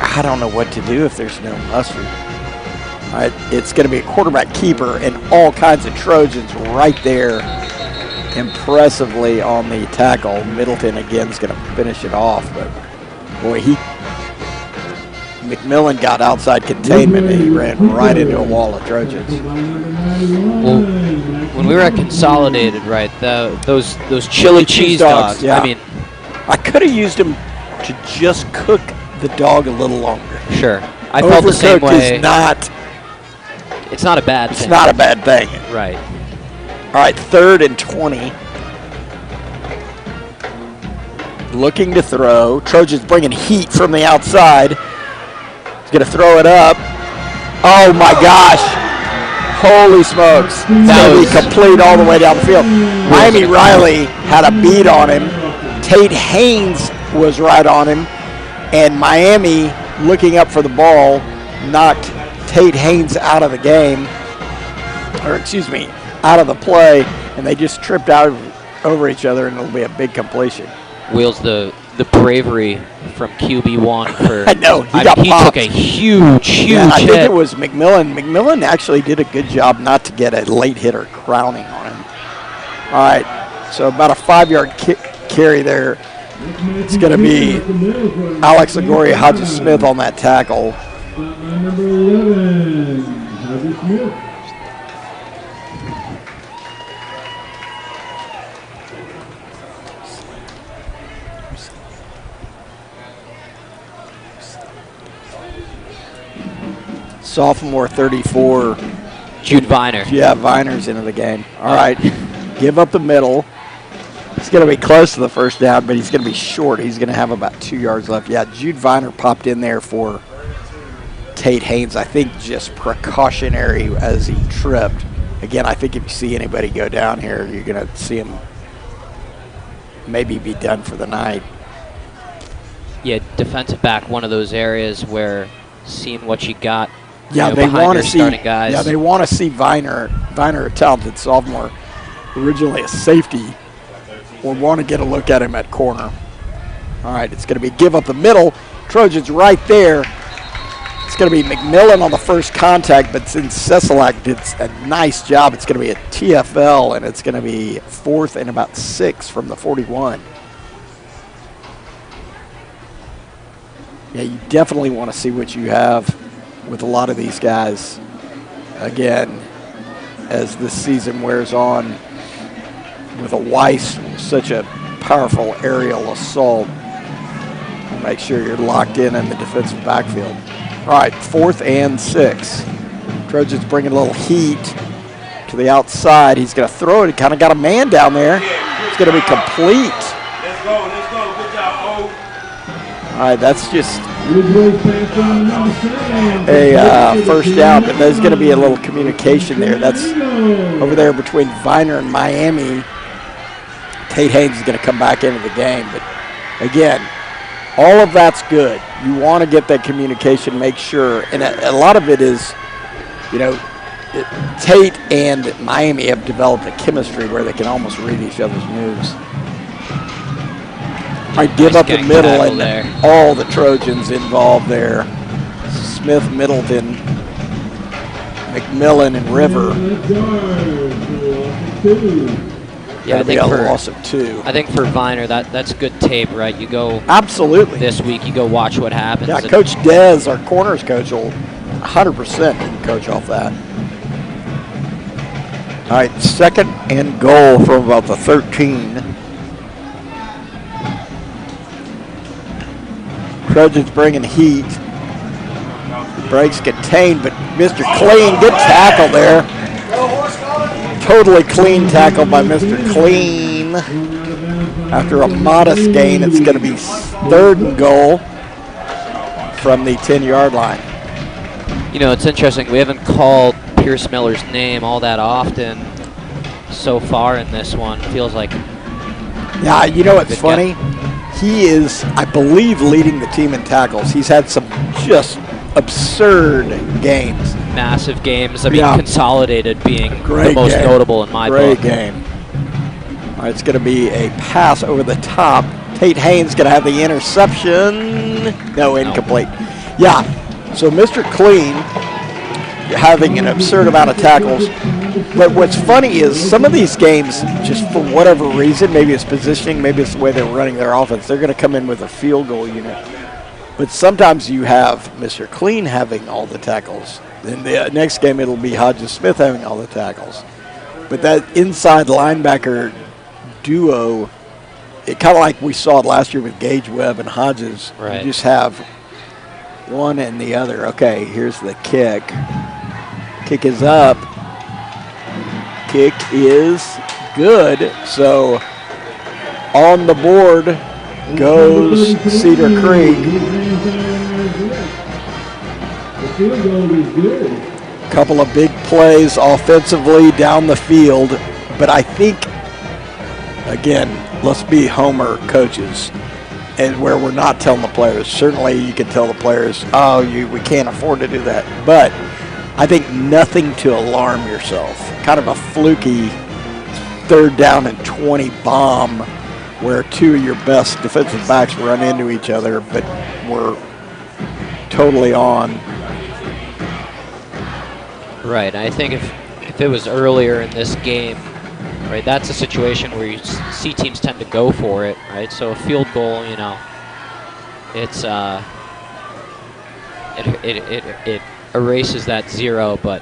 I don't know what to do if there's no mustard. All right, it's going to be a quarterback keeper and all kinds of Trojans right there impressively on the tackle. Middleton again is going to finish it off, but boy, McMillan got outside containment and he ran right into a wall of Trojans. Well, when we were at Consolidated, right, those chili cheese dogs, yeah. I mean, I could have used them to just cook the dog a little longer. Sure. I felt the same way. It's not a bad thing. It's not a bad thing. Right. All right, 3rd and 20. Looking to throw. Trojans bringing heat from the outside. He's going to throw it up. Oh, my gosh. Holy smokes. That would be complete all the way down the field. Miami Riley had a beat on him. Tate Haynes was right on him. And Miami, looking up for the ball, knocked Tate Haynes out of the game. Or, excuse me, out of the play. And they just tripped out over each other, and it'll be a big completion. Wheels the bravery from QB1 for. I know he took a huge hit. I think hit. it was McMillan. McMillan actually did a good job not to get a late hitter crowning on him. All right, so about a 5-yard carry there. It's going to be Alex Lagoria Hodges-Smith on that tackle. Number 11, Hodges-Smith. Sophomore 34. Jude Viner. Yeah, Viner's into the game. All right, give up the middle. He's going to be close to the first down, but he's going to be short. He's going to have about 2 yards left. Yeah, Jude Viner popped in there for Tate Haynes, I think just precautionary as he tripped. Again, I think if you see anybody go down here, you're going to see him maybe be done for the night. Yeah, defensive back, one of those areas where seeing what you got. Yeah, they want to see starting guys. Yeah, they want to see Viner, a talented sophomore, originally a safety, or want to get a look at him at corner. All right, it's going to be give up the middle. Trojans right there. It's going to be McMillan on the first contact, but since Cesalak did a nice job, it's going to be a TFL, and it's going to be 4th and about 6 from the 41. Yeah, you definitely want to see what you have with a lot of these guys. Again, as this season wears on, with a Weiss, such a powerful aerial assault, make sure you're locked in the defensive backfield. All right, 4th and 6. Trojans bringing a little heat to the outside. He's going to throw it. He kind of got a man down there. It's going to be complete. Let's go. Good job, O. All right, that's just a first down, but there's going to be a little communication there. That's over there between Viner and Miami. Tate Haynes is going to come back into the game. But, again, all of that's good. You want to get that communication, make sure. And a lot of it is, Tate and Miami have developed a chemistry where they can almost read each other's moves. All right, give up the middle, and there. All the Trojans involved there. Smith, Middleton, McMillan, and River. Yeah, I think for a loss of 2. I think for Viner, that's good tape, right? You go absolutely this week. You go watch what happens. Yeah, Coach Dez, our corners coach, will 100% coach off that. All right, 2nd and goal from about the 13. Trojans bringing heat. Breaks contained, but Mr. Clean, good tackle there. Totally clean tackle by Mr. Clean. After a modest gain, it's going to be 3rd and goal from the 10-yard line. You know, it's interesting. We haven't called Pierce Miller's name all that often so far in this one. Feels like. Yeah, you know what's funny? He is, I believe, leading the team in tackles. He's had some just absurd games. Massive games. I mean, consolidated being the most notable in my book. Great game. All right, it's going to be a pass over the top. Tate Haynes going to have the interception. No, incomplete. Yeah, so Mr. Clean having an absurd amount of tackles. But what's funny is some of these games, just for whatever reason, maybe it's positioning, maybe it's the way they're running their offense, they're going to come in with a field goal unit. But sometimes you have Mr. Clean having all the tackles. Then the next game it'll be Hodges Smith having all the tackles. But that inside linebacker duo, it kind of like we saw it last year with Gage Webb and Hodges. Right. You just have one and the other. Okay, here's the kick. Kick is up. Kick is good. So on the board goes Cedar Creek. Couple of big plays offensively down the field, but I think, again, let's be Homer coaches, and where we're not telling the players. Certainly you can tell the players, we can't afford to do that, but I think nothing to alarm yourself. Kind of a fluky 3rd down and 20 bomb where 2 of your best defensive backs run into each other, but we're totally on. Right. I think if it was earlier in this game, right, that's a situation where you see teams tend to go for it, right? So a field goal, you know, it's it erases that 0, but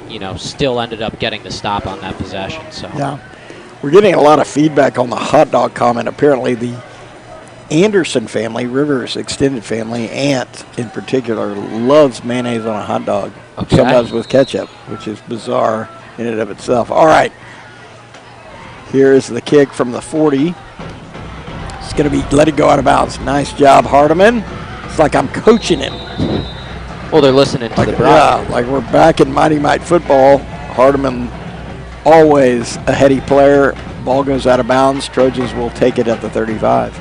you know, still ended up getting the stop on that possession. So yeah, we're getting a lot of feedback on the hot dog comment. Apparently, the Anderson family, Rivers extended family, aunt in particular, loves mayonnaise on a hot dog. Okay. Sometimes with ketchup, which is bizarre in and of itself. All right, here's the kick from the 40. It's going to be let it go out of bounds. Nice job, Hardiman. It's like I'm coaching him. Well, they're listening to the broadcast. Yeah, like we're back in Mighty Might football. Hardiman, always a heady player. Ball goes out of bounds. Trojans will take it at the 35.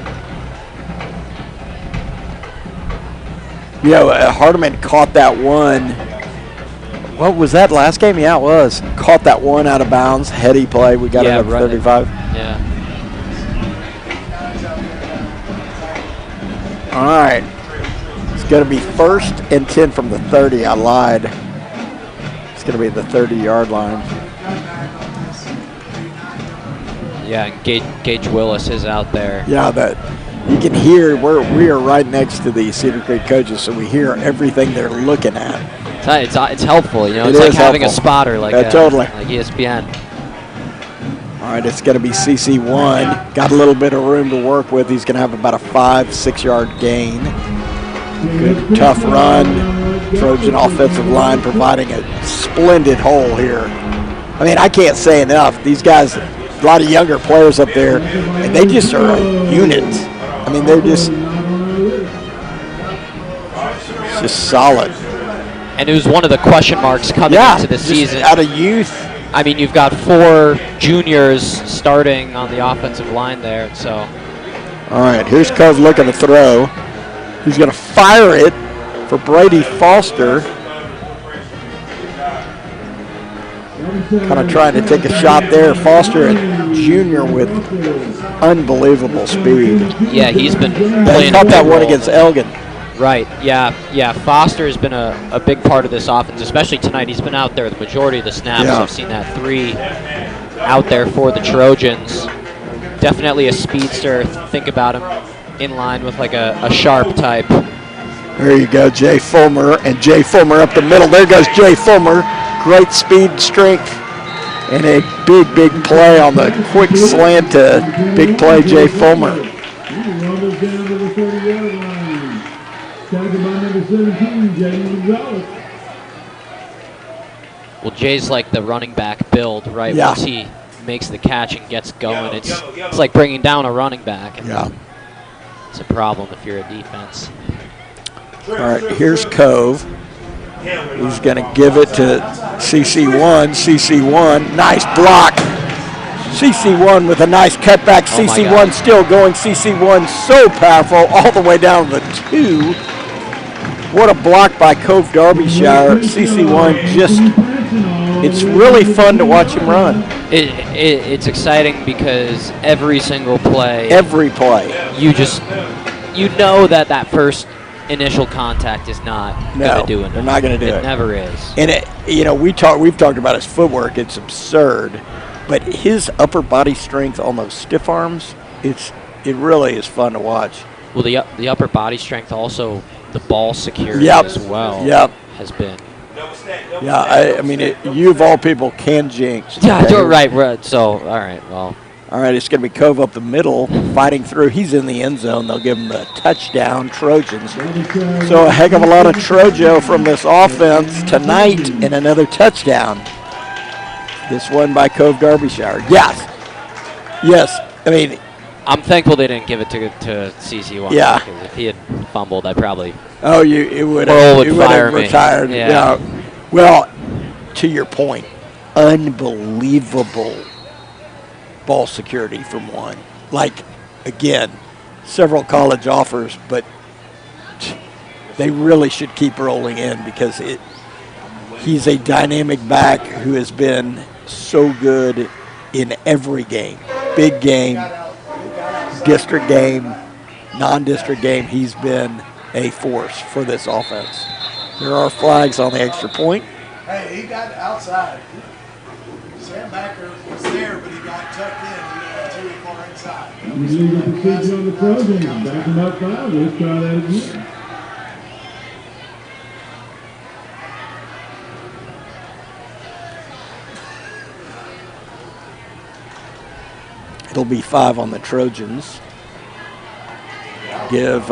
You know, Hardiman caught that one. What was that last game? Yeah, it was. Caught that one out of bounds. Heady play. We got it at 35. Yeah. All right. It's going to be 1st and 10 from the 30. I lied. It's going to be the 30-yard line. Yeah, and Gage Willis is out there. Yeah, that you can hear. We are right next to the Cedar Creek coaches, so we hear everything they're looking at. It's helpful, you know. It it's like is having helpful. A spotter, like totally. like ESPN. All right, it's going to be CC1. Got a little bit of room to work with. He's going to have about a 5-6 yard gain. Good, tough run. Trojan offensive line providing a splendid hole here. I mean, I can't say enough. These guys, a lot of younger players up there, and they just are a unit. I mean, they're just solid. And it was one of the question marks coming into the season. Out of youth. I mean, you've got 4 juniors starting on the offensive line there, so. All right, here's Cove looking to throw. He's going to fire it for Brady Foster. Kind of trying to take a shot there. Foster, a junior with unbelievable speed. Yeah, he's been He playing. caught that one against Elgin. Right, yeah. Foster has been a big part of this offense, especially tonight. He's been out there the majority of the snaps. Yeah. I've seen that 3 out there for the Trojans. Definitely a speedster. Think about him in line with like a sharp type. There you go, Jay Fulmer, and Jay Fulmer up the middle. There goes Jay Fulmer. great speed and strength, and a big play on the quick slant to big play Jay Fulmer. He rumbles down to the 30-yard line. Tackled by number 17, Jay Gonzalez. Well, Jay's like the running back build, right? Yeah. Once he makes the catch and gets going, it's like bringing down a running back. And Yeah. it's a problem if you're a defense. All right, here's Cove. He's going to give it to CC1. CC1, nice block. CC1 with a nice cutback. Oh my CC1 God. still going. CC1 so powerful all the way down to the 2. What a block by Cove Derbyshire. CC1 just, it's really fun to watch him run. It's exciting because every single play, Every play. you know that first initial contact is not No, going to do enough. they're not gonna do it. It never is. And we've talked about his footwork. It's absurd, but his upper body strength on those stiff arms, it really is fun to watch. Well, the upper body strength, also the ball security Yep. as well, Yep. has been. Yeah, I mean, you of all people can jinx. Yeah, Okay? right. So, all right, well. All right, it's going to be Cove up the middle, fighting through. He's in the end zone. They'll give him the touchdown, Trojans. So a heck of a lot of Trojo from this offense tonight, and another touchdown. This one by Cove Derbyshire. Yes. I mean, I'm thankful they didn't give it to CC1. Yeah. Because if he had fumbled, I probably. it would Merle would have fire me. retired. Yeah. Well, to your point, unbelievable ball security from one. Like, again, several college offers, but they really should keep rolling in because he's a dynamic back who has been so good in every game. Big game, district game, non-district game. He's been a force for this offense. There are flags on the extra point. Hey, he got outside. Sam Backer was there, but he got tucked in. He went too far inside. Illegal procedure on the Trojans. Back him up 5. Let's try that again. It'll be 5 on the Trojans. Give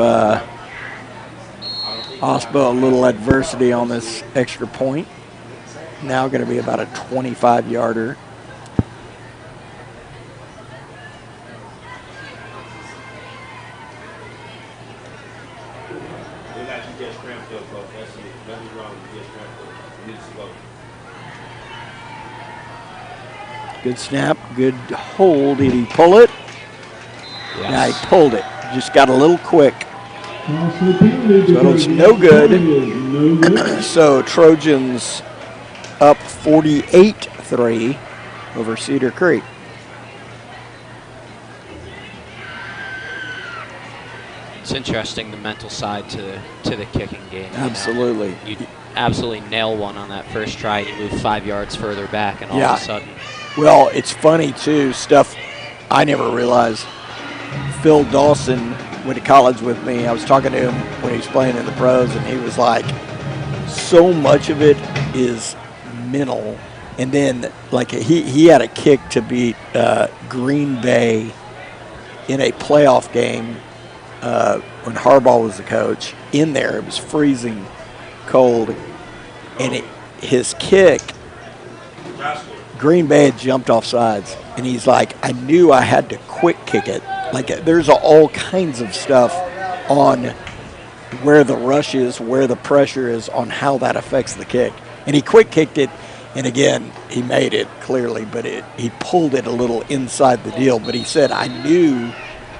Osbo a little adversity on this extra point. Now going to be about a 25-yarder. Good snap, good hold. Did he pull it? Yes. Yeah, he pulled it. Just got a little quick. So it's no good. So Trojans up 48-3 over Cedar Creek. It's interesting, the mental side to the kicking game. Absolutely. You absolutely nail one on that first try, and you move 5 yards further back, and all of a sudden. Well, it's funny, too, stuff I never realized. Phil Dawson went to college with me. I was talking to him when he was playing in the pros, and he was like, so much of it is mental. And then, like, he had a kick to beat Green Bay in a playoff game when Harbaugh was the coach. In there, it was freezing cold. And his kick, Green Bay had jumped off sides, and he's like, I knew I had to quick kick it. Like, there's all kinds of stuff on where the rush is, where the pressure is, on how that affects the kick. And he quick kicked it, and again, he made it clearly, but he pulled it a little inside the deal. But he said, I knew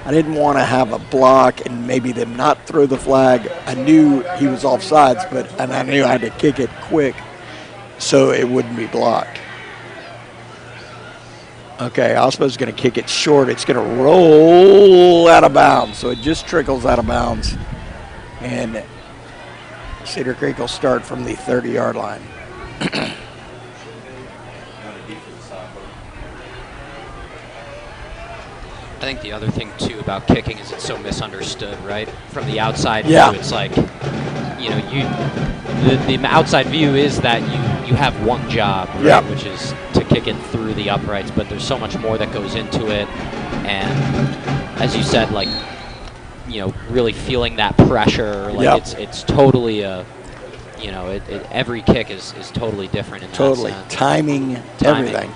I didn't want to have a block and maybe them not throw the flag. I knew he was off sides, and I knew I had to kick it quick so it wouldn't be blocked. Okay, Osmo's going to kick it short. It's going to roll out of bounds, so it just trickles out of bounds. And Cedar Creek will start from the 30-yard line. I think the other thing, too, about kicking is it's so misunderstood, right? From the outside Yeah. view, it's like, the outside view is that you have one job, right, Yeah. which is to kick it through the uprights, but there's so much more that goes into it. And as you said, like, you know, really feeling that pressure, like Yep. it's totally a, you know, every kick is totally different in that Totally. sense. Timing, everything.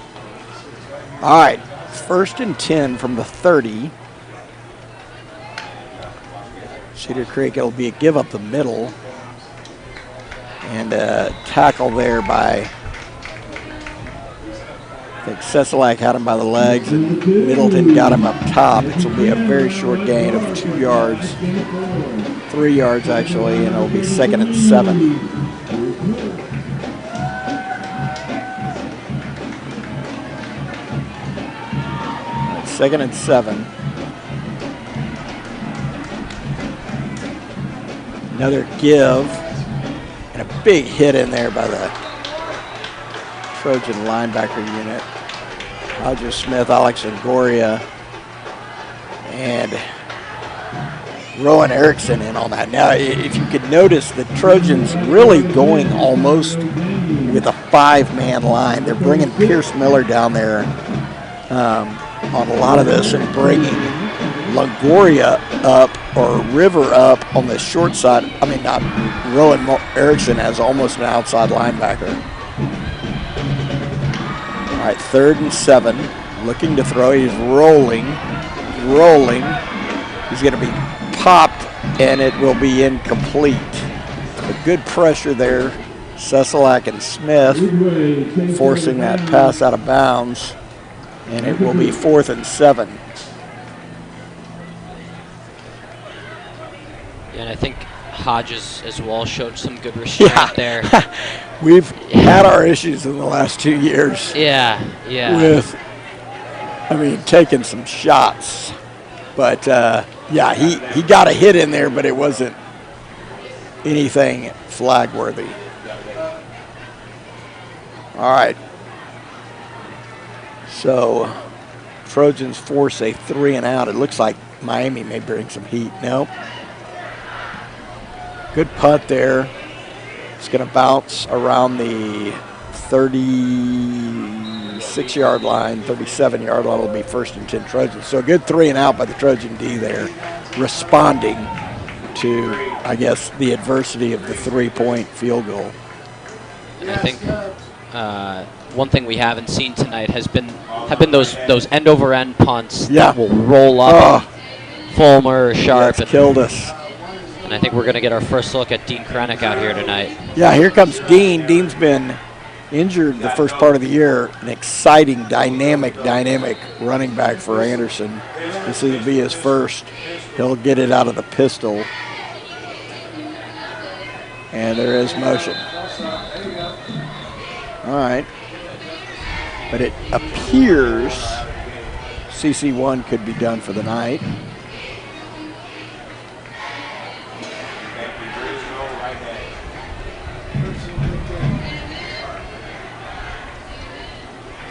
All right. 1st and 10 from the 30. Cedar Creek, it'll be a give up the middle. And a tackle there by, I think Cesalak had him by the legs, and Middleton got him up top. It will be a very short gain of 2 yards, 3 yards actually, and it'll be 2nd and 7. All right, 2nd and 7. Another give. And a big hit in there by the Trojan linebacker unit. Roger Smith, Alex Angoria, and Rowan Erickson in on that. Now, if you could notice, the Trojans really going almost with a 5-man line. They're bringing Pierce Miller down there on a lot of this and bringing Longoria up, or River up on the short side. I mean, not Rowan Erickson as almost an outside linebacker. All right, 3rd and 7. Looking to throw. He's rolling. He's going to be popped, and it will be incomplete. But good pressure there. Cesalak and Smith forcing that pass out of bounds, and it will be 4th and 7. And I think Hodges as well showed some good restraint there. We've had our issues in the last 2 years. Yeah. With, I mean, taking some shots. But, yeah, he got a hit in there, but it wasn't anything flag-worthy. All right. So, Trojans force a 3 and out. It looks like Miami may bring some heat. Nope. Good punt there. It's going to bounce around the 36-yard line, 37-yard line. It'll be 1st and 10 Trojans. So a good 3 and out by the Trojan D there, responding to, I guess, the adversity of the 3-point field goal. And I think one thing we haven't seen tonight have been those end-over-end punts that will roll up. Fulmer or Sharp. That's killed us. And I think we're going to get our first look at Dean Krennic out here tonight. Yeah, here comes Dean. Dean's been injured the first part of the year. An exciting, dynamic running back for Anderson. This will be his first. He'll get it out of the pistol. And there is motion. All right. But it appears CC1 could be done for the night.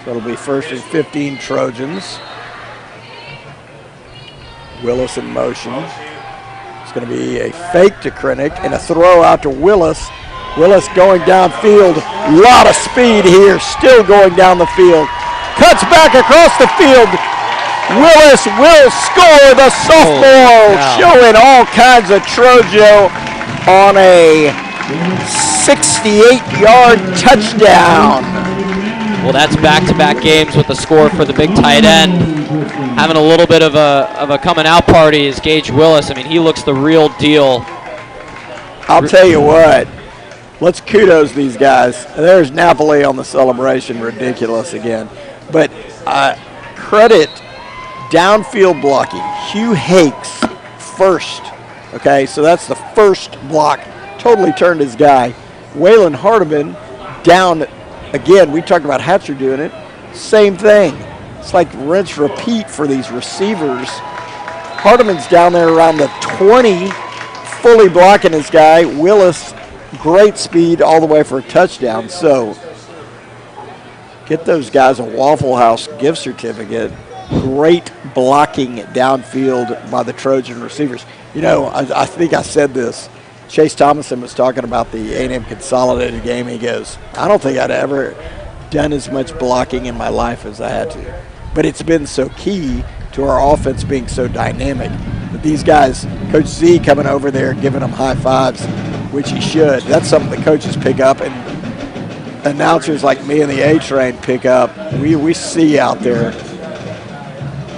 So it'll be 1st and 15 Trojans. Willis in motion. It's going to be a fake to Krennic and a throw out to Willis. Willis going downfield. A lot of speed here, still going down the field. Cuts back across the field. Willis will score, the sophomore, showing all kinds of Trojo on a 68-yard touchdown. Well, that's back-to-back games with the score for the big tight end. Having a little bit of a coming-out party is Gage Willis. I mean, he looks the real deal. I'll tell you what. Let's kudos these guys. There's Napoli on the celebration. Ridiculous again. But credit downfield blocking. Hugh Hakes first. Okay, so that's the first block. Totally turned his guy. Waylon Hardiman down. Again, we talked about Hatcher doing it. Same thing. It's like rinse repeat for these receivers. Hardiman's down there around the 20, fully blocking his guy. Willis, great speed all the way for a touchdown. So get those guys a Waffle House gift certificate. Great blocking downfield by the Trojan receivers. You know, I think I said this. Chase Thomason was talking about the A&M consolidated game. He goes, I don't think I'd ever done as much blocking in my life as I had to. But it's been so key to our offense being so dynamic. But these guys, Coach Z coming over there giving them high fives, which he should. That's something the coaches pick up, and announcers like me and the A-Train pick up. We see out there.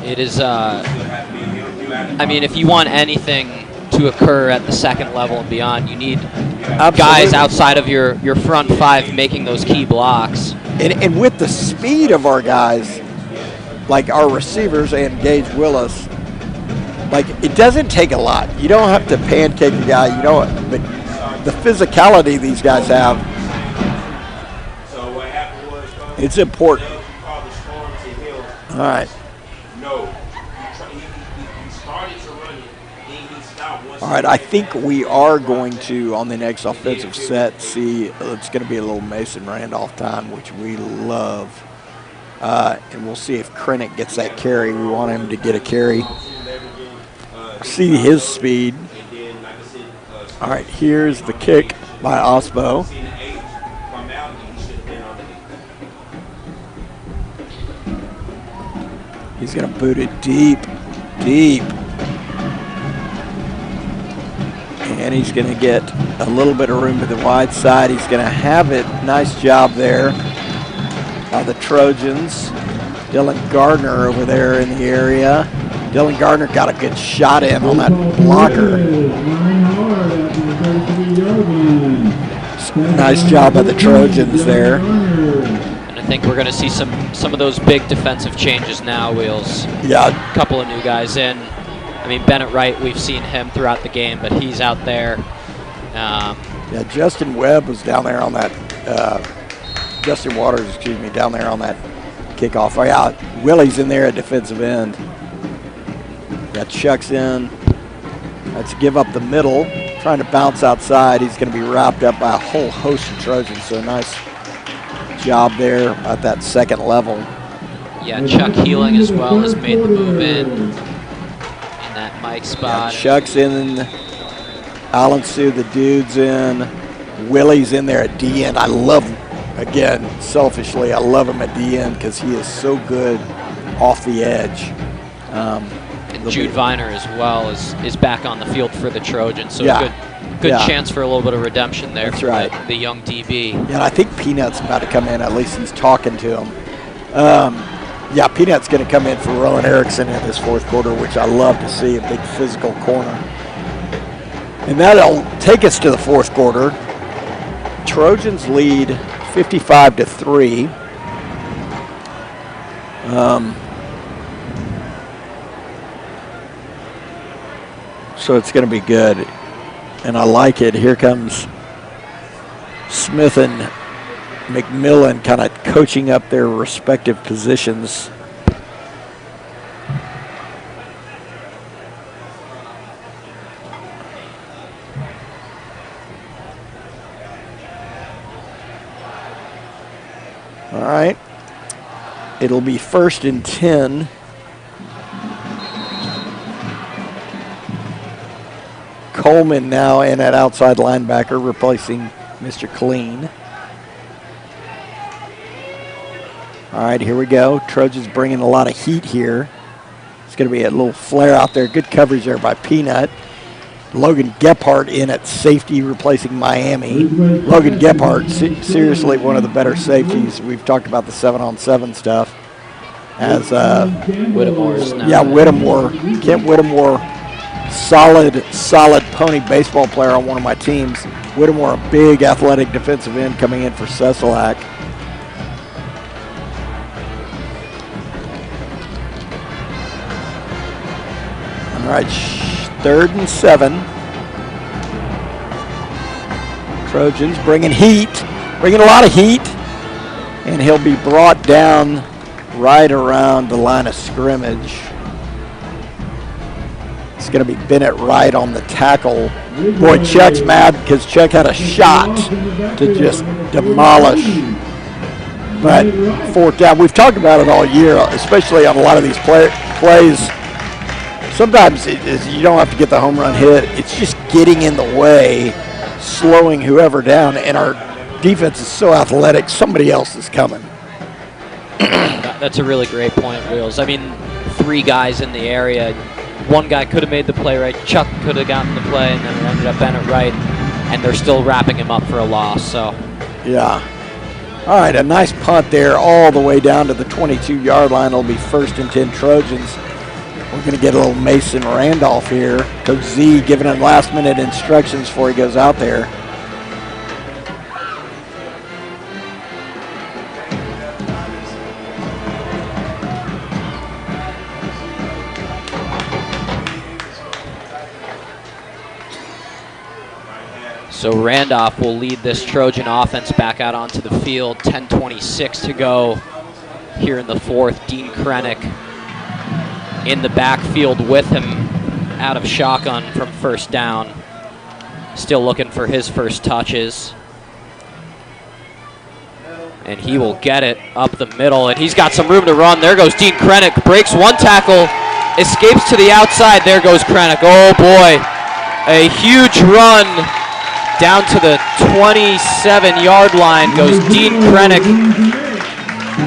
It is, I mean, if you want anything to occur at the second level and beyond, you need guys outside of your front five making those key blocks. And with the speed of our guys, like our receivers and Gage Willis, like it doesn't take a lot. You don't have to pancake the guy. You don't. But the physicality these guys have, it's important. All right. All right, I think we are going to, on the next offensive set, see it's going to be a little Mason Randolph time, which we love. And we'll see if Krennic gets that carry. We want him to get a carry. See his speed. All right, here's the kick by Osbo. He's going to boot it deep, deep. And he's going to get a little bit of room to the wide side. He's going to have it. Nice job there by the Trojans. Dylan Gardner over there in the area. Dylan Gardner got a good shot in on that blocker. Nice job by the Trojans there. And I think we're going to see some of those big defensive changes now, Wheels. Yeah. A couple of new guys in. I mean, Bennett Wright, we've seen him throughout the game, but he's out there. Yeah, Justin Webb was down there on that, Justin Waters, excuse me, down there on that kickoff. Oh, yeah, Willie's in there at defensive end. Got Chuck's in. Let's give up the middle. Trying to bounce outside. He's going to be wrapped up by a whole host of Trojans, so nice job there at that second level. Yeah, Chuck Healing as well has made the move in that Mike spot. Yeah, Chuck's in. Alan Sue, the dude's in. Willie's in there at D end. I love, again, selfishly, I love him at D end because he is so good off the edge. And Jude Viner as well is back on the field for the Trojans, so yeah. good chance for a little bit of redemption there. That's for right. the young DB. Yeah, and I think Peanut's about to come in. At least he's talking to him. Yeah, Peanut's going to come in for Rowan Erickson in this fourth quarter, which I love to see, a big physical corner. And that'll take us to the fourth quarter. Trojans lead 55-3. So it's going to be good. And I like it. Here comes Smith and McMillan kind of coaching up their respective positions. All right. It'll be 1st and 10. Coleman now in at outside linebacker, replacing Mr. Clean. All right, here we go. Trojans bringing a lot of heat here. It's going to be a little flare out there. Good coverage there by Peanut. Logan Gephardt in at safety, replacing Miami. Logan Gephardt, seriously one of the better safeties. We've talked about the 7-on-7 stuff. As Whittemore's now. Yeah, Whittemore. Kent Whittemore, solid pony baseball player on one of my teams. Whittemore, a big athletic defensive end coming in for Cecilak. All right, 3rd and 7. Trojans bringing a lot of heat, and he'll be brought down right around the line of scrimmage. It's going to be Bennett Wright on the tackle. Boy, Chuck's mad because Chuck had a shot to just demolish. But 4th down, we've talked about it all year, especially on a lot of these plays. sometimes you don't have to get the home run hit. It's just getting in the way, slowing whoever down, and our defense is so athletic, somebody else is coming. That's a really great point, Wheels. I mean, 3 guys in the area. One guy could have made the play right. Chuck could have gotten the play, and then it ended up Bennett right, and they're still wrapping him up for a loss. So, yeah. All right, a nice punt there all the way down to the 22-yard line. It'll be 1st and 10 Trojans. We're going to get a little Mason Randolph here. Coach Z giving him last-minute instructions before he goes out there. So Randolph will lead this Trojan offense back out onto the field. 10:26 to go here in the 4th. Dean Krennick in the backfield with him out of shotgun from 1st down. Still looking for his first touches. And he will get it up the middle, and he's got some room to run. There goes Dean Krennick, breaks one tackle, escapes to the outside. There goes Krennick. Oh boy, a huge run. Down to the 27-yard line goes Dean Krennick.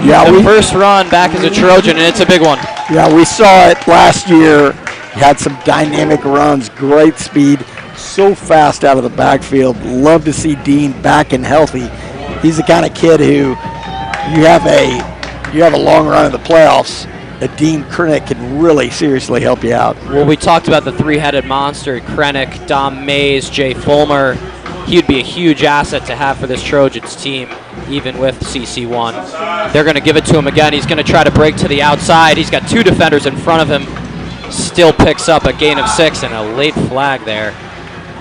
Yeah, the first run back as a Trojan, and it's a big one. Yeah, we saw it last year. He had some dynamic runs, great speed, so fast out of the backfield. Love to see Dean back and healthy. He's the kind of kid who you have a long run in the playoffs. Dean Krennick can really seriously help you out. Well, we talked about the 3-headed monster, Krennick, Dom Mays, Jay Fulmer. He'd be a huge asset to have for this Trojans team, even with CC1. They're going to give it to him again. He's going to try to break to the outside. He's got 2 defenders in front of him. Still picks up a gain of 6 and a late flag there.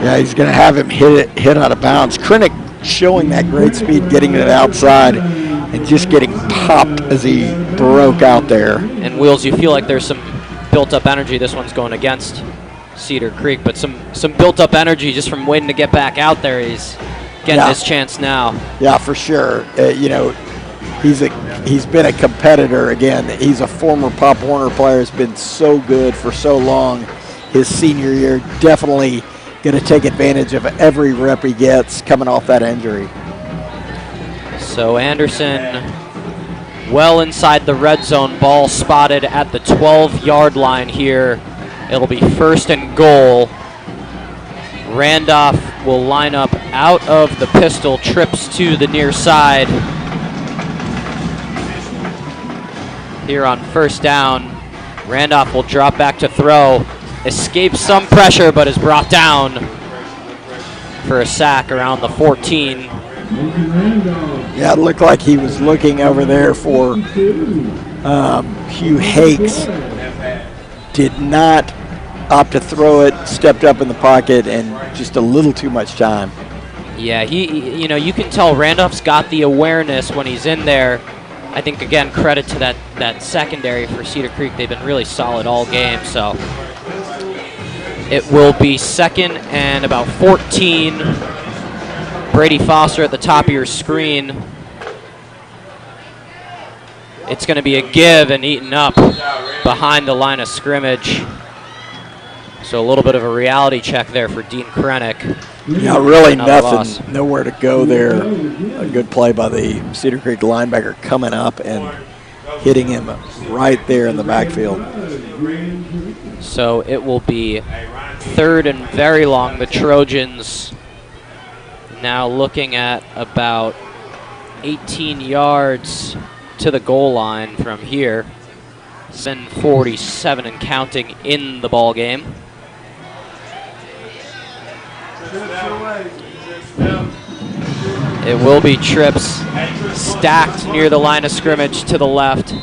Yeah, he's going to have him hit out of bounds. Krennick showing that great speed, getting it outside, and just getting popped as he broke out there. And Wheels, you feel like there's some built-up energy. This one's going against Cedar Creek, but some built-up energy just from waiting to get back out there. He's getting his chance now. Yeah, for sure. He's been a competitor again. He's a former Pop Warner player. Has been so good for so long. His senior year, definitely going to take advantage of every rep he gets coming off that injury. So Anderson well inside the red zone, ball spotted at the 12-yard line here. It'll be 1st and goal. Randolph will line up out of the pistol, trips to the near side. Here on 1st down, Randolph will drop back to throw, escapes some pressure, but is brought down for a sack around the 14. Yeah, it looked like he was looking over there for Hugh Hakes. Did not opt to throw it, stepped up in the pocket, and just a little too much time. Yeah, you can tell Randolph's got the awareness when he's in there. I think, again, credit to that secondary for Cedar Creek. They've been really solid all game, so it will be 2nd and about 14. Brady Foster at the top of your screen. It's going to be a give and eaten up behind the line of scrimmage. So a little bit of a reality check there for Dean Krennick. Yeah, really nothing, nowhere to go there. A good play by the Cedar Creek linebacker coming up and hitting him right there in the backfield. So it will be 3rd and very long. The Trojans now looking at about 18 yards to the goal line from here. 47 and counting in the ball game. It will be trips stacked near the line of scrimmage to the left.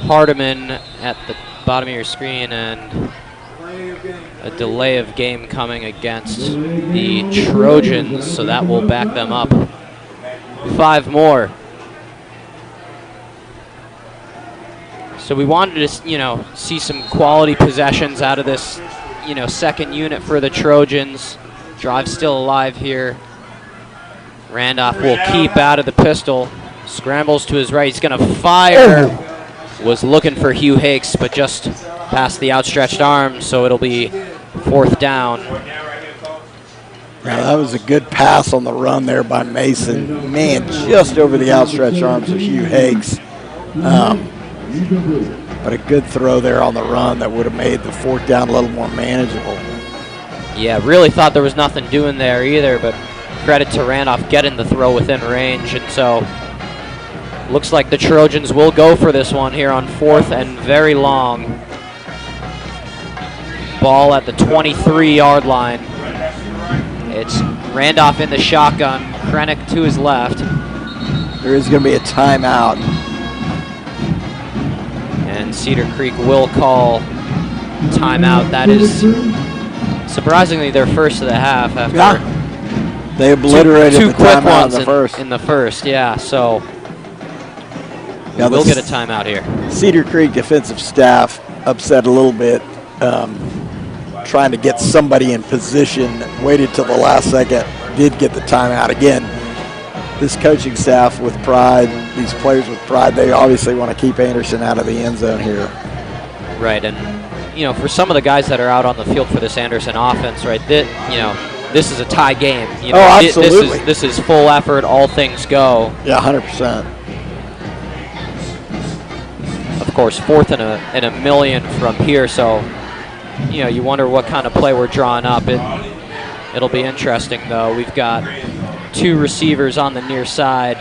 Hardiman at the bottom of your screen, and a delay of game coming against the Trojans, so that will back them up 5 more. So we wanted to, see some quality possessions out of this, second unit for the Trojans. Drive still alive here. Randolph will keep out of the pistol. Scrambles to his right. He's going to fire. was looking for Hugh Hakes, but just past the outstretched arm, so it'll be 4th down. Yeah, that was a good pass on the run there by Mason. Man, just over the outstretched arms of Hugh Hakes. But a good throw there on the run that would have made the 4th down a little more manageable. Yeah, really thought there was nothing doing there either, but credit to Randolph getting the throw within range. And so looks like the Trojans will go for this one here on 4th and very long. Ball at the 23-yard line. It's Randolph in the shotgun, Krennic to his left. There is going to be a timeout. And Cedar Creek will call timeout. That is surprisingly their first of the half after they obliterated two the quick timeout ones in the first. in the first, yeah. So Yeah, we'll get a timeout here. Cedar Creek defensive staff upset a little bit, trying to get somebody in position, waited till the last second, did get the timeout. Again, this coaching staff with pride, these players with pride, they obviously want to keep Anderson out of the end zone here. Right, and you know, for some of the guys that are out on the field for this Anderson offense, right, this is a tie game. You know, absolutely. This is full effort, all things go. Yeah, 100%. Of course, 4th and a million from here, so you know, you wonder what kind of play we're drawing up. It'll be interesting, though. We've got 2 receivers on the near side.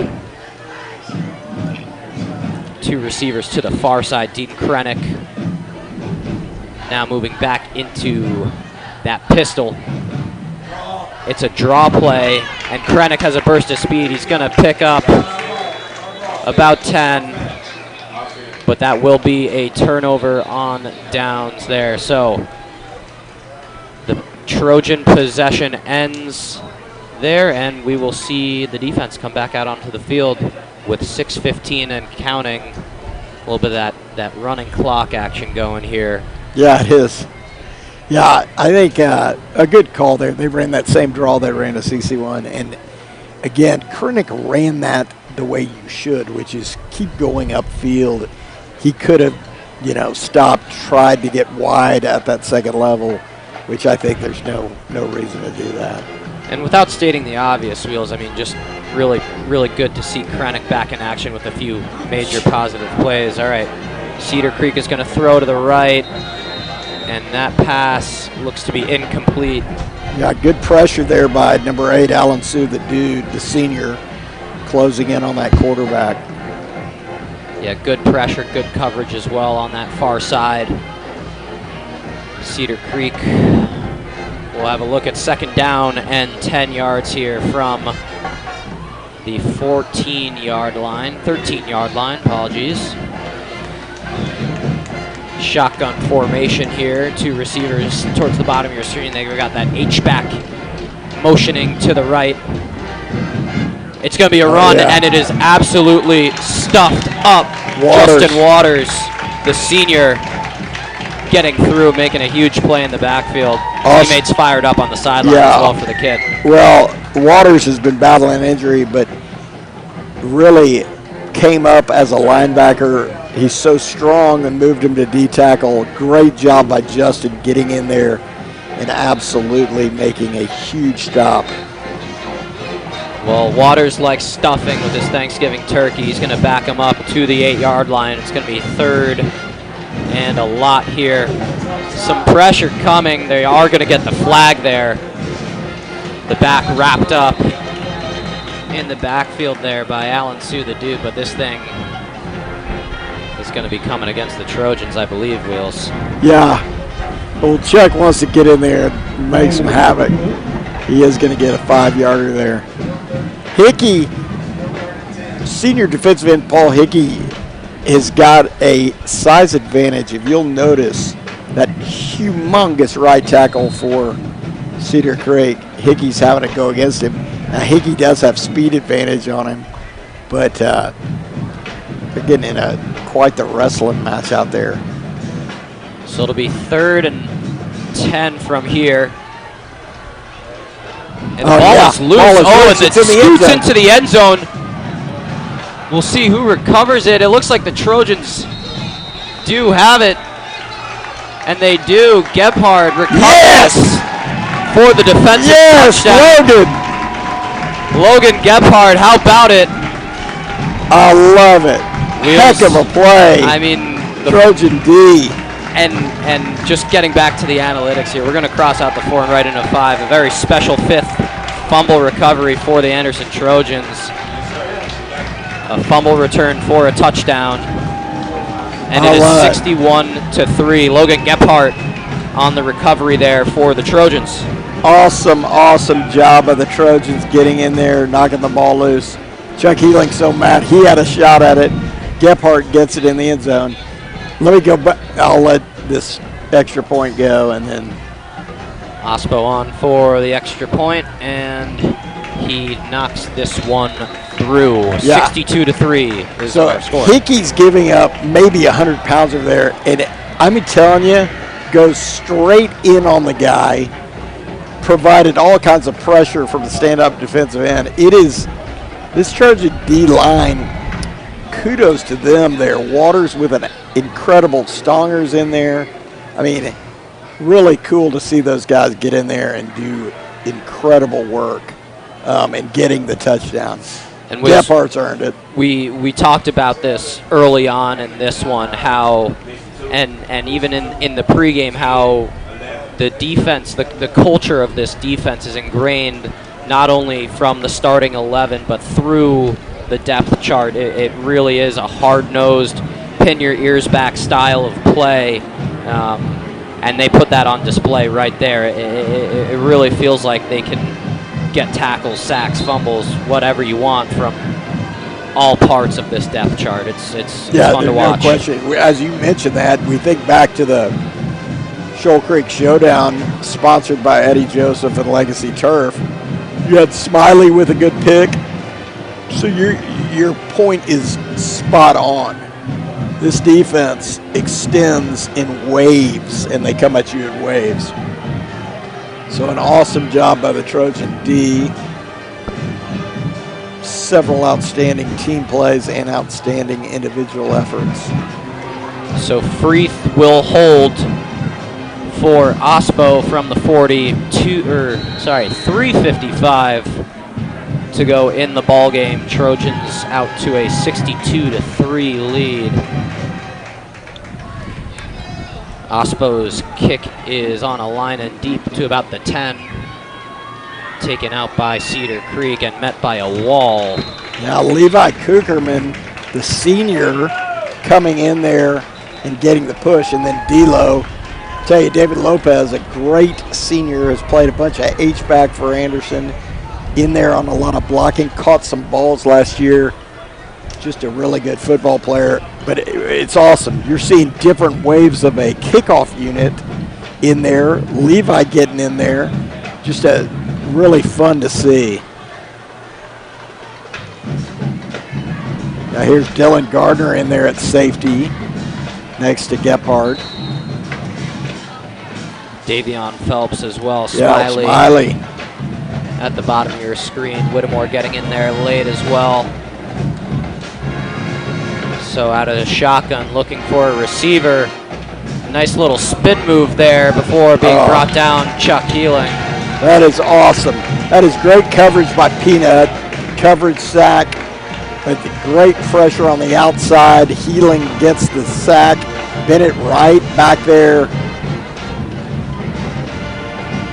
2 receivers to the far side. Dean Krennic now moving back into that pistol. It's a draw play, and Krennic has a burst of speed. He's going to pick up about 10, but that will be a turnover on downs there. So the Trojan possession ends there, and we will see the defense come back out onto the field with 6:15 and counting. A little bit of that running clock action going here. Yeah, it is. Yeah, I think a good call there. They ran that same draw they ran to CC1. And again, Krennic ran that the way you should, which is keep going upfield. He could have, stopped, tried to get wide at that second level, which I think there's no reason to do that. And without stating the obvious, Wheels, I mean, just really, really good to see Krennic back in action with a few major positive plays. All right, Cedar Creek is going to throw to the right, and that pass looks to be incomplete. Yeah, good pressure there by number 8, Alan Sue, the senior, closing in on that quarterback. Yeah, good pressure, good coverage as well on that far side. Cedar Creek will have a look at 2nd down and 10 yards here from the 13-yard line, apologies. Shotgun formation here, 2 receivers towards the bottom of your screen. They've got that H-back motioning to the right. It's going to be a run, and it is absolutely stuffed up. Justin Waters, the senior, getting through, making a huge play in the backfield. Teammates fired up on the sideline as well for the kid. Well, Waters has been battling injury, but really came up as a linebacker. He's so strong and moved him to D-tackle. Great job by Justin getting in there and absolutely making a huge stop. Well, Waters likes stuffing with his Thanksgiving turkey. He's going to back him up to the 8-yard line. It's going to be 3rd and a lot here. Some pressure coming. They are going to get the flag there. The back wrapped up in the backfield there by Alan Sue, the dude, but this thing is going to be coming against the Trojans, I believe, Wheels. Yeah. Old Chuck wants to get in there and make some havoc. He is going to get a 5-yarder there. Hickey, senior defensive end Paul Hickey, has got a size advantage. If you'll notice, that humongous right tackle for Cedar Creek, Hickey's having to go against him. Now, Hickey does have speed advantage on him, but they're getting in quite the wrestling match out there. So it'll be 3rd and 10 from here. And the ball is loose. And it scoots into the end zone. We'll see who recovers it. It looks like the Trojans do have it. And they do. Gebhard recovers for the defensive touchdown. Logan Gebhard, how about it? I love it. Heck of a play. I mean, the Trojan D. And just getting back to the analytics here, we're going to cross out the 4 and right into 5. A very special 5th fumble recovery for the Anderson Trojans. A fumble return for a touchdown. And it is 61-3. Logan Gebhart on the recovery there for the Trojans. Awesome, awesome job of the Trojans getting in there, knocking the ball loose. Chuck Healing's so mad. He had a shot at it. Gebhart gets it in the end zone. Let me go back. I'll let this extra point go, and then Ospo on for the extra point, and he knocks this one through. 62-3 is our score. Hickey's giving up maybe 100 pounds over there, and I'm telling you, goes straight in on the guy, provided all kinds of pressure from the stand-up defensive end. It is this Trojan D-line, kudos to them there. Waters with an incredible Stonger's in there. I mean, really cool to see those guys get in there and do incredible work in getting the touchdown. And Gebhardt's earned it. We talked about this early on in this one, how and even in the pregame, how the defense, the culture of this defense is ingrained not only from the starting 11 but through the depth chart. It really is a hard-nosed, pin-your-ears-back style of play, and they put that on display right there. It really feels like they can get tackles, sacks, fumbles, whatever you want from all parts of this depth chart. It's fun to watch. No question. As you mentioned that, we think back to the Shoal Creek Showdown, sponsored by Eddie Joseph and Legacy Turf. You had Smiley with a good pick. So your point is spot on. This defense extends in waves, and they come at you in waves. So an awesome job by the Trojan D. Several outstanding team plays and outstanding individual efforts. So Freeth will hold for Ospo from the 3:55 to go in the ball game. Trojans out to a 62-3 lead. Ospo's kick is on a line and deep to about the 10. Taken out by Cedar Creek and met by a wall. Now Levi Kucherman, the senior, coming in there and getting the push, and then D'Lo. Tell you, David Lopez, a great senior, has played a bunch of H-back for Anderson, in there on a lot of blocking, caught some balls last year. Just a really good football player, but it's awesome. You're seeing different waves of a kickoff unit in there. Levi getting in there, just a really fun to see. Now here's Dylan Gardner in there at safety next to Gebhard. Davion Phelps as well. Smiley at the bottom of your screen. Whittemore getting in there late as well. So out of the shotgun, looking for a receiver. Nice little spin move there before being brought down. Chuck Healing. That is awesome. That is great coverage by Peanut. Coverage sack, but the great pressure on the outside. Healing gets the sack. Bennett Wright back there.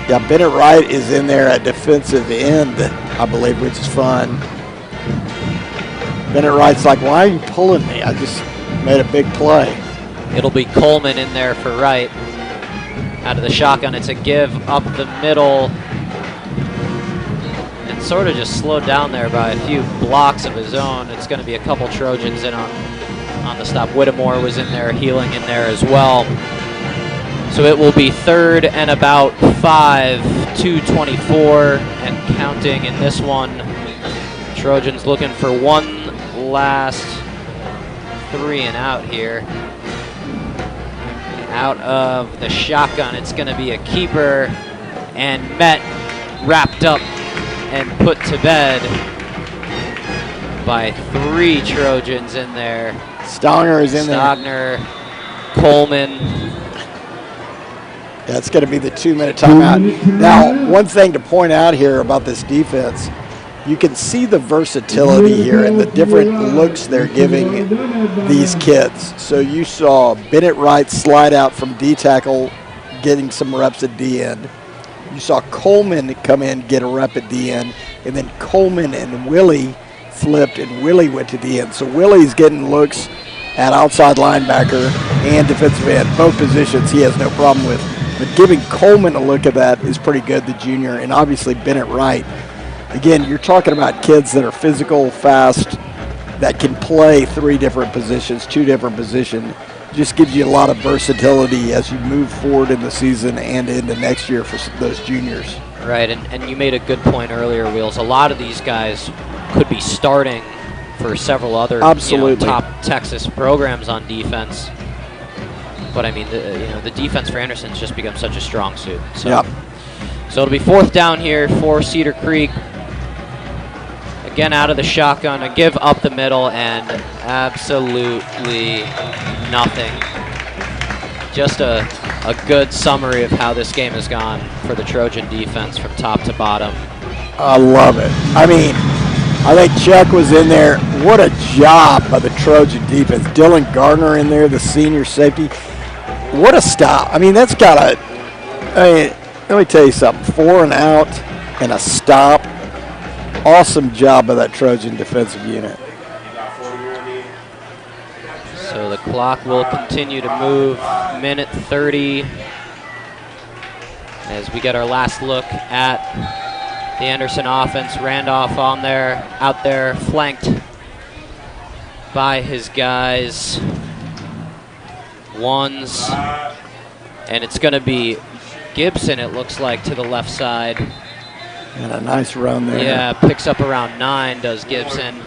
Yeah, Bennett Wright is in there at defensive end, I believe, which is fun. Bennett Wright's like, why are you pulling me? I just made a big play. It'll be Coleman in there for Wright. Out of the shotgun, it's a give up the middle. And sort of just slowed down there by a few blocks of his own. It's going to be a couple Trojans in on the stop. Whittemore was in there, Healing in there as well. So it will be 3rd and about 5, 2:24 and counting in this one. Trojans looking for one last 3 and out here. Out of the shotgun, it's going to be a keeper, and Met wrapped up and put to bed by 3 Trojans in there. Stogner is in there. Stogner, Coleman. Yeah, it's going to be the 2-minute timeout. Now, one thing to point out here about this defense, you can see the versatility here and the different looks they're giving these kids. So you saw Bennett Wright slide out from D tackle, getting some reps at D end. You saw Coleman come in, get a rep at D end, and then Coleman and Willie flipped, and Willie went to D end. So Willie's getting looks at outside linebacker and defensive end, both positions he has no problem with. But giving Coleman a look at that is pretty good, the junior, and obviously Bennett Wright. Again, you're talking about kids that are physical, fast, that can play 3 different positions, 2 different positions. Just gives you a lot of versatility as you move forward in the season and into next year for those juniors. Right, and you made a good point earlier, Wheels. A lot of these guys could be starting for several other top Texas programs on defense. But I mean, the defense for Anderson's just become such a strong suit. So, yep. So it'll be 4th down here for Cedar Creek. Again, out of the shotgun, a give up the middle, and absolutely nothing. Just a good summary of how this game has gone for the Trojan defense from top to bottom. I love it. I mean, I think Chuck was in there. What a job by the Trojan defense. Dylan Gardner in there, the senior safety. What a stop. I mean, that's got to, let me tell you something. 4 and out and a stop. Awesome job by that Trojan defensive unit. So the clock will continue to move. Minute 30 as we get our last look at the Anderson offense. Randolph out there, flanked by his guys. Ones. And it's going to be Gibson, it looks like, to the left side. And a nice run there. Yeah, picks up around 9, does Gibson.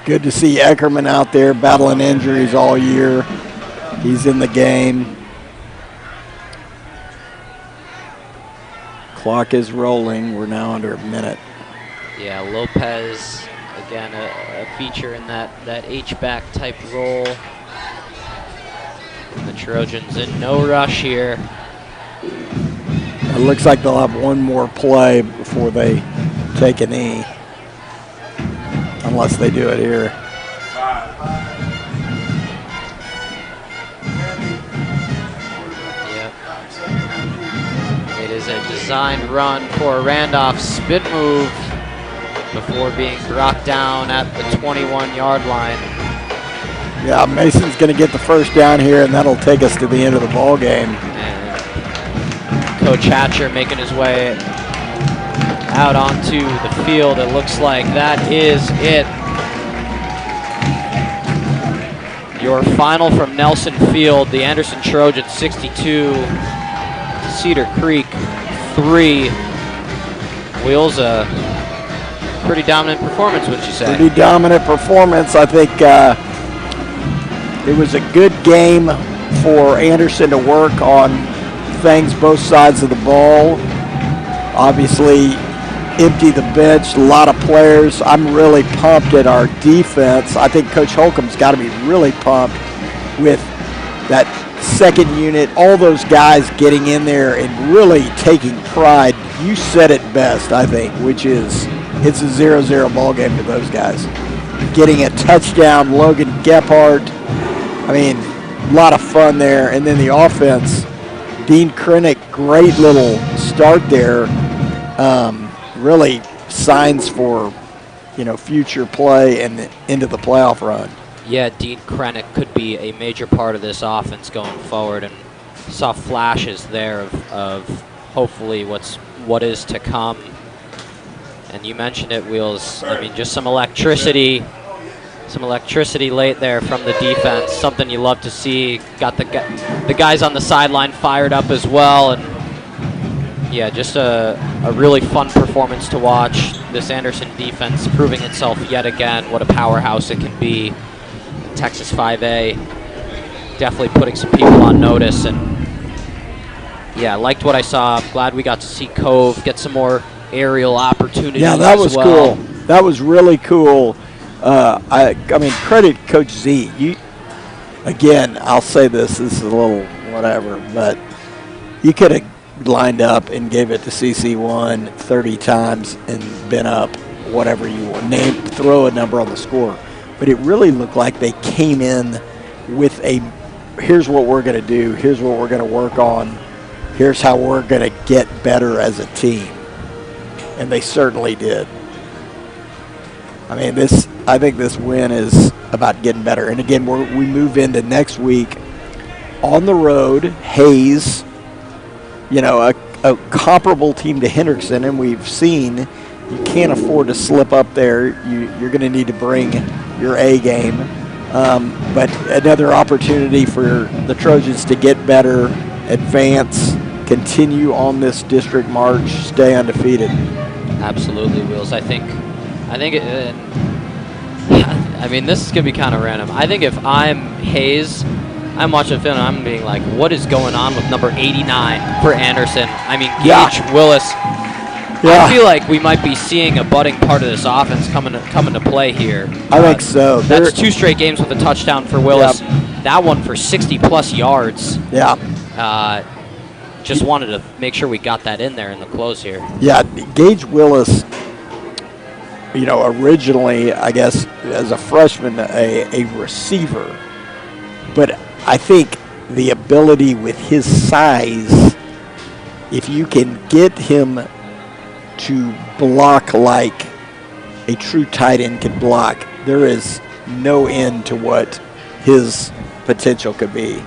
Good to see Eckerman out there battling injuries all year. He's in the game. Clock is rolling. We're now under a minute. Yeah, Lopez, again, a feature in that H-back type role. And the Trojans in no rush here. It looks like they'll have one more play before they take a knee. Unless they do it here. Yep. It is a designed run for Randolph's spin move before being brought down at the 21-yard line. Yeah, Mason's going to get the first down here, and that'll take us to the end of the ball game. And Coach Hatcher making his way out onto the field. It looks like that is it. Your final from Nelson Field, the Anderson Trojans 62, Cedar Creek 3. Wheels, a pretty dominant performance, would you say? Pretty dominant performance. I think it was a good game for Anderson to work on things both sides of the ball. Obviously, empty the bench, a lot of players. I'm really pumped at our defense. I think Coach Holcomb's got to be really pumped with that second unit, all those guys getting in there and really taking pride. You said it best, I think, which is it's a 0-0 ball game to those guys. Getting a touchdown, Logan Gephardt. I mean, a lot of fun there. And then the offense, Dean Krennick, great little start there. Really signs for, future play and into the playoff run. Yeah, Dean Krennick could be a major part of this offense going forward, and saw flashes there of hopefully what is to come. And you mentioned it, Wheels. I mean, just some electricity late there from the defense. Something you love to see. Got the guys on the sideline fired up as well, and yeah, just a really fun performance to watch. This Anderson defense proving itself yet again what a powerhouse it can be. Texas 5A definitely putting some people on notice, and yeah, liked what I saw. Glad we got to see Cove get some more aerial opportunities. Yeah, that was well. cool. That was really cool. I mean, credit Coach Z. again, I'll say this is a little whatever, but you could have lined up and gave it to CC1 30 times and been up whatever you want. Throw a number on the score. But it really looked like they came in with a, here's what we're going to do, here's what we're going to work on, here's how we're going to get better as a team. And they certainly did. I mean, I think this win is about getting better. And again, we move into next week on the road, Hayes, a comparable team to Hendrickson, and we've seen you can't afford to slip up there. You're going to need to bring your A game. But another opportunity for the Trojans to get better, advance, continue on this district march, stay undefeated. Absolutely, Wheels. I think I mean, this is going to be kind of random. I think if I'm Hayes, I'm watching the film and I'm being like, what is going on with number 89 for Anderson? I mean, Gage Willis. Yeah. I feel like we might be seeing a budding part of this offense coming to play here. I think so. That's 2 straight games with a touchdown for Willis. Yep. That one for 60-plus yards. Yeah. Just wanted to make sure we got that in there in the close here. Yeah, Gage Willis, originally, I guess, as a freshman, a receiver. But I think the ability with his size, if you can get him to block like a true tight end can block, there is no end to what his potential could be.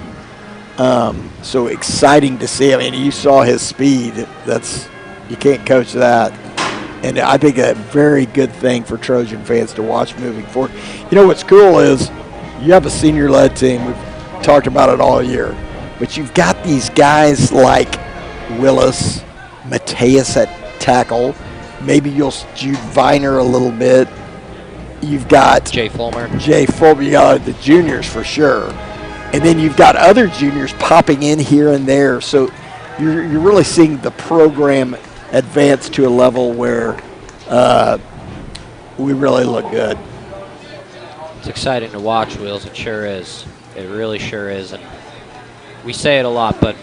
So exciting to see. I mean, you saw his speed. You can't coach that. And I think a very good thing for Trojan fans to watch moving forward. What's cool is you have a senior-led team. We've talked about it all year. But you've got these guys like Willis, Mateus at tackle. Maybe you'll Jude Viner a little bit. You've got Jay Fulmer. You got the juniors for sure. And then you've got other juniors popping in here and there. So you're really seeing the program advance to a level where we really look good. It's exciting to watch, Wheels. It sure is. It really sure is. And we say it a lot, but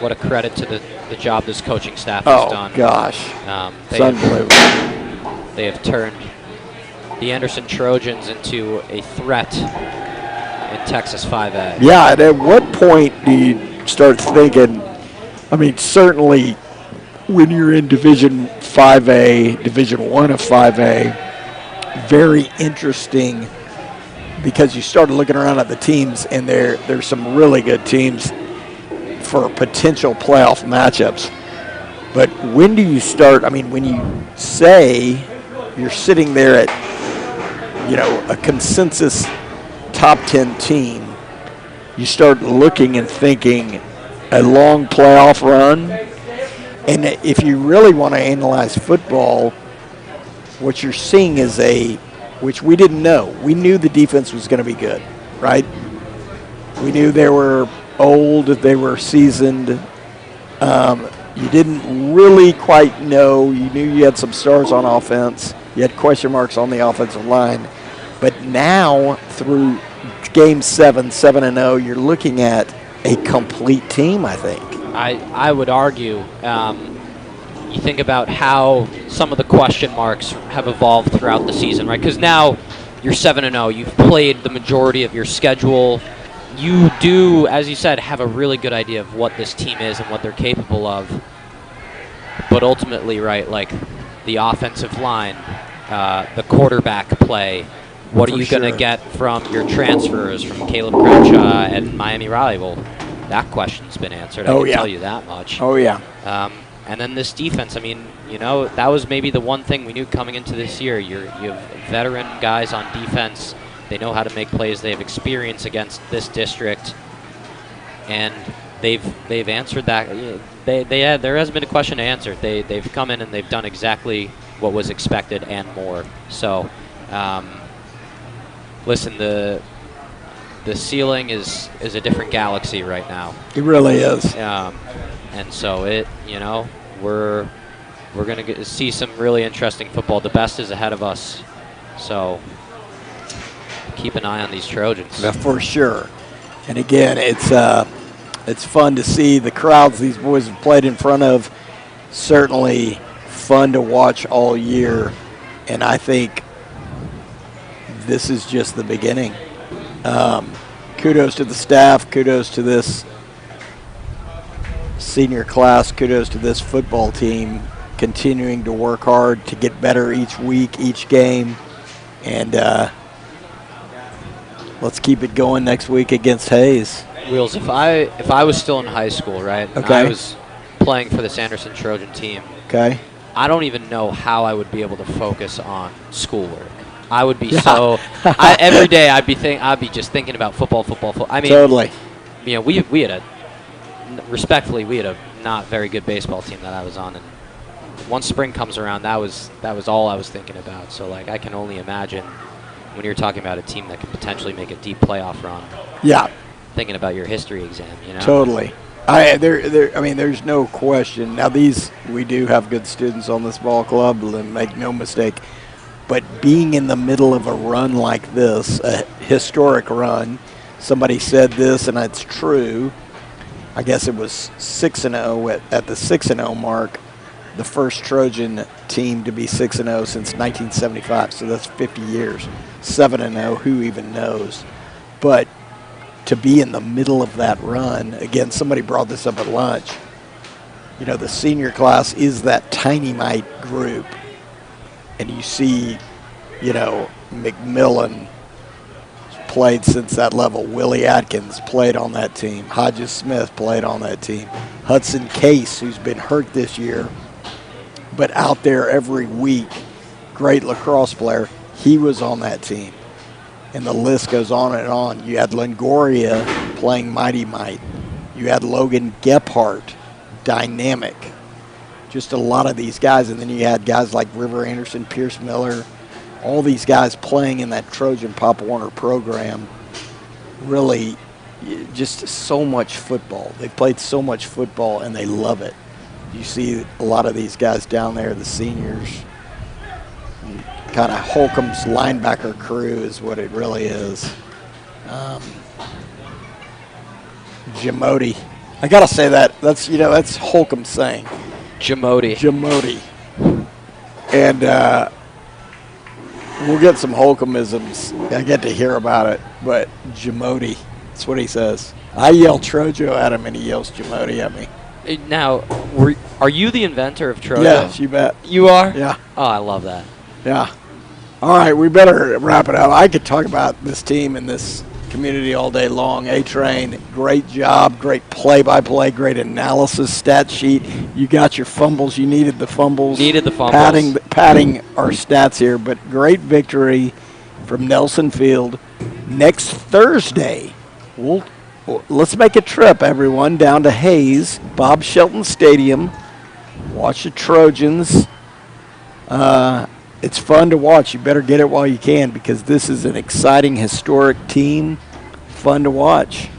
what a credit to the job this coaching staff has done. Oh, gosh. It's unbelievable. They have turned the Anderson Trojans into a threat in Texas 5A. Yeah, and at what point do you start thinking, I mean, certainly when you're in Division 5A, Division 1 of 5A, very interesting because you started looking around at the teams and there's some really good teams for potential playoff matchups. But when do you start, I mean, when you say you're sitting there at, a consensus top 10 team, you start looking and thinking a long playoff run. And if you really want to analyze football, what you're seeing is which we didn't know. We knew the defense was going to be good, right? We knew they were old, they were seasoned. You didn't really quite know. You knew you had some stars on offense. You had question marks on the offensive line. But now, through Game 7-0, you're looking at a complete team, I think. I would argue, you think about how some of the question marks have evolved throughout the season, right? Because now you're 7-0. You've played the majority of your schedule. You do, as you said, have a really good idea of what this team is and what they're capable of. But ultimately, right, like the offensive line, the quarterback play, what are you going to get from your transfers from Caleb Crenshaw and Miami Riley? Well, that question's been answered. I can tell you that much. Oh, yeah. And then this defense, I mean, that was maybe the one thing we knew coming into this year. You have veteran guys on defense. They know how to make plays. They have experience against this district. And they've answered that. There hasn't been a question to answer. They've come in and they've done exactly what was expected and more. So, listen, the ceiling is a different galaxy right now. It really is. And so we're going to see some really interesting football. The best is ahead of us. So keep an eye on these Trojans. Yeah, for sure. And again, it's fun to see the crowds these boys have played in front of. Certainly fun to watch all year, and I think this is just the beginning. Kudos to the staff, kudos to this senior class, kudos to this football team continuing to work hard to get better each week, each game, and let's keep it going next week against Hayes. Wheels, if I was still in high school, right, and Okay. I was playing for this Anderson Trojan team, Okay. I don't even know how I would be able to focus on schoolwork. I would be every day I'd be just thinking about football. I mean, Totally. you know, we had a not very good baseball team that I was on, and once spring comes around, that was all I was thinking about. So like, I can only imagine when you're talking about a team that could potentially make a deep playoff run. Yeah. Thinking about your history exam, you know. Totally. I mean, there's no question. Now, we do have good students on this ball club, make no mistake. But being in the middle of a run like this, a historic run, somebody said this, and it's true. I guess it was 6-0 at the 6-0 mark, the first Trojan team to be 6-0 since 1975. So that's 50 years. 7-0, who even knows? But to be in the middle of that run, again, somebody brought this up at lunch. You know, the senior class is that tiny mite group. And you see, you know, McMillan played since that level. Willie Atkins played on that team. Hodges Smith played on that team. Hudson Case, who's been hurt this year, but out there every week, great lacrosse player, he was on that team. And the list goes on and on. You had Longoria playing Mighty Might. You had Logan Gephardt, dynamic. Just a lot of these guys. And then you had guys like River Anderson, Pierce Miller, all these guys playing in that Trojan Pop Warner program. Really, just so much football. They played so much football, and they love it. You see a lot of these guys down there, the seniors. Kind of Holcomb's linebacker crew is what it really is. Jamodi. I got to say that. That's Holcomb saying. Jamodi. And we'll get some Holcombisms. I get to hear about it, but Jamodi, that's what he says. I yell Trojo at him, and he yells Jamodi at me. Now, are you the inventor of Trojo? Yes, you bet. You are? Yeah. Oh, I love that. Yeah. All right, we better wrap it up. I could talk about this team and this community all day long. A-Train, great job, great play-by-play, great analysis, stat sheet. You got your fumbles. You needed the fumbles. Padding our stats here, but great victory from Nelson Field. Next Thursday, let's make a trip, everyone, down to Hayes, Bob Shelton Stadium. Watch the Trojans. It's fun to watch. You better get it while you can, because this is an exciting, historic team. Fun to watch.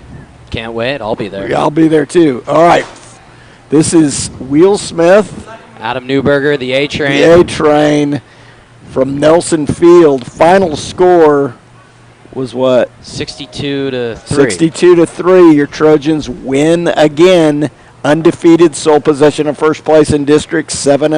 Can't wait. I'll be there. Yeah, I'll be there too. All right. This is Will Smith. Adam Newberger, the A-Train. The A-Train from Nelson Field. Final score was what? 62-3. 62-3. Your Trojans win again. Undefeated, sole possession of first place in district, 7-0.